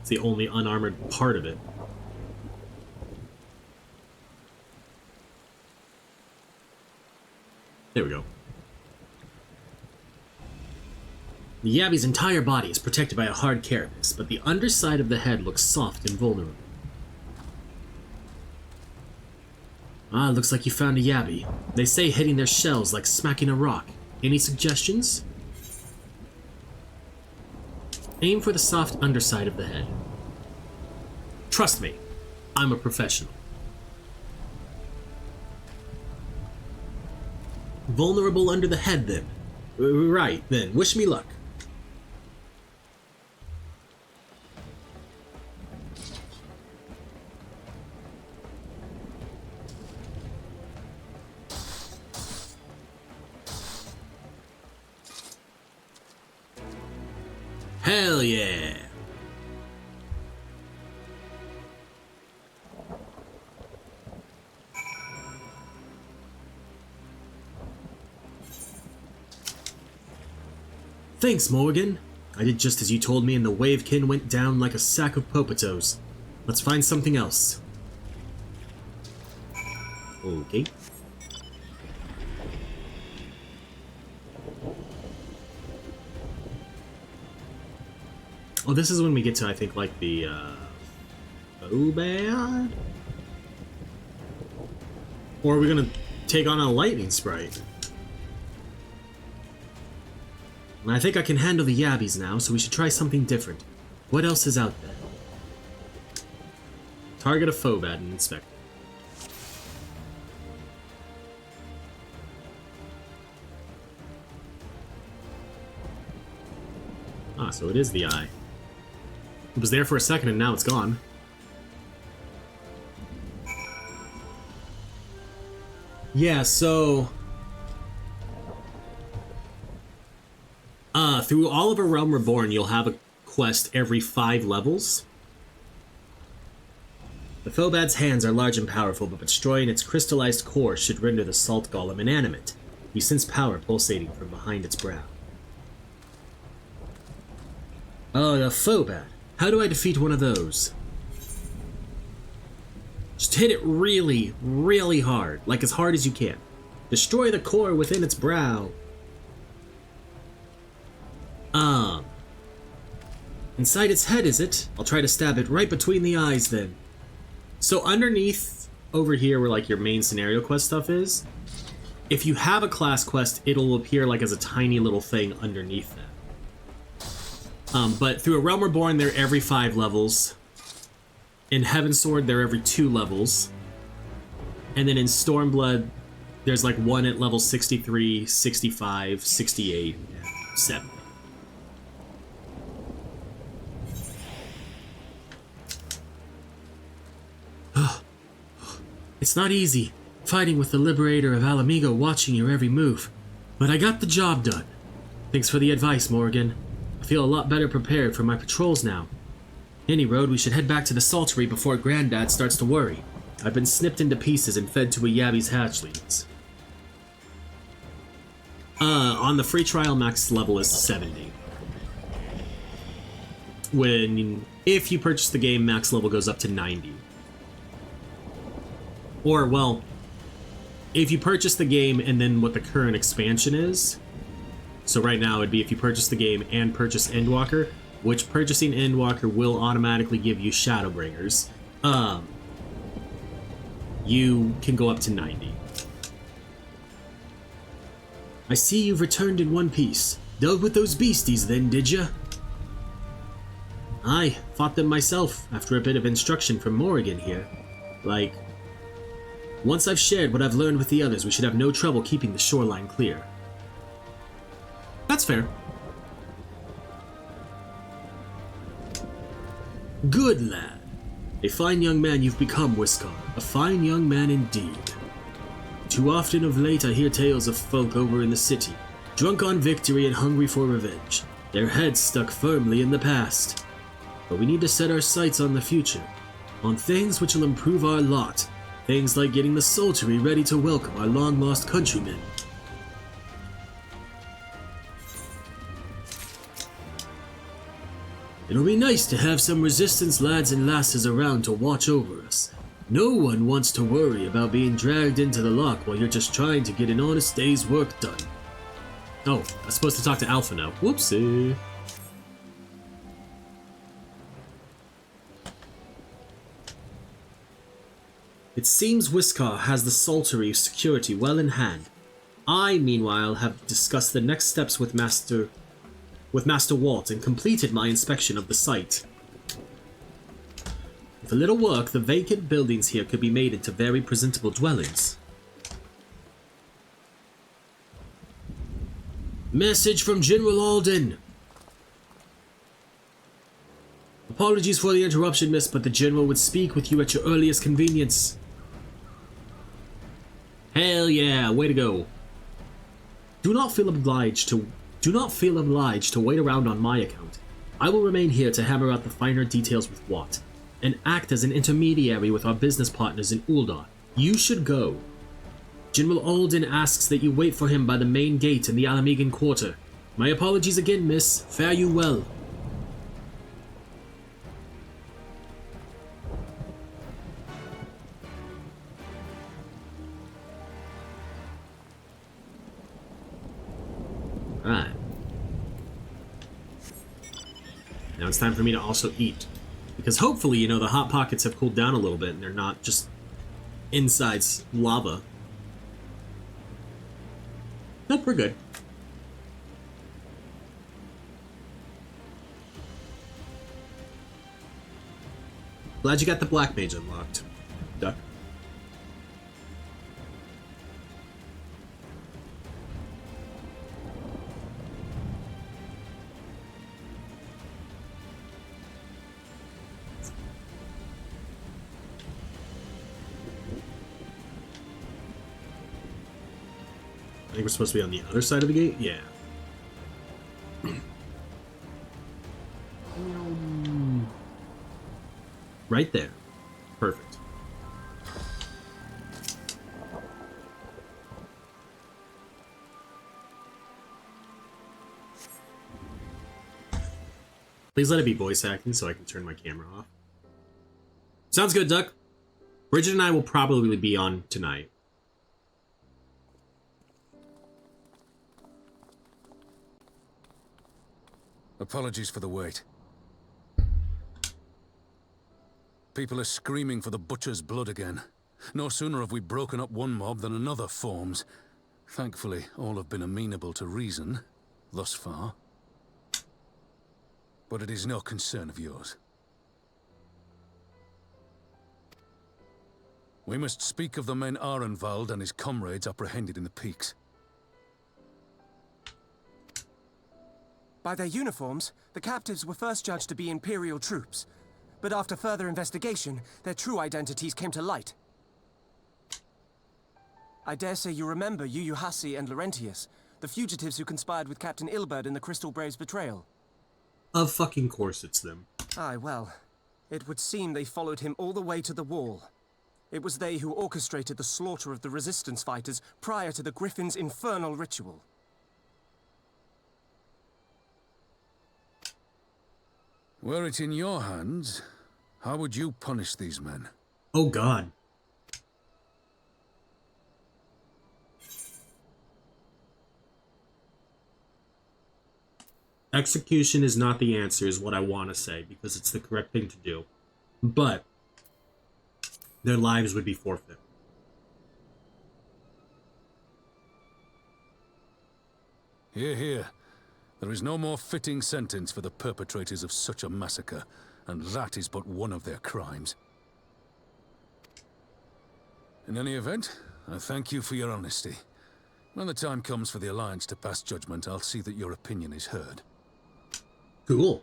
It's the only unarmored part of it. There we go. The yabby's entire body is protected by a hard carapace, but the underside of the head looks soft and vulnerable. Ah, looks like you found a yabby. They say hitting their shells like smacking a rock. Any suggestions? Aim for the soft underside of the head. Trust me, I'm a professional. Vulnerable under the head, then. Right, then. Wish me luck. Hell yeah! Thanks, Morrighan. I did just as you told me and the Wavekin went down like a sack of popatos. Let's find something else. Okay. Oh, this is when we get to, I think, like, the, Bobad? Or are we gonna take on a lightning sprite? And I think I can handle the yabbies now, so we should try something different. What else is out there? Target a phobad and inspect it. Ah, so it is the eye. It was there for a second and now it's gone. Yeah, so... through all of A Realm Reborn, you'll have a quest every 5 levels. The Phobad's hands are large and powerful, but destroying its crystallized core should render the Salt Golem inanimate. You sense power pulsating from behind its brow. Oh, the Phobad. How do I defeat one of those? Just hit it really, really hard. Like as hard as you can. Destroy the core within its brow. Inside its head, is it? I'll try to stab it right between the eyes then. So underneath, over here where like your main scenario quest stuff is, if you have a class quest, it'll appear like as a tiny little thing underneath that. But through A Realm Reborn, they're every 5 levels. In Heavensward, they're every 2 levels. And then in Stormblood, there's like one at level 63, 65, 68, 70. It's not easy, fighting with the Liberator of Ala Mhigo watching your every move. But I got the job done. Thanks for the advice, Morrighan. I feel a lot better prepared for my patrols now. Any road, we should head back to the Saltery before Granddad starts to worry. I've been snipped into pieces and fed to a Yabby's hatchlings. On the free trial, max level is 70. If you purchase the game, max level goes up to 90. Or, well, if you purchase the game and then what the current expansion is, so right now it'd be if you purchase the game and purchase Endwalker, which purchasing Endwalker will automatically give you Shadowbringers, you can go up to 90. I see you've returned in one piece. Dealt with those beasties then, did ya? Aye, fought them myself after a bit of instruction from Morrighan here. Like, once I've shared what I've learned with the others, we should have no trouble keeping the shoreline clear. That's fair. Good lad. A fine young man you've become, Whiskar. A fine young man indeed. Too often of late I hear tales of folk over in the city, drunk on victory and hungry for revenge, their heads stuck firmly in the past. But we need to set our sights on the future, on things which will improve our lot, things like getting the Saltery ready to welcome our long-lost countrymen. It'll be nice to have some resistance lads and lasses around to watch over us. No one wants to worry about being dragged into the lock while you're just trying to get an honest day's work done. Oh, I was supposed to talk to Alpha now. Whoopsie. It seems Whiskar has the Saltery security well in hand. I, meanwhile, have discussed the next steps with Master Walt and completed my inspection of the site. With a little work, the vacant buildings here could be made into very presentable dwellings. Message from General Alden! Apologies for the interruption, miss, but the General would speak with you at your earliest convenience. Hell yeah, way to go. Do not feel obliged to wait around on my account. I will remain here to hammer out the finer details with Watt, and act as an intermediary with our business partners in Uldar. You should go. General Alden asks that you wait for him by the main gate in the Ala Mhigan quarter. My apologies again, miss. Fare you well. Alright. Now it's time for me to also eat. Because hopefully, the Hot Pockets have cooled down a little bit and they're not just inside lava. Nope, we're good. Glad you got the Black Mage unlocked, Duck. I think we're supposed to be on the other side of the gate? Yeah. Right there. Perfect. Please let it be voice acting so I can turn my camera off. Sounds good, Duck. Bridget and I will probably be on tonight. Apologies for the wait. People are screaming for the butcher's blood again. No sooner have we broken up one mob than another forms. Thankfully, all have been amenable to reason, thus far. But it is no concern of yours. We must speak of the men Arenvald and his comrades apprehended in the peaks. By their uniforms, the captives were first judged to be Imperial troops. But after further investigation, their true identities came to light. I dare say you remember Yuyuhasi and Laurentius, the fugitives who conspired with Captain Ilberd in the Crystal Brave's betrayal. Of fucking course it's them. Aye, well, it would seem they followed him all the way to the wall. It was they who orchestrated the slaughter of the resistance fighters prior to the Griffin's infernal ritual. Were it in your hands, how would you punish these men? Oh God. Execution is not the answer, is what I want to say, because it's the correct thing to do. But their lives would be forfeit. Hear, hear. There is no more fitting sentence for the perpetrators of such a massacre, and that is but one of their crimes. In any event, I thank you for your honesty. When the time comes for the Alliance to pass judgment, I'll see that your opinion is heard. Cool.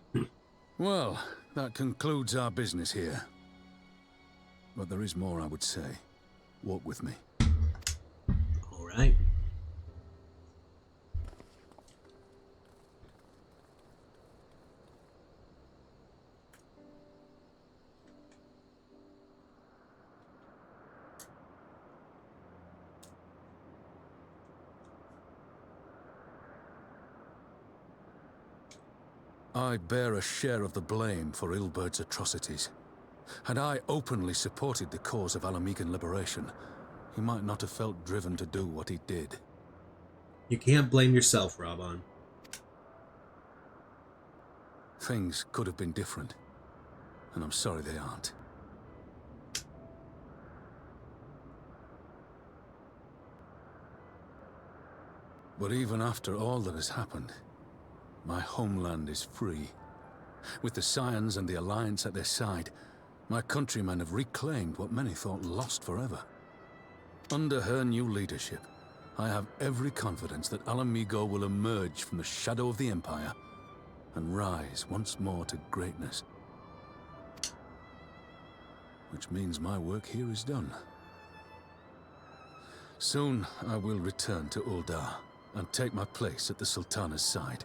Well, that concludes our business here. But there is more I would say. Walk with me. All right. I bear a share of the blame for Ilberd's atrocities. Had I openly supported the cause of Ala Mhigan liberation, he might not have felt driven to do what he did. You can't blame yourself, Raban. Things could have been different, and I'm sorry they aren't. But even after all that has happened, my homeland is free. With the Scions and the Alliance at their side, my countrymen have reclaimed what many thought lost forever. Under her new leadership, I have every confidence that Ala Mhigo will emerge from the shadow of the Empire and rise once more to greatness. Which means my work here is done. Soon I will return to Uldar and take my place at the Sultana's side.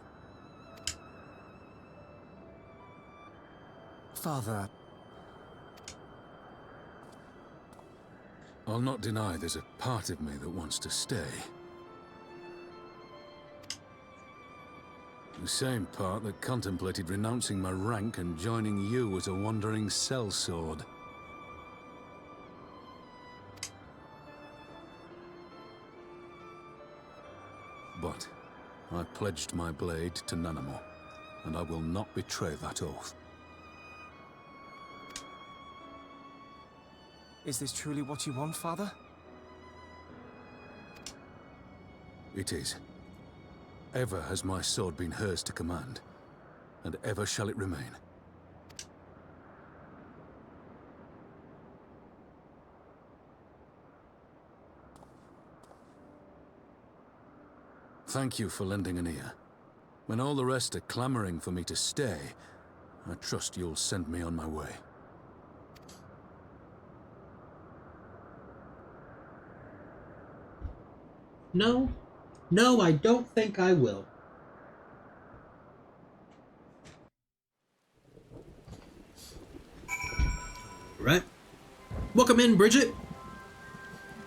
Father... I'll not deny there's a part of me that wants to stay. The same part that contemplated renouncing my rank and joining you as a wandering sellsword. But I pledged my blade to Nanamo, and I will not betray that oath. Is this truly what you want, Father? It is. Ever has my sword been hers to command, and ever shall it remain. Thank you for lending an ear. When all the rest are clamoring for me to stay, I trust you'll send me on my way. No. No, I don't think I will. Right. Welcome in, Bridget.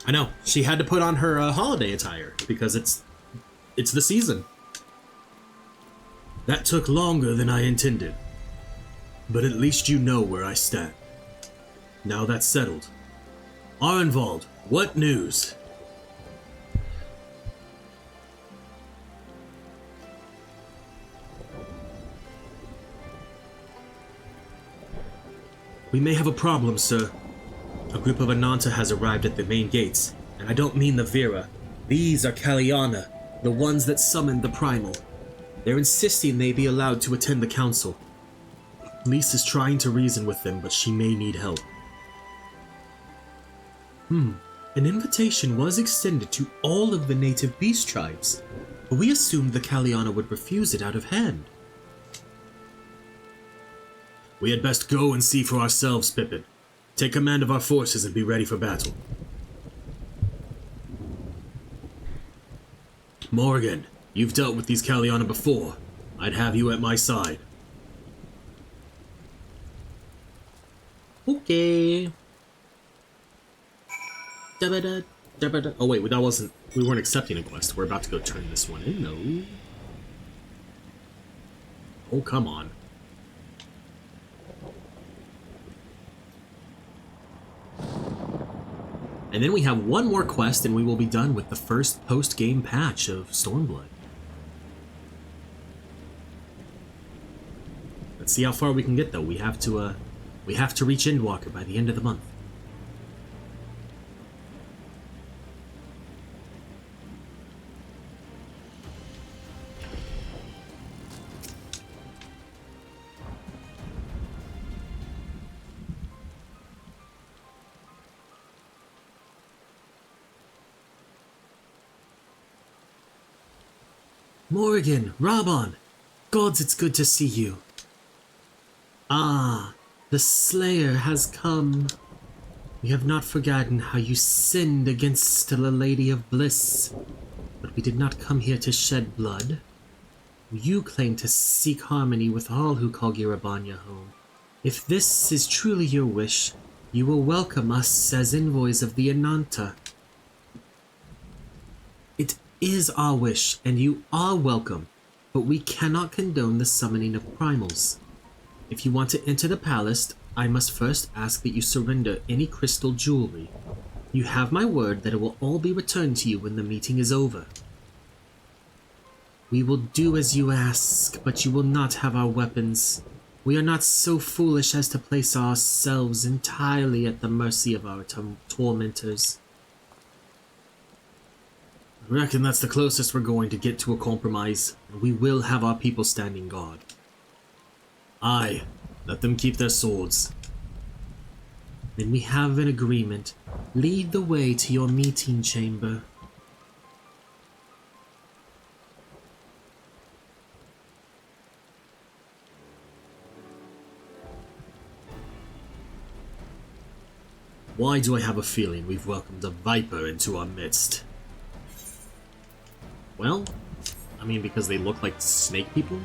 I know, she had to put on her holiday attire because it's the season. That took longer than I intended. But at least you know where I stand. Now that's settled. Arnvald, what news? We may have a problem, sir. A group of Ananta has arrived at the main gates, and I don't mean the Vera. These are Kaliana, the ones that summoned the Primal. They're insisting they be allowed to attend the council. Lise is trying to reason with them, but she may need help. An invitation was extended to all of the native beast tribes, but we assumed the Kaliana would refuse it out of hand. We had best go and see for ourselves, Pippin. Take command of our forces and be ready for battle. Morrighan, you've dealt with these Kaliana before. I'd have you at my side. Okay. Oh wait, that wasn't... We weren't accepting a quest. We're about to go turn this one in, no. Oh, come on. And then we have one more quest and we will be done with the first post-game patch of Stormblood. Let's see how far we can get though. We have to reach Endwalker by the end of the month. Morrighan, Rabban, gods, it's good to see you. Ah, the Slayer has come. We have not forgotten how you sinned against the Lady of Bliss, but we did not come here to shed blood. You claim to seek harmony with all who call Girabanya home. If this is truly your wish, you will welcome us as envoys of the Ananta. It is our wish, and you are welcome, but we cannot condone the summoning of primals. If you want to enter the palace, I must first ask that you surrender any crystal jewelry. You have my word that it will all be returned to you when the meeting is over. We will do as you ask, but you will not have our weapons. We are not so foolish as to place ourselves entirely at the mercy of our tormentors. I reckon that's the closest we're going to get to a compromise, and we will have our people standing guard. Aye, let them keep their swords. Then we have an agreement. Lead the way to your meeting chamber. Why do I have a feeling we've welcomed a viper into our midst? Well, I mean, because they look like snake people?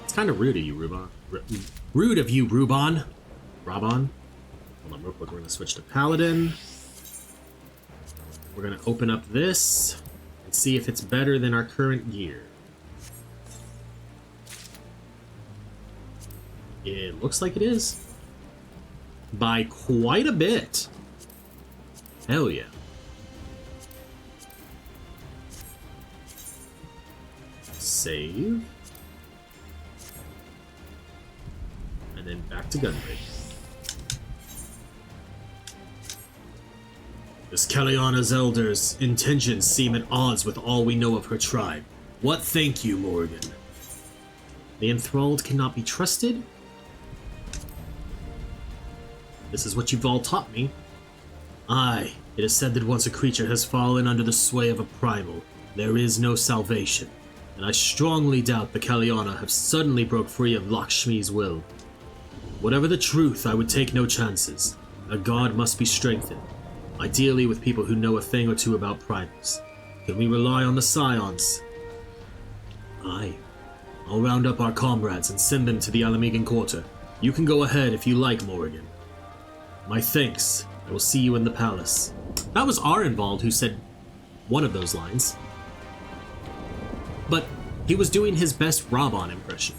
It's kind of rude of you, Ruban. Rude of you, Ruban. Rabban. Hold on real quick, we're going to switch to Paladin. We're going to open up this and see if it's better than our current gear. It looks like it is. By quite a bit. Hell yeah. Save. And then back to Gunbreak. This Kaliana's elders' intentions seem at odds with all we know of her tribe. What think you, Morrighan? The enthralled cannot be trusted? This is what you've all taught me. Aye, It is said that once a creature has fallen under the sway of a primal, there is no salvation, and I strongly doubt the Kaliana have suddenly broke free of Lakshmi's will. Whatever the truth, I would take no chances. A god must be strengthened, ideally with people who know a thing or two about primals. Can we rely on the Scions? Aye. I'll round up our comrades and send them to the Ala Mhigo quarter. You can go ahead if you like, Morrighan. My thanks. I will see you in the palace. That was Arenvald who said one of those lines. But he was doing his best Raban impression.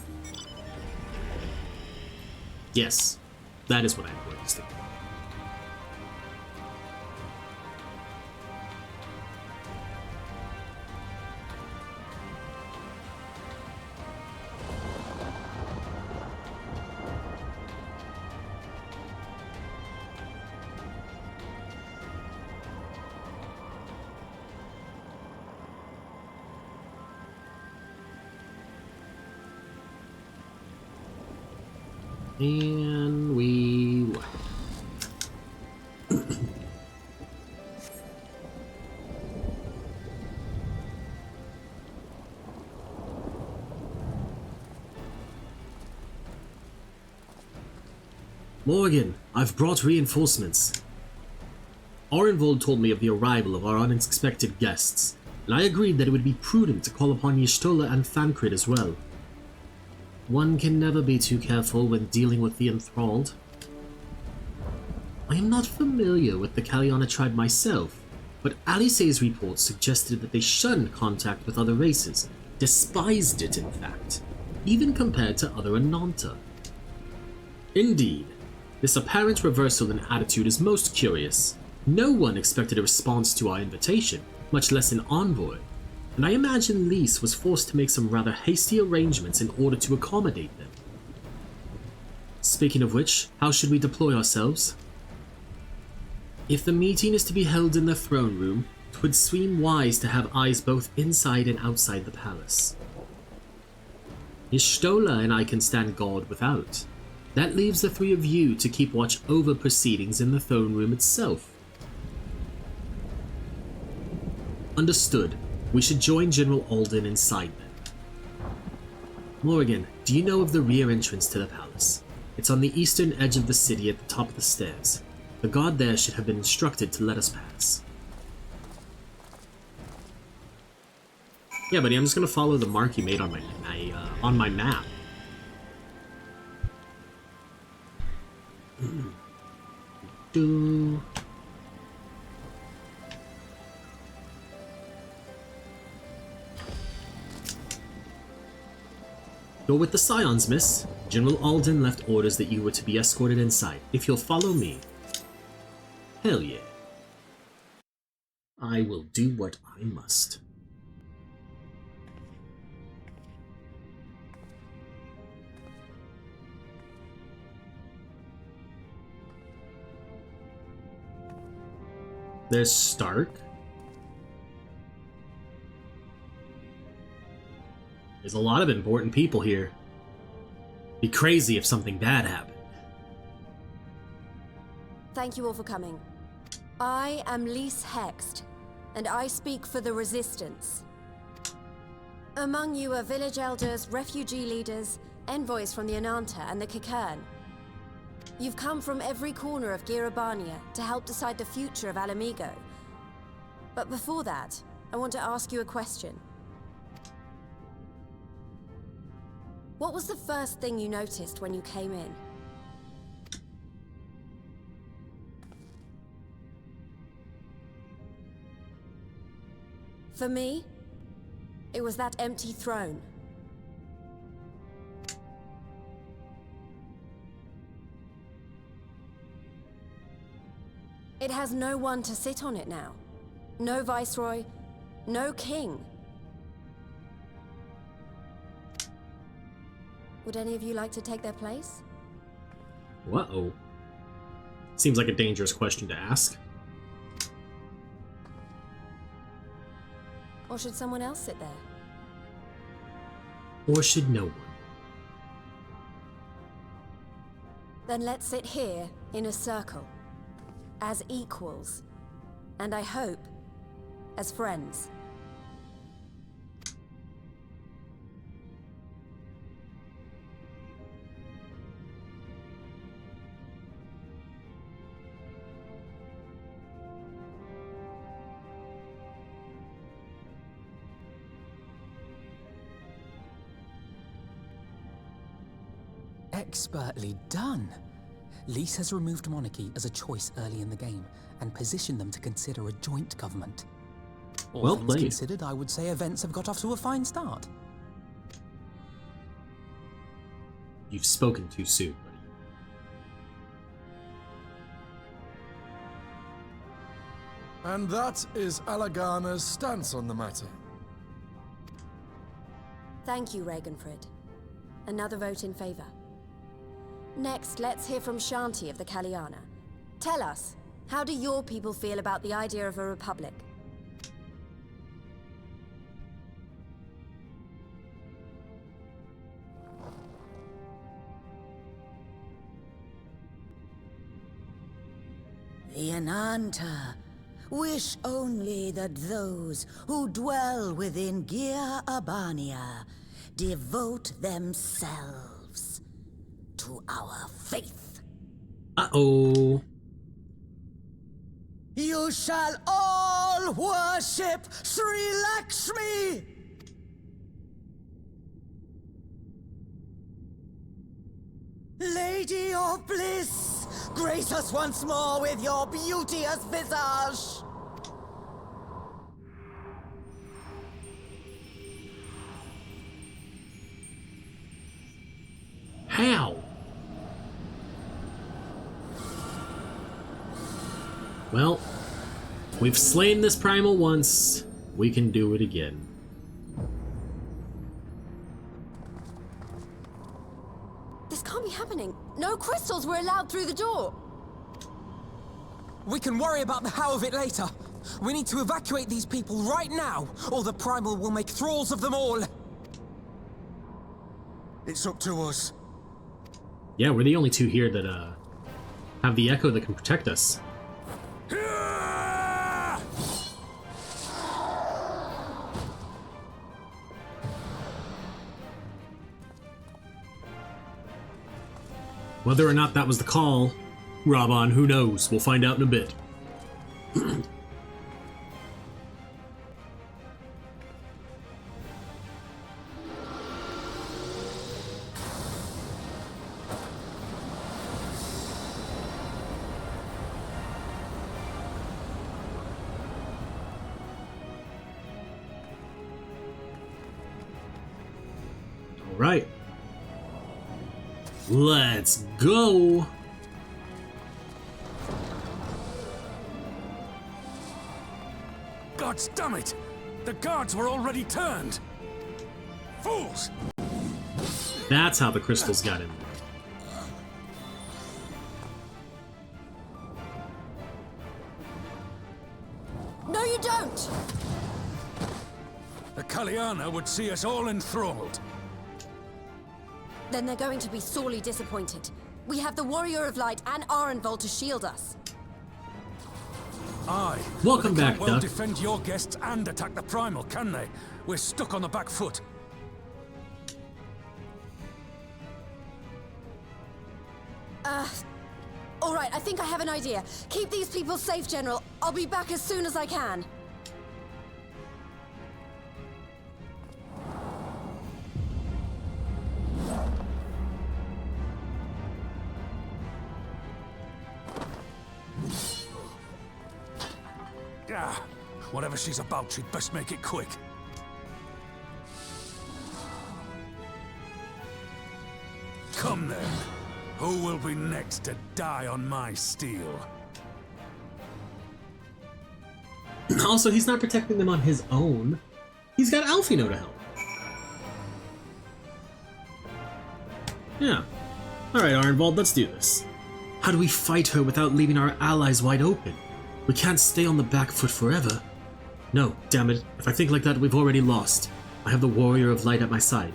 Yes, that is what I'm going to do. And we left. Morrighan, I've brought reinforcements. Arenvald told me of the arrival of our unexpected guests, and I agreed that it would be prudent to call upon Y'shtola and Thancred as well. One can never be too careful when dealing with the enthralled. I am not familiar with the Kaliana tribe myself, but Alice's reports suggested that they shunned contact with other races, despised it in fact, even compared to other Ananta. Indeed, this apparent reversal in attitude is most curious. No one expected a response to our invitation, much less an envoy. And I imagine Lys was forced to make some rather hasty arrangements in order to accommodate them. Speaking of which, how should we deploy ourselves? If the meeting is to be held in the throne room, 'twould seem wise to have eyes both inside and outside the palace. Y'shtola and I can stand guard without. That leaves the three of you to keep watch over proceedings in the throne room itself. Understood. We should join General Alden inside then. Morrighan, do you know of the rear entrance to the palace? It's on the eastern edge of the city at the top of the stairs. The guard there should have been instructed to let us pass. Yeah, buddy, I'm just gonna follow the mark you made on my map. You're with the Scions, miss. General Alden left orders that you were to be escorted inside, if you'll follow me. Hell yeah. I will do what I must. There's Stark. There's a lot of important people here. Be crazy if something bad happened. Thank you all for coming. I am Lys Hext, and I speak for the Resistance. Among you are village elders, refugee leaders, envoys from the Ananta and the Kikern. You've come from every corner of Girabania to help decide the future of Ala Mhigo. But before that, I want to ask you a question. What was the first thing you noticed when you came in? For me, it was that empty throne. It has no one to sit on it now. No viceroy, no king. Would any of you like to take their place? Uh-oh. Seems like a dangerous question to ask. Or should someone else sit there? Or should no one? Then let's sit here in a circle, as equals, And I hope, as friends. Expertly done. Lys has removed monarchy as a choice early in the game and positioned them to consider a joint government. All Well things played. considered, I would say events have got off to a fine start. You've spoken too soon, buddy. And that is Alagana's stance on the matter. Thank you, Ragenfrid. Another vote in favor. Next, let's hear from Shanti of the Kaliana. Tell us, how do your people feel about the idea of a republic? The Ananta wish only that those who dwell within Gir Abania devote themselves to our faith. Uh-oh. You shall all worship Sri Lakshmi! Lady of Bliss, grace us once more with your beauteous visage! How? Well, we've slain this primal once. We can do it again. This can't be happening. No crystals were allowed through the door. We can worry about the how of it later. We need to evacuate these people right now, or the Primal will make thralls of them all. It's up to us. Yeah, we're the only two here that have the echo that can protect us. Whether or not that was the call, Raban, who knows? We'll find out in a bit. All right. Let's go! God damn it! The guards were already turned! Fools! That's how the crystals got in. No, you don't! The Kaliana would see us all enthralled. Then they're going to be sorely disappointed. We have the Warrior of Light and Arenvold to shield us. Aye. Welcome They back, can't well Duck. defend your guests and attack the Primal, can they? We're stuck on the back foot. All right, I think I have an idea. Keep these people safe, General. I'll be back as soon as I can. Ah, whatever she's about, she'd best make it quick. Come then. Who will be next to die on my steel? Also, he's not protecting them on his own. He's got Alfino to help. Yeah. Alright, Arenvold, let's do this. How do we fight her without leaving our allies wide open? We can't stay on the back foot forever. No, damn it. If I think like that, we've already lost. I have the Warrior of Light at my side.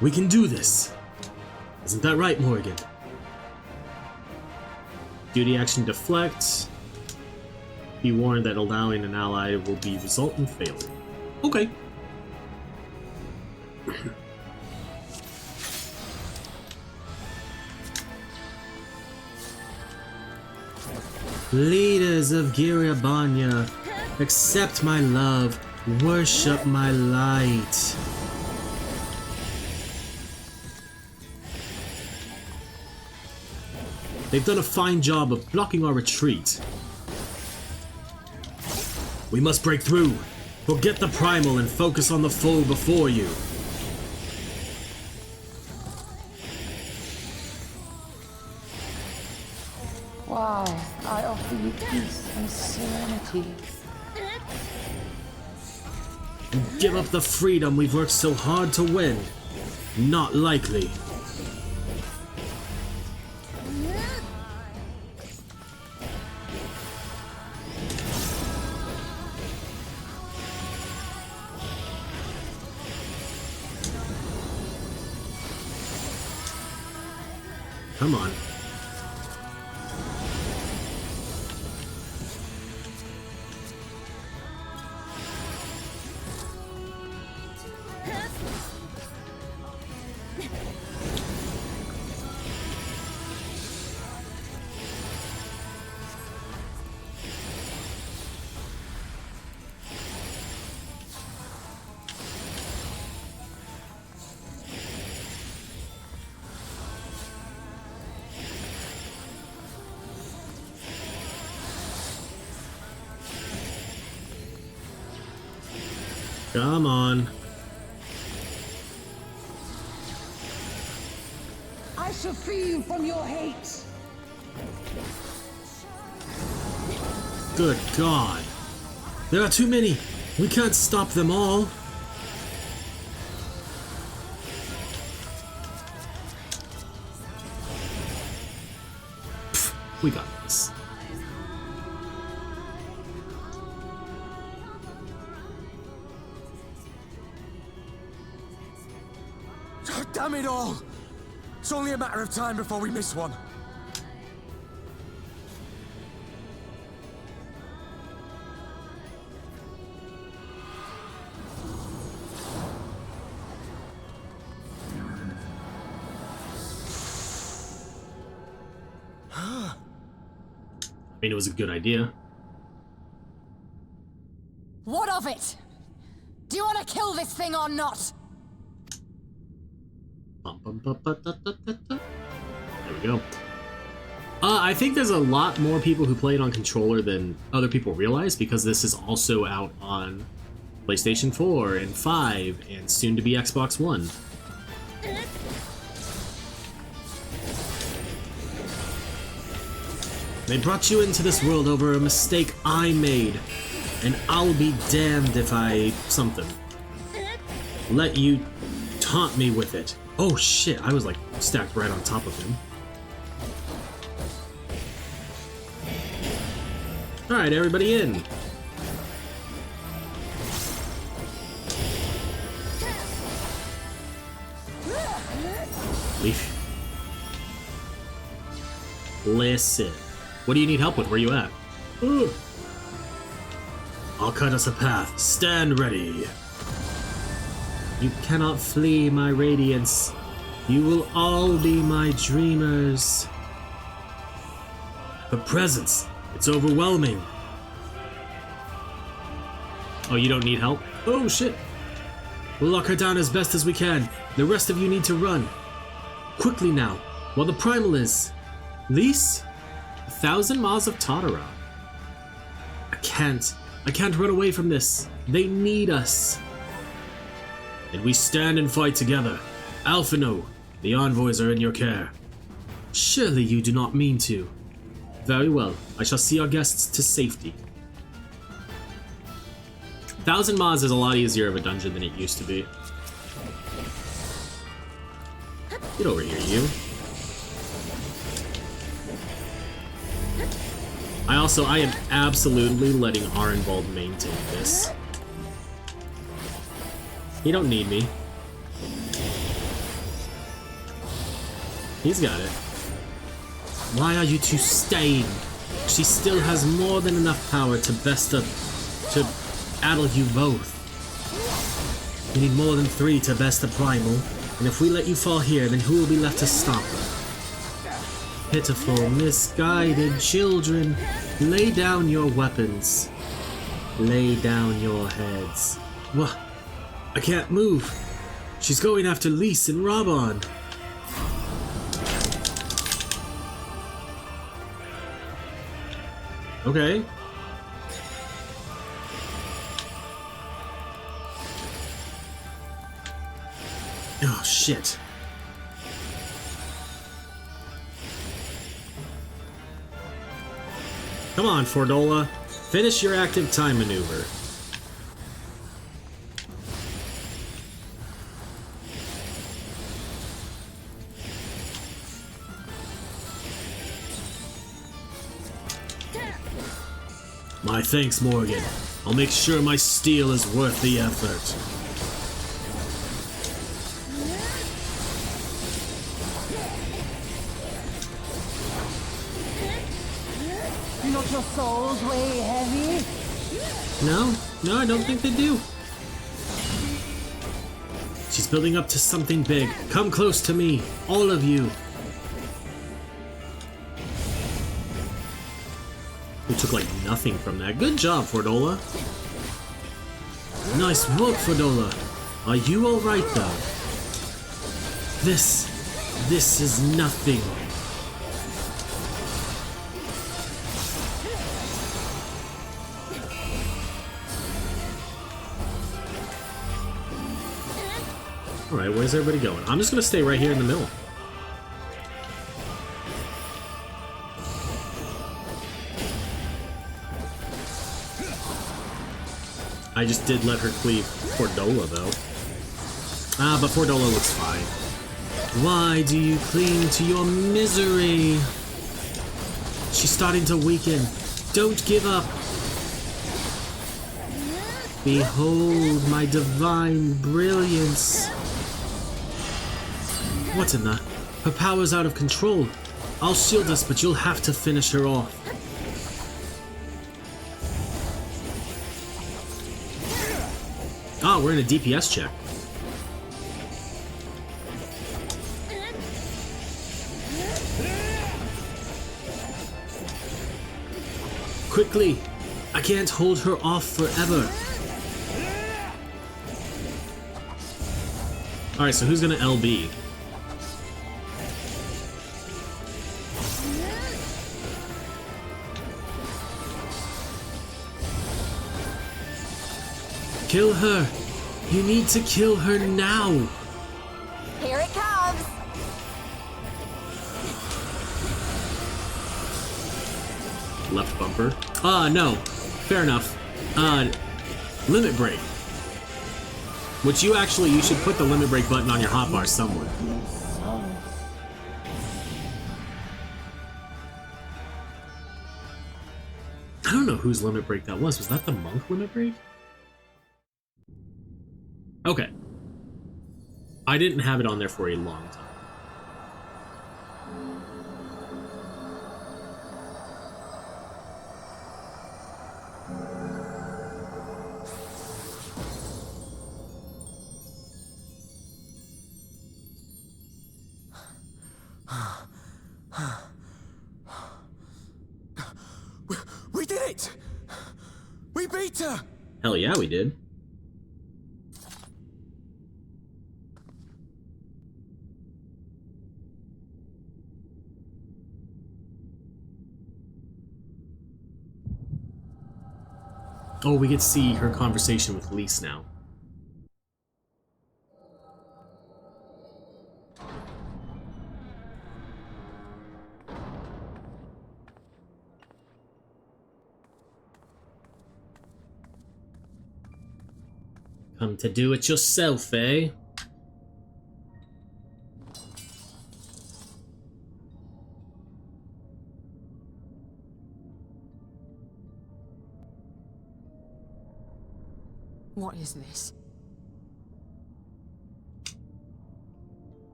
We can do this. Isn't that right, Morrighan? Duty action deflect. Be warned that allowing an ally will be result in failure. Okay. Leaders of Girabanya, accept my love, worship my light. They've done a fine job of blocking our retreat. We must break through. Forget the primal and focus on the foe before you. Why, I offer you peace and serenity. Give up the freedom we've worked so hard to win. Not likely. Come on. Come on. I shall free you from your hate. Good God. There are too many. We can't stop them all. Pfft, we got this. Damn it all! It's only a matter of time before we miss one. I mean, it was a good idea. What of it? Do you want to kill this thing or not? There we go. I think there's a lot more people who play it on controller than other people realize, because this is also out on PlayStation 4 and 5 and soon to be Xbox One. They brought you into this world over a mistake I made, and I'll be damned if I something. Let you taunt me with it. Oh shit, I was like stacked right on top of him. Alright, everybody in. Leaf. Listen. What do you need help with? Where are you at? Ooh. I'll cut us a path. Stand ready. You cannot flee my radiance. You will all be my dreamers. The presence, it's overwhelming. Oh, you don't need help? Oh, shit. We'll lock her down as best as we can. The rest of you need to run. Quickly now, while the primal is. Lise? 1,000 miles of Totara. I can't run away from this. They need us. And we stand and fight together. Alphino, the envoys are in your care. Surely you do not mean to. Very well, I shall see our guests to safety. 1,000 mods is a lot easier of a dungeon than it used to be. Get over here, you. I am absolutely letting Arenvald maintain this. He don't need me. He's got it. Why are you two staying? She still has more than enough power to battle you both. You need more than 3 to best the primal, and if we let you fall here, then who will be left to stop her? Pitiful, misguided children, lay down your weapons. Lay down your heads. What? I can't move. She's going after Lys and Rabon. Okay. Oh, shit. Come on, Fordola. Finish your active time maneuver. My thanks, Morrighan. I'll make sure my steel is worth the effort. Not your souls weigh heavy? No, I don't think they do. She's building up to something big. Come close to me, all of you. We took like nothing from that. Good job, Fordola. Nice work, Fordola. Are you alright though? This is nothing. Alright, where's everybody going? I'm just gonna stay right here in the middle. I just did let her cleave Fordola, though. Ah, but Fordola looks fine. Why do you cling to your misery? She's starting to weaken. Don't give up. Behold my divine brilliance. What in the? Her power's out of control. I'll shield us, but you'll have to finish her off. Ah, we're in a DPS check. Quickly! I can't hold her off forever. Alright, so who's gonna LB? Kill her! You need to kill her now! Here it comes! Left bumper. No. Fair enough. Limit break. Which you should put the limit break button on your hotbar somewhere. I don't know whose limit break that was. Was that the monk limit break? Okay. I didn't have it on there for a long time. We did it! We beat her! Hell yeah, we did. Oh, we get to see her conversation with Lys now. Come to do it yourself, eh? What is this?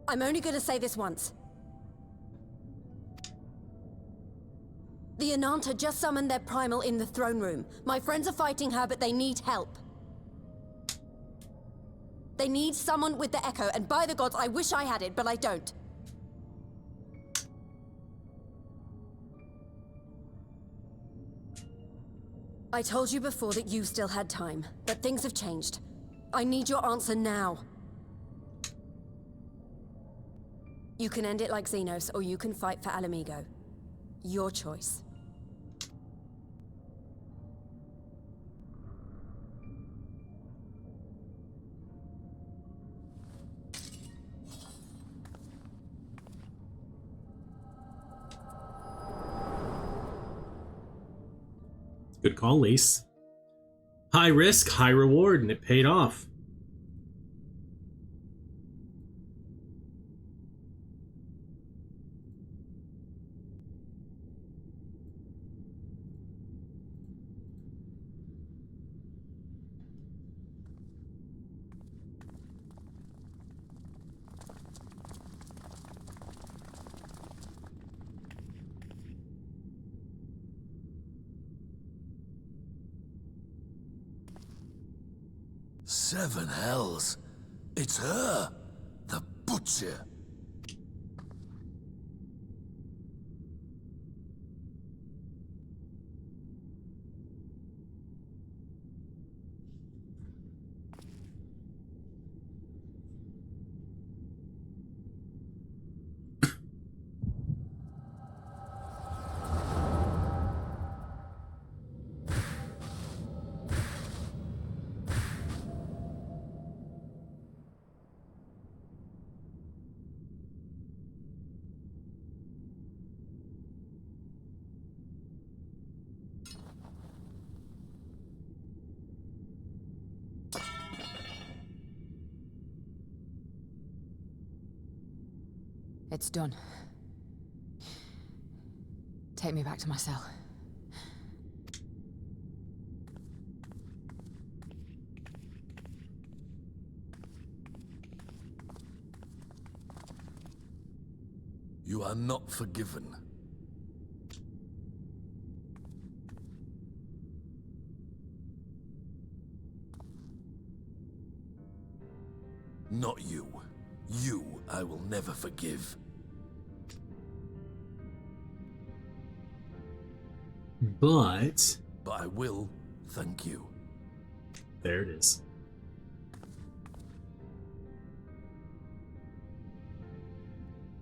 I'm only gonna say this once. The Ananta just summoned their primal in the throne room. My friends are fighting her, but they need help. They need someone with the Echo, and by the gods, I wish I had it, but I don't. I told you before that you still had time, but things have changed. I need your answer now. You can end it like Xenos, or you can fight for Ala Mhigo. Your choice. Good call, Lise. High risk, high reward, and it paid off. Seven hells. It's her, the Butcher. It's done. Take me back to my cell. You are not forgiven. Not you. You I will never forgive. But I will thank you. There it is.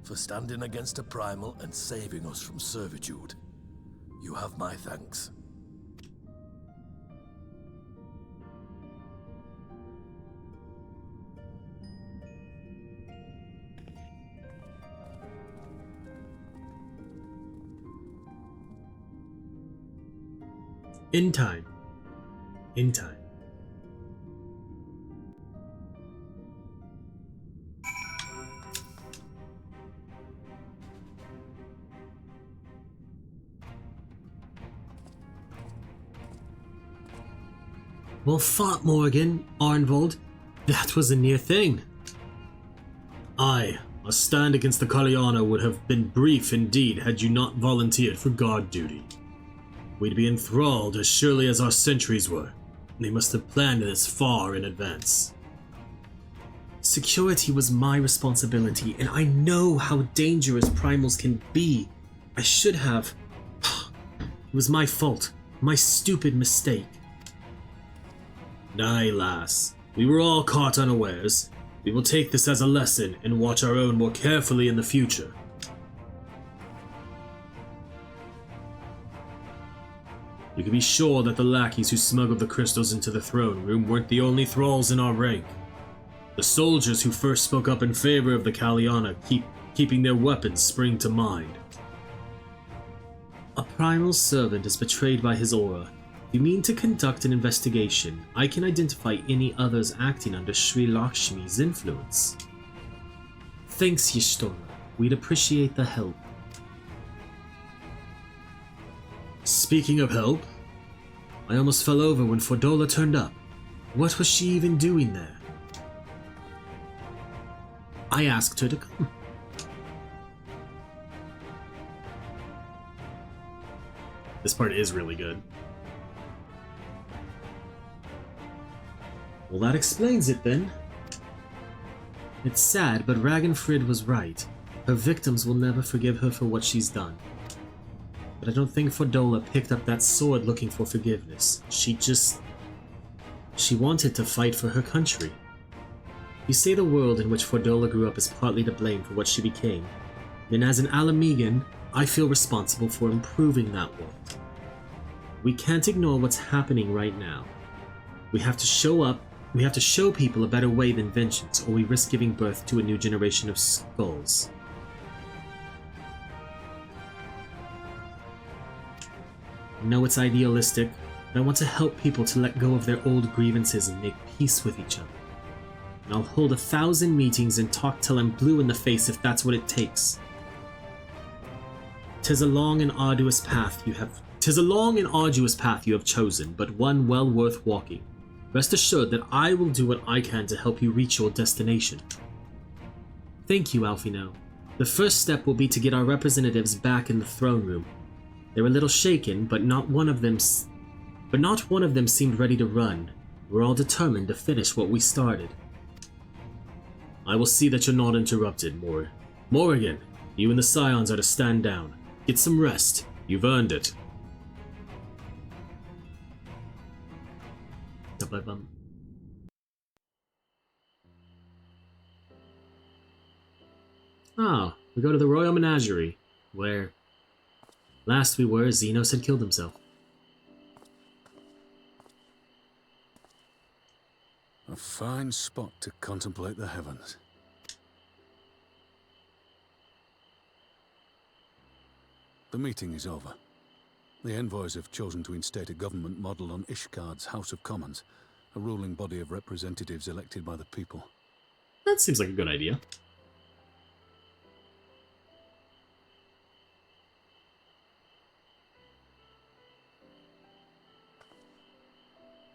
For standing against a primal and saving us from servitude. You have my thanks. In time. In time. Well fought, Morrighan, Arnvold. That was a near thing. Aye, a stand against the Kaliana would have been brief indeed had you not volunteered for guard duty. We'd be enthralled as surely as our sentries were. They must have planned this far in advance. Security was my responsibility, and I know how dangerous primals can be. I should have... It was my fault. My stupid mistake. Aye, lass. We were all caught unawares. We will take this as a lesson and watch our own more carefully in the future. You can be sure that the lackeys who smuggled the crystals into the throne room weren't the only thralls in our rank. The soldiers who first spoke up in favor of the Kaliana keeping their weapons spring to mind. A primal servant is betrayed by his aura. If you mean to conduct an investigation, I can identify any others acting under Sri Lakshmi's influence. Thanks, Y'shtola. We'd appreciate the help. Speaking of help, I almost fell over when Fordola turned up. What was she even doing there? I asked her to come. This part is really good. Well, that explains it then. It's sad, but Ragnfrid was right. Her victims will never forgive her for what she's done. But I don't think Fordola picked up that sword looking for forgiveness. She wanted to fight for her country. You say the world in which Fordola grew up is partly to blame for what she became. Then as an Ala Mhigan, I feel responsible for improving that world. We can't ignore what's happening right now. We have to show people a better way than vengeance, or we risk giving birth to a new generation of skulls. I know it's idealistic, but I want to help people to let go of their old grievances and make peace with each other. And I'll hold 1,000 meetings and talk till I'm blue in the face if that's what it takes. 'Tis a long and arduous path you have chosen, but one well worth walking. Rest assured that I will do what I can to help you reach your destination. Thank you, Alfino. The first step will be to get our representatives back in the throne room. They're a little shaken, but not one of them seemed ready to run. We're all determined to finish what we started. I will see that you're not interrupted, Morrighan, you and the Scions are to stand down. Get some rest. You've earned it. Ah, we go to the Royal Menagerie, where last we were, Xenos had killed himself. A fine spot to contemplate the heavens. The meeting is over. The envoys have chosen to instate a government model on Ishgard's House of Commons, a ruling body of representatives elected by the people. That seems like a good idea.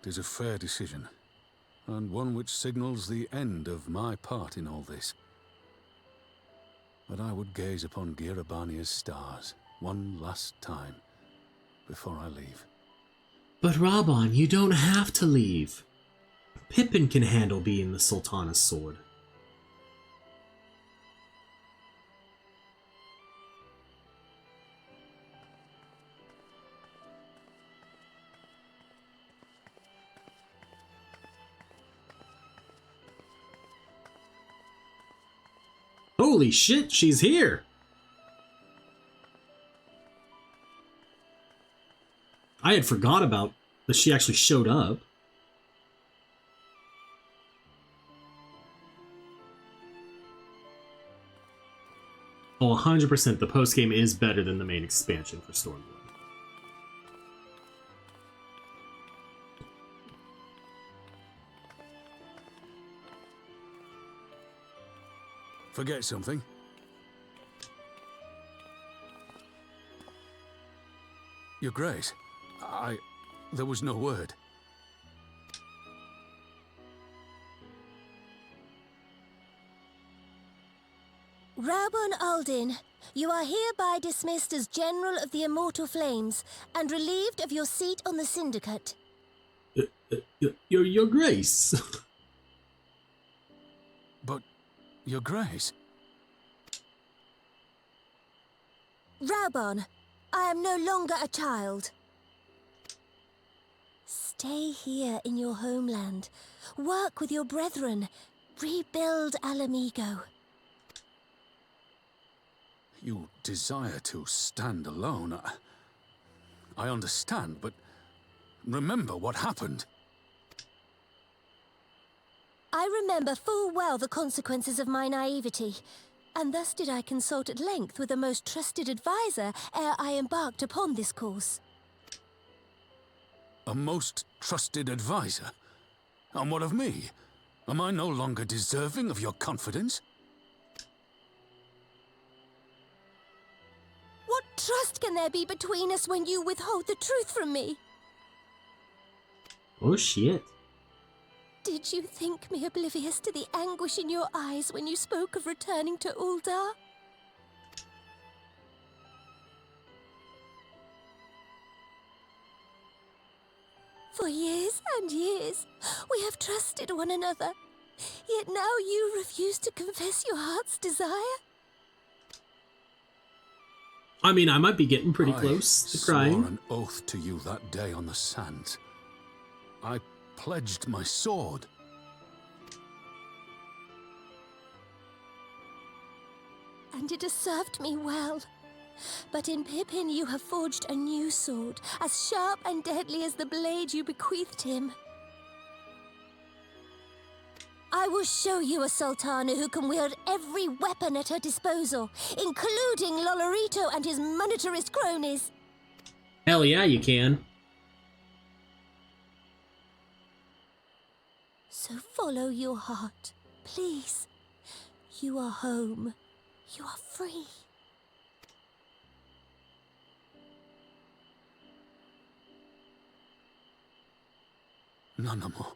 It is a fair decision, and one which signals the end of my part in all this. But I would gaze upon Girabania's stars one last time before I leave. But Raban, you don't have to leave. Pippin can handle being the Sultana's sword. Holy shit, she's here! I had forgot about that she actually showed up. Oh, 100% the postgame is better than the main expansion for Stormblood. Forget something? Your Grace, there was no word. Rabun Aldin, you are hereby dismissed as General of the Immortal Flames and relieved of your seat on the Syndicate. Your Grace. But, Your Grace. Rabun, I am no longer a child. Stay here in your homeland. Work with your brethren. Rebuild Ala Mhigo. You desire to stand alone. I understand, but remember what happened. I remember full well the consequences of my naivety, and thus did I consult at length with a most trusted advisor ere I embarked upon this course. A most trusted advisor? And what of me? Am I no longer deserving of your confidence? What trust can there be between us when you withhold the truth from me? Oh shit. Did you think me oblivious to the anguish in your eyes when you spoke of returning to Uldar? For years and years, we have trusted one another. Yet now you refuse to confess your heart's desire? I mean, I might be getting pretty close to crying. I swore an oath to you that day on the sands. I pledged my sword. And it has served me well. But in Pippin you have forged a new sword, as sharp and deadly as the blade you bequeathed him. I will show you a Sultana who can wield every weapon at her disposal, including Lolorito and his monetarist cronies. Hell yeah, you can. So follow your heart, please. You are home. You are free. None more.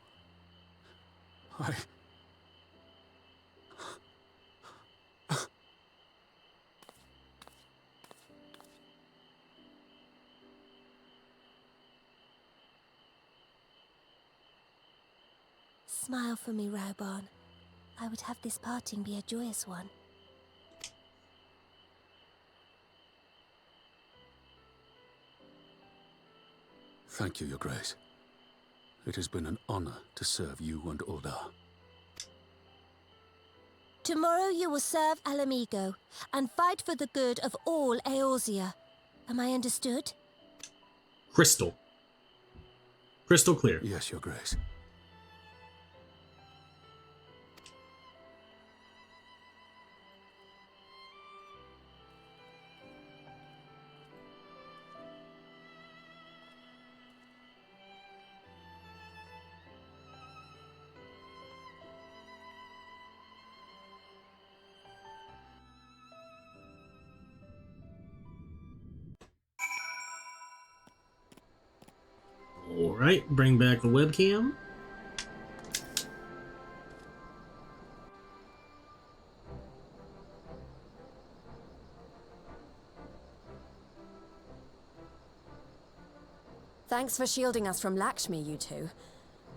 Smile for me, Raubarn. I would have this parting be a joyous one. Thank you, Your Grace. It has been an honor to serve you and Uldar. Tomorrow you will serve Ala Mhigo and fight for the good of all Eorzea. Am I understood? Crystal clear. Yes, Your Grace. Alright, bring back the webcam. Thanks for shielding us from Lakshmi, you two.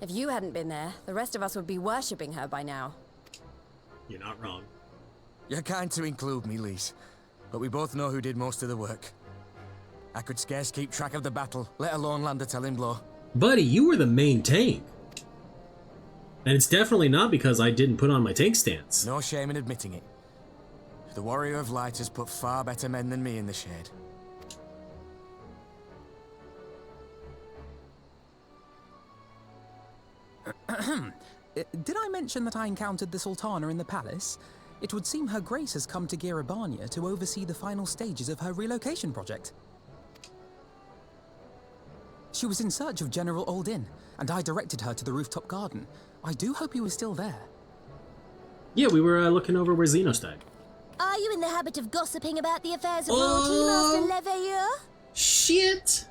If you hadn't been there, the rest of us would be worshipping her by now. You're not wrong. You're kind to include me, Lise. But we both know who did most of the work. I could scarce keep track of the battle, let alone land a telling blow. Buddy, you were the main tank. And it's definitely not because I didn't put on my tank stance. No shame in admitting it. The Warrior of Light has put far better men than me in the shade. Did I mention that I encountered the Sultana in the palace? It would seem Her Grace has come to Girabania to oversee the final stages of her relocation project. She was in search of General Oldin, and I directed her to the rooftop garden. I do hope he was still there. Yeah, we were looking over where Xenos died. Are you in the habit of gossiping about the affairs of royalty, Master Leveilleur? Shit!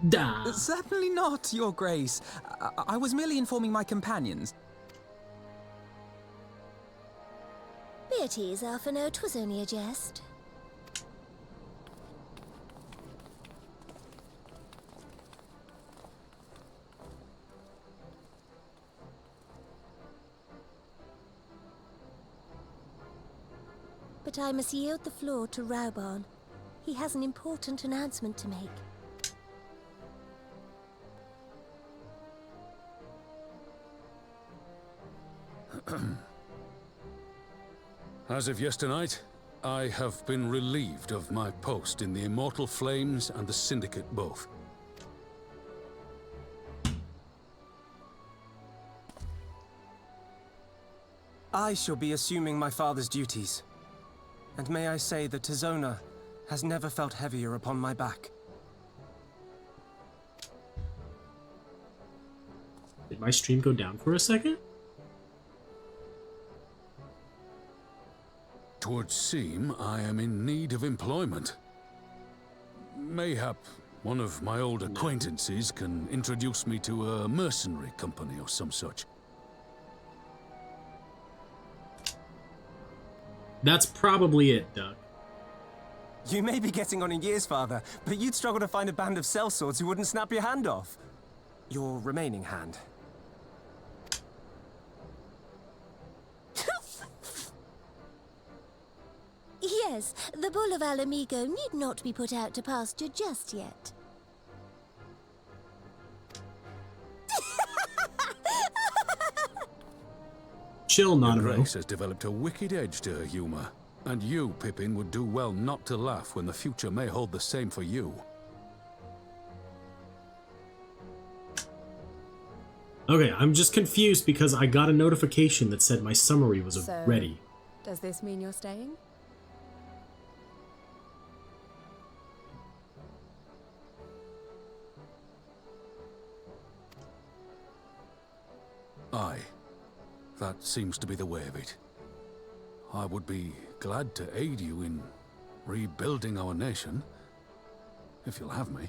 Da. Certainly not, Your Grace. I was merely informing my companions. Be at ease, Alphino. 'Twas only a jest. But I must yield the floor to Raubarn. He has an important announcement to make. As of yesternight, I have been relieved of my post in the Immortal Flames and the Syndicate both. I shall be assuming my father's duties. And may I say that Tizona has never felt heavier upon my back. Did my stream go down for a second? Twould seem I am in need of employment. Mayhap one of my old acquaintances can introduce me to a mercenary company or some such. That's probably it, Doug. You may be getting on in years, Father, but you'd struggle to find a band of sellswords who wouldn't snap your hand off. Your remaining hand. Yes, the bull of Ala Mhigo need not be put out to pasture just yet. Chill, Your Nanamo. Grace has developed a wicked edge to her humor. And you, Pippin, would do well not to laugh when the future may hold the same for you. Okay, I'm just confused because I got a notification that said my summary was So, ready. does this mean you're staying? Aye. That seems to be the way of it. I would be glad to aid you in rebuilding our nation, if you'll have me.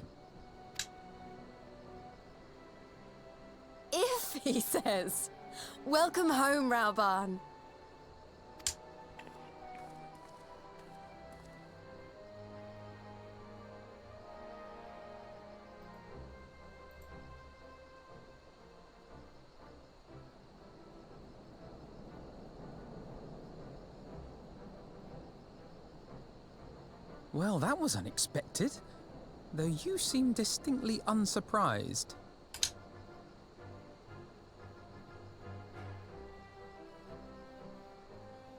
If, he says. Welcome home, Rauban. Well, that was unexpected. Though you seem distinctly unsurprised.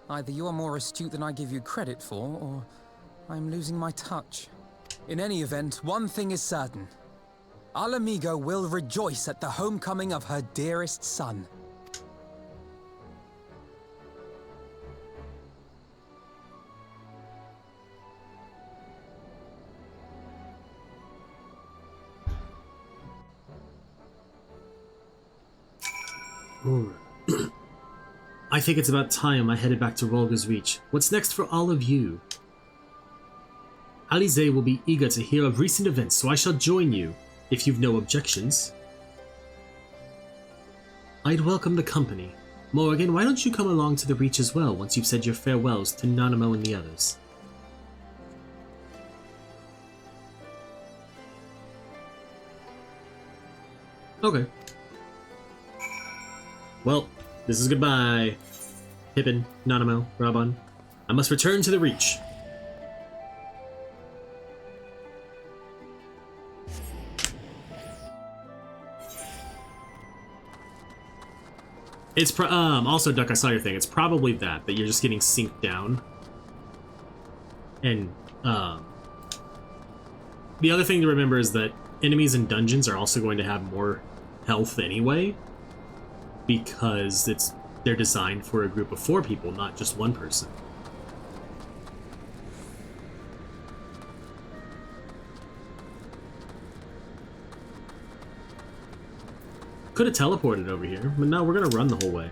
Either you are more astute than I give you credit for, or I'm losing my touch. In any event, one thing is certain. Ala Mhigo will rejoice at the homecoming of her dearest son. Ooh. I think it's about time I headed back to Rolga's Reach. What's next for all of you? Alize will be eager to hear of recent events, so I shall join you, if you've no objections. I'd welcome the company. Morrighan, why don't you come along to the Reach as well, once you've said your farewells to Nanamo and the others? Okay. Well, this is goodbye. Pippin, Nanamo, Rauban. I must return to the Reach. It's also, Duck, I saw your thing. It's probably that you're just getting synced down. And, the other thing to remember is that enemies in dungeons are also going to have more health anyway, because they're designed for a group of 4 people, not just 1 person. Could have teleported over here, but no, we're gonna run the whole way.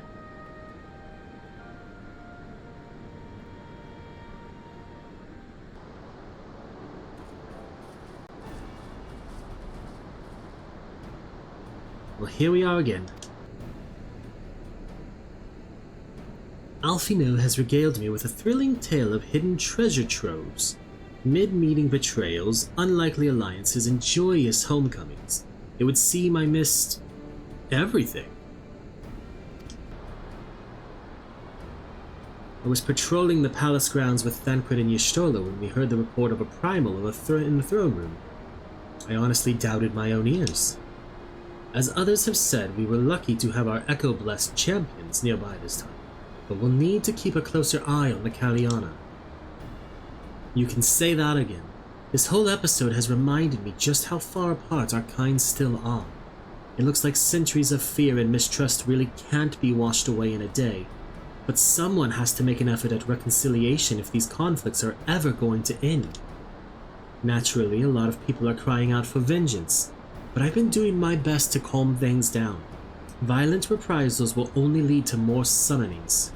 Well, here we are again. Alphino has regaled me with a thrilling tale of hidden treasure troves, mid-meeting betrayals, unlikely alliances, and joyous homecomings. It would seem I missed everything. I was patrolling the palace grounds with Thancred and Y'shtola when we heard the report of a primal in the throne room. I honestly doubted my own ears. As others have said, we were lucky to have our echo-blessed champions nearby this time, but we'll need to keep a closer eye on the Kaliana. You can say that again. This whole episode has reminded me just how far apart our kinds still are. It looks like centuries of fear and mistrust really can't be washed away in a day, but someone has to make an effort at reconciliation if these conflicts are ever going to end. Naturally, a lot of people are crying out for vengeance, but I've been doing my best to calm things down. Violent reprisals will only lead to more summonings.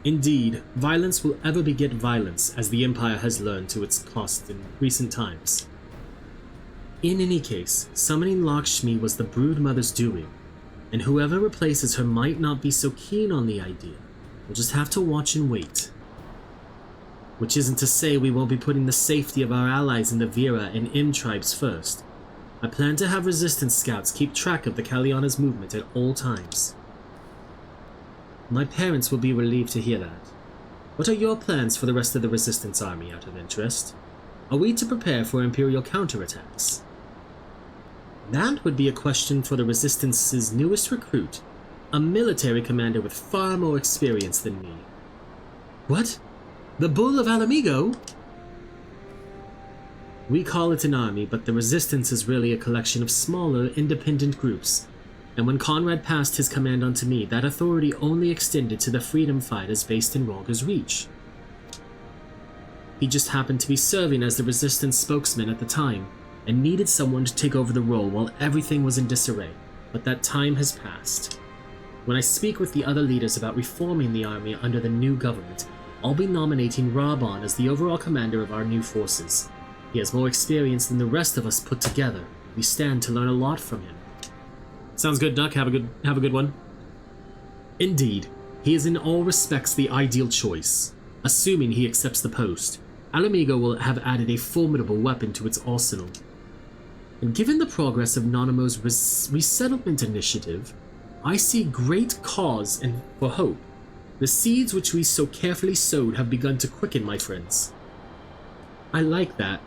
Indeed, violence will ever beget violence, as the Empire has learned to its cost in recent times. In any case, summoning Lakshmi was the Broodmother's doing, and whoever replaces her might not be so keen on the idea. We'll just have to watch and wait. which isn't to say we won't be putting the safety of our allies in the Vera and Im tribes first. I plan to have resistance scouts keep track of the Kaliana's movement at all times. My parents will be relieved to hear that. What are your plans for the rest of the resistance army, out of interest? Are we to prepare for Imperial counterattacks? That would be a question for the Resistance's newest recruit, a military commander with far more experience than me. What? The Bull of Ala Mhigo? We call it an army, but the Resistance is really a collection of smaller, independent groups, and when Conrad passed his command on to me, that authority only extended to the freedom fighters based in Rhalgr's Reach. He just happened to be serving as the Resistance spokesman at the time, and needed someone to take over the role while everything was in disarray, but that time has passed. When I speak with the other leaders about reforming the army under the new government, I'll be nominating Rabban as the overall commander of our new forces. He has more experience than the rest of us put together. We stand to learn a lot from him. Sounds good, Duck. Have a good one. Indeed, he is in all respects the ideal choice. Assuming he accepts the post, Ala Mhigo will have added a formidable weapon to its arsenal. And given the progress of Nanamo's resettlement initiative, I see great cause and for hope. The seeds which we so carefully sowed have begun to quicken, my friends. I like that.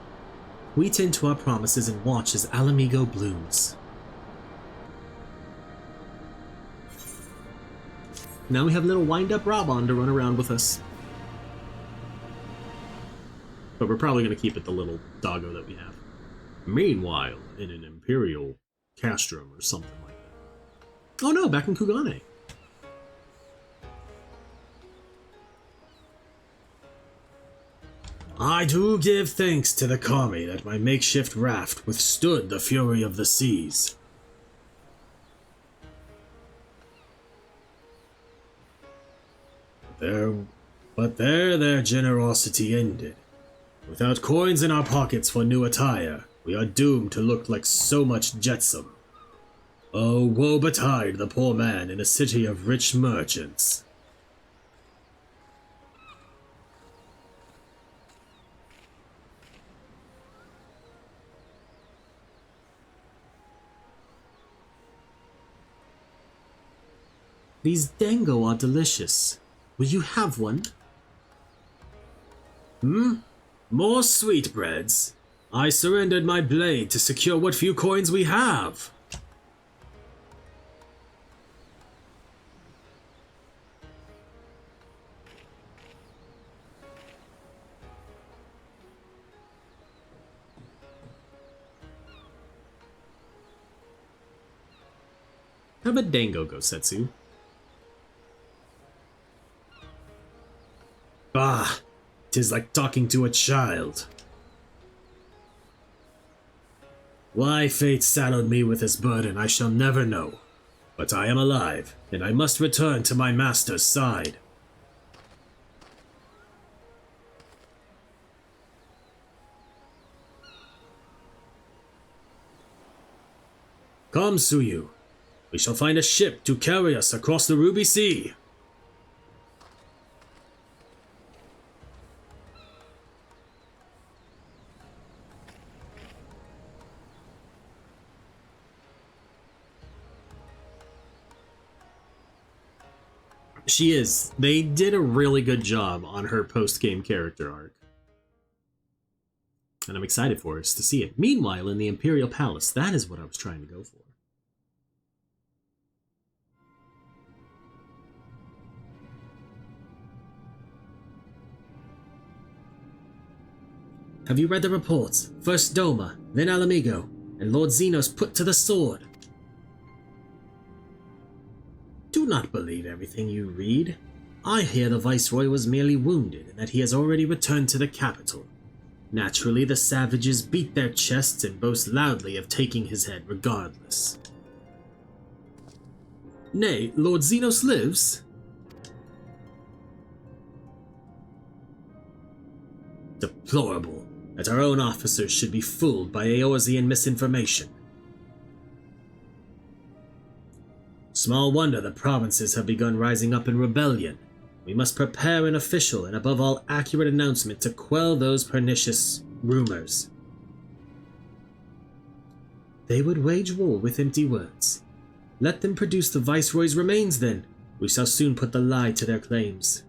We tend to our promises and watch as Ala Mhigo blooms. Now we have little wind-up Rabban to run around with us. But we're probably going to keep it the little doggo that we have. Meanwhile, in an Imperial castrum or something like that. Oh no, back in Kugane. I do give thanks to the Kami that my makeshift raft withstood the fury of the seas. But there their generosity ended. Without coins in our pockets for new attire, we are doomed to look like so much jetsam. Oh, woe betide the poor man in a city of rich merchants. These dango are delicious. Will you have one? More sweetbreads? I surrendered my blade to secure what few coins we have. Have a dango, Gosetsu. Bah! 'Tis like talking to a child. Why fate saddled me with this burden I shall never know. But I am alive, and I must return to my master's side. Come, Suyu. We shall find a ship to carry us across the Ruby Sea. She is. They did a really good job on her post-game character arc. And I'm excited for us to see it. Meanwhile, in the Imperial Palace, that is what I was trying to go for. Have you read the reports? First Doma, then Ala Mhigo, and Lord Zenos put to the sword. Do not believe everything you read. I hear the Viceroy was merely wounded and that he has already returned to the capital. Naturally, the savages beat their chests and boast loudly of taking his head regardless. Nay, Lord Zenos lives? Deplorable that our own officers should be fooled by Eorzean misinformation. Small wonder the provinces have begun rising up in rebellion. We must prepare an official and above all accurate announcement to quell those pernicious rumors. They would wage war with empty words. Let them produce the Viceroy's remains then. We shall soon put the lie to their claims.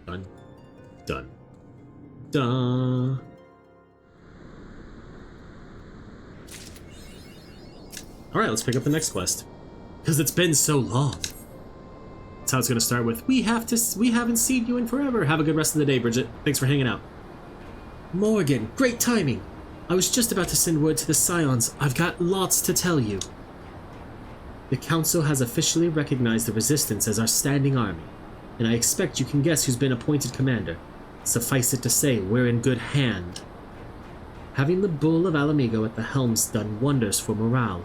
Done. Done. Done. Alright, let's pick up the next quest. Because it's been so long. That's how it's going to start with, we haven't seen you in forever. Have a good rest of the day, Bridget. Thanks for hanging out. Morrighan, great timing. I was just about to send word to the Scions. I've got lots to tell you. The Council has officially recognized the Resistance as our standing army, and I expect you can guess who's been appointed commander. Suffice it to say, we're in good hand. Having the Bull of Ala Mhigo at the helm's done wonders for morale.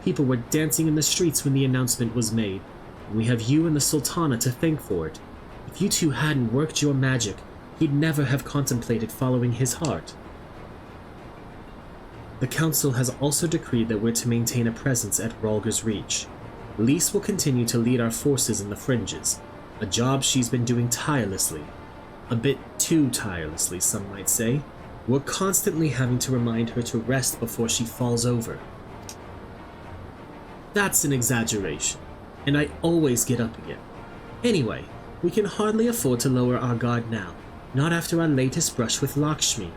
People were dancing in the streets when the announcement was made, and we have you and the Sultana to thank for it. If you two hadn't worked your magic, he'd never have contemplated following his heart. The Council has also decreed that we're to maintain a presence at Rhalgr's Reach. Lise will continue to lead our forces in the fringes, a job she's been doing tirelessly. A bit too tirelessly, some might say. We're constantly having to remind her to rest before she falls over. That's an exaggeration, and I always get up again. Anyway, we can hardly afford to lower our guard now, not after our latest brush with Lakshmi.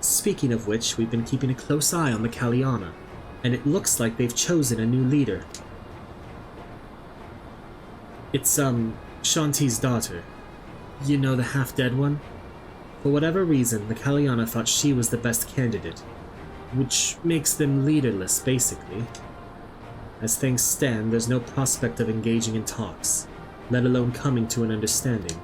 Speaking of which, we've been keeping a close eye on the Kalyana, and it looks like they've chosen a new leader. It's, Shanti's daughter. You know, the half-dead one? For whatever reason, the Kalyana thought she was the best candidate, which makes them leaderless, basically. As things stand, there's no prospect of engaging in talks, let alone coming to an understanding.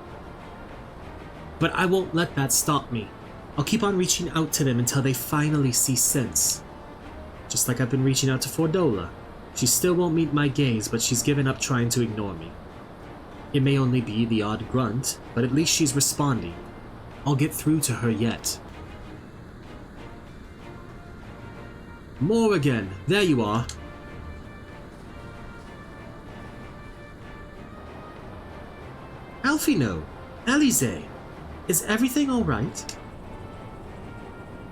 But I won't let that stop me. I'll keep on reaching out to them until they finally see sense. Just like I've been reaching out to Fordola. She still won't meet my gaze, but she's given up trying to ignore me. It may only be the odd grunt, but at least she's responding. I'll get through to her yet. Morrighan, there you are. Alfino, Alize, is everything alright?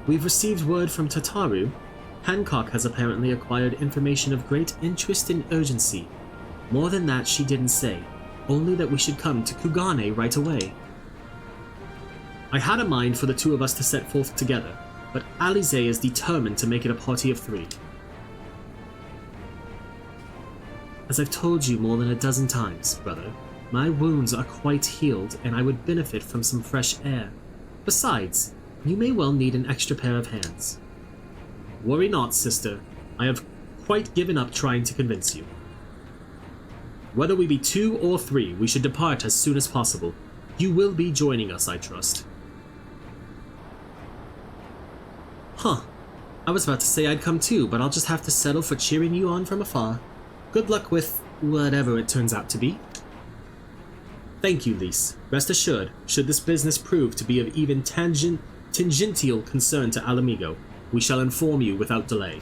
We've received word from Tataru. Hancock has apparently acquired information of great interest and urgency. More than that she didn't say, only that we should come to Kugane right away. I had a mind for the two of us to set forth together, but Alize is determined to make it a party of 3. As I've told you more than a dozen times, brother, my wounds are quite healed and I would benefit from some fresh air. Besides, you may well need an extra pair of hands. Worry not, sister. I have quite given up trying to convince you. Whether we be 2 or 3, we should depart as soon as possible. You will be joining us, I trust. Huh. I was about to say I'd come too, but I'll just have to settle for cheering you on from afar. Good luck with whatever it turns out to be. Thank you, Lise. Rest assured, should this business prove to be of even tangential concern to Ala Mhigo, we shall inform you without delay.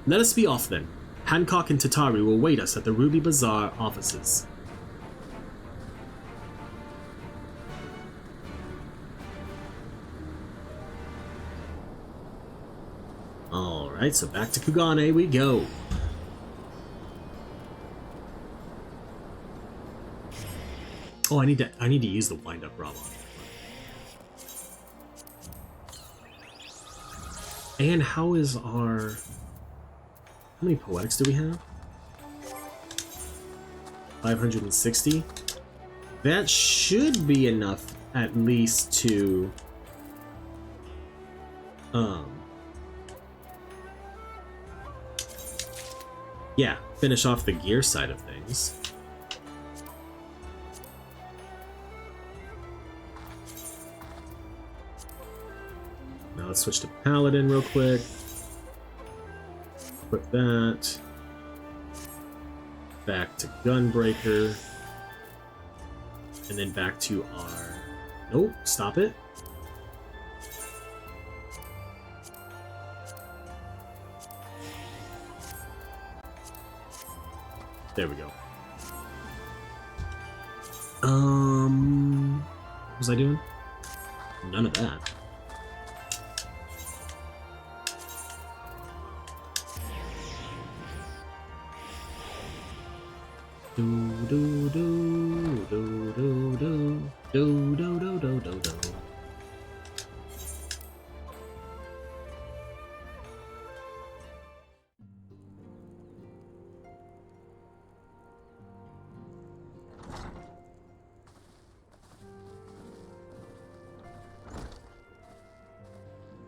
Let us be off then. Hancock and Tataru will wait us at the Ruby Bazaar offices. Alright, so back to Kugane we go. Oh, I need to use the wind-up Bravo. And how is our... How many poetics do we have? 560? That should be enough, at least, to... Yeah, finish off the gear side of things. Now let's switch to Paladin real quick. Put that. Back to Gunbreaker. And then back to our... Nope, stop it. There we go. What was I doing? None of that. Do do do do do do do do do do do do.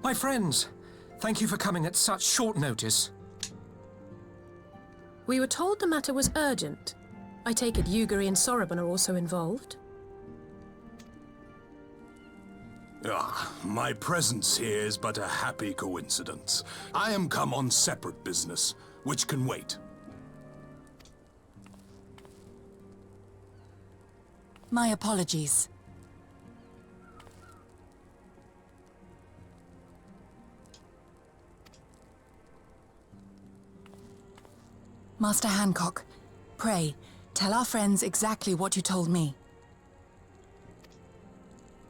My friends, thank you for coming at such short notice. We were told the matter was urgent. I take it Yugiri and Soroban are also involved? My presence here is but a happy coincidence. I am come on separate business, which can wait. My apologies. Master Hancock, pray, tell our friends exactly what you told me.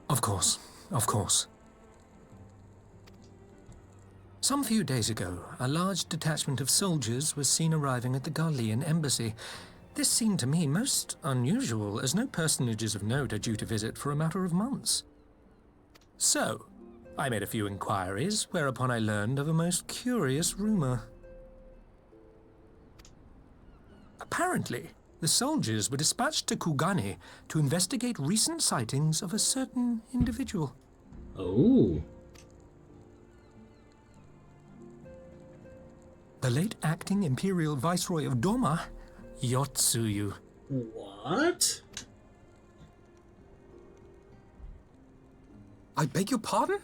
Of course, of course. Some few days ago, a large detachment of soldiers was seen arriving at the Garlean embassy. This seemed to me most unusual, as no personages of note are due to visit for a matter of months. So, I made a few inquiries, whereupon I learned of a most curious rumor. Apparently, the soldiers were dispatched to Kugani to investigate recent sightings of a certain individual. Oh. The late acting Imperial Viceroy of Doma, Yotsuyu. What? I beg your pardon?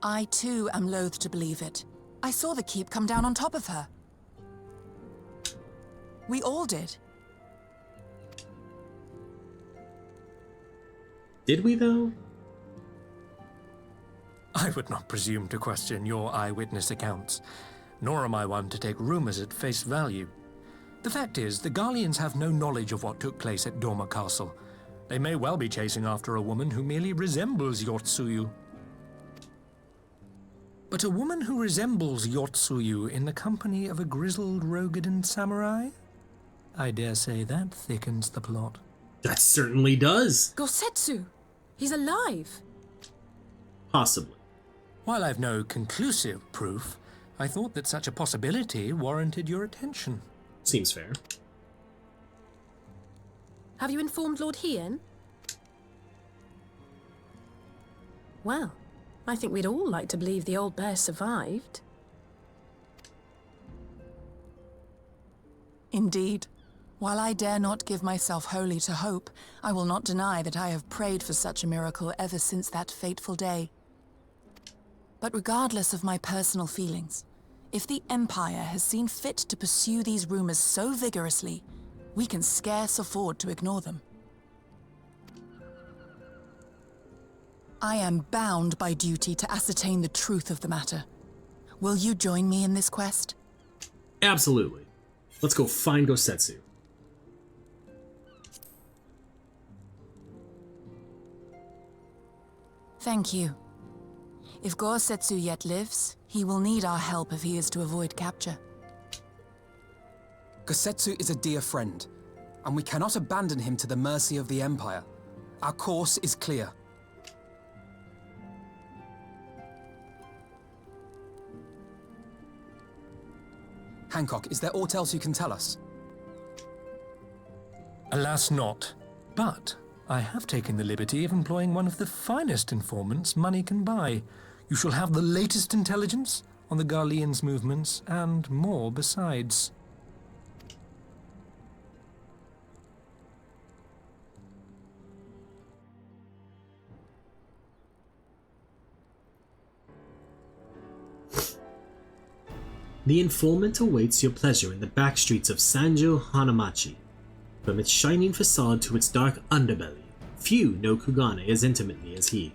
I too am loath to believe it. I saw the keep come down on top of her. We all did. Did we, though? I would not presume to question your eyewitness accounts, nor am I one to take rumors at face value. The fact is, the Garleans have no knowledge of what took place at Doma Castle. They may well be chasing after a woman who merely resembles Yotsuyu. But a woman who resembles Yotsuyu in the company of a grizzled Rogadan samurai? I dare say that thickens the plot. That certainly does. Gosetsu! He's alive! Possibly. While I've no conclusive proof, I thought that such a possibility warranted your attention. Seems fair. Have you informed Lord Hien? Well, I think we'd all like to believe the old bear survived. Indeed. While I dare not give myself wholly to hope, I will not deny that I have prayed for such a miracle ever since that fateful day. But regardless of my personal feelings, if the Empire has seen fit to pursue these rumors so vigorously, we can scarce afford to ignore them. I am bound by duty to ascertain the truth of the matter. Will you join me in this quest? Absolutely. Let's go find Gosetsu. Thank you. If Gosetsu yet lives, he will need our help if he is to avoid capture. Gosetsu is a dear friend, and we cannot abandon him to the mercy of the Empire. Our course is clear. Hancock, is there aught else you can tell us? Alas not. But I have taken the liberty of employing one of the finest informants money can buy. You shall have the latest intelligence on the Garleans' movements, and more besides. The informant awaits your pleasure in the back streets of Sanjo Hanamachi. From its shining facade to its dark underbelly, few know Kugane as intimately as he.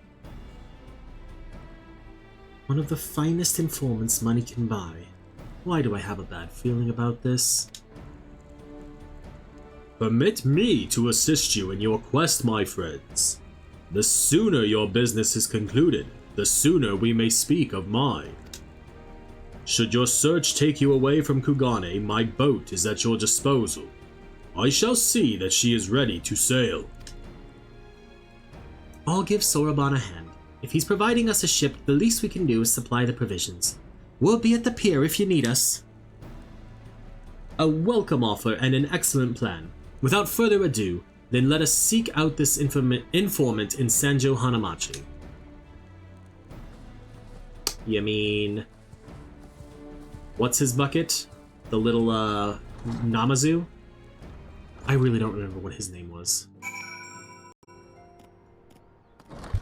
One of the finest informants money can buy. Why do I have a bad feeling about this? Permit me to assist you in your quest, my friends. The sooner your business is concluded, the sooner we may speak of mine. Should your search take you away from Kugane, my boat is at your disposal. I shall see that she is ready to sail. I'll give Soroban a hand. If he's providing us a ship, the least we can do is supply the provisions. We'll be at the pier if you need us. A welcome offer and an excellent plan. Without further ado, then let us seek out this informant in Sanjo Hanamachi. You mean... what's his bucket? The little, Namazu? I really don't remember what his name was.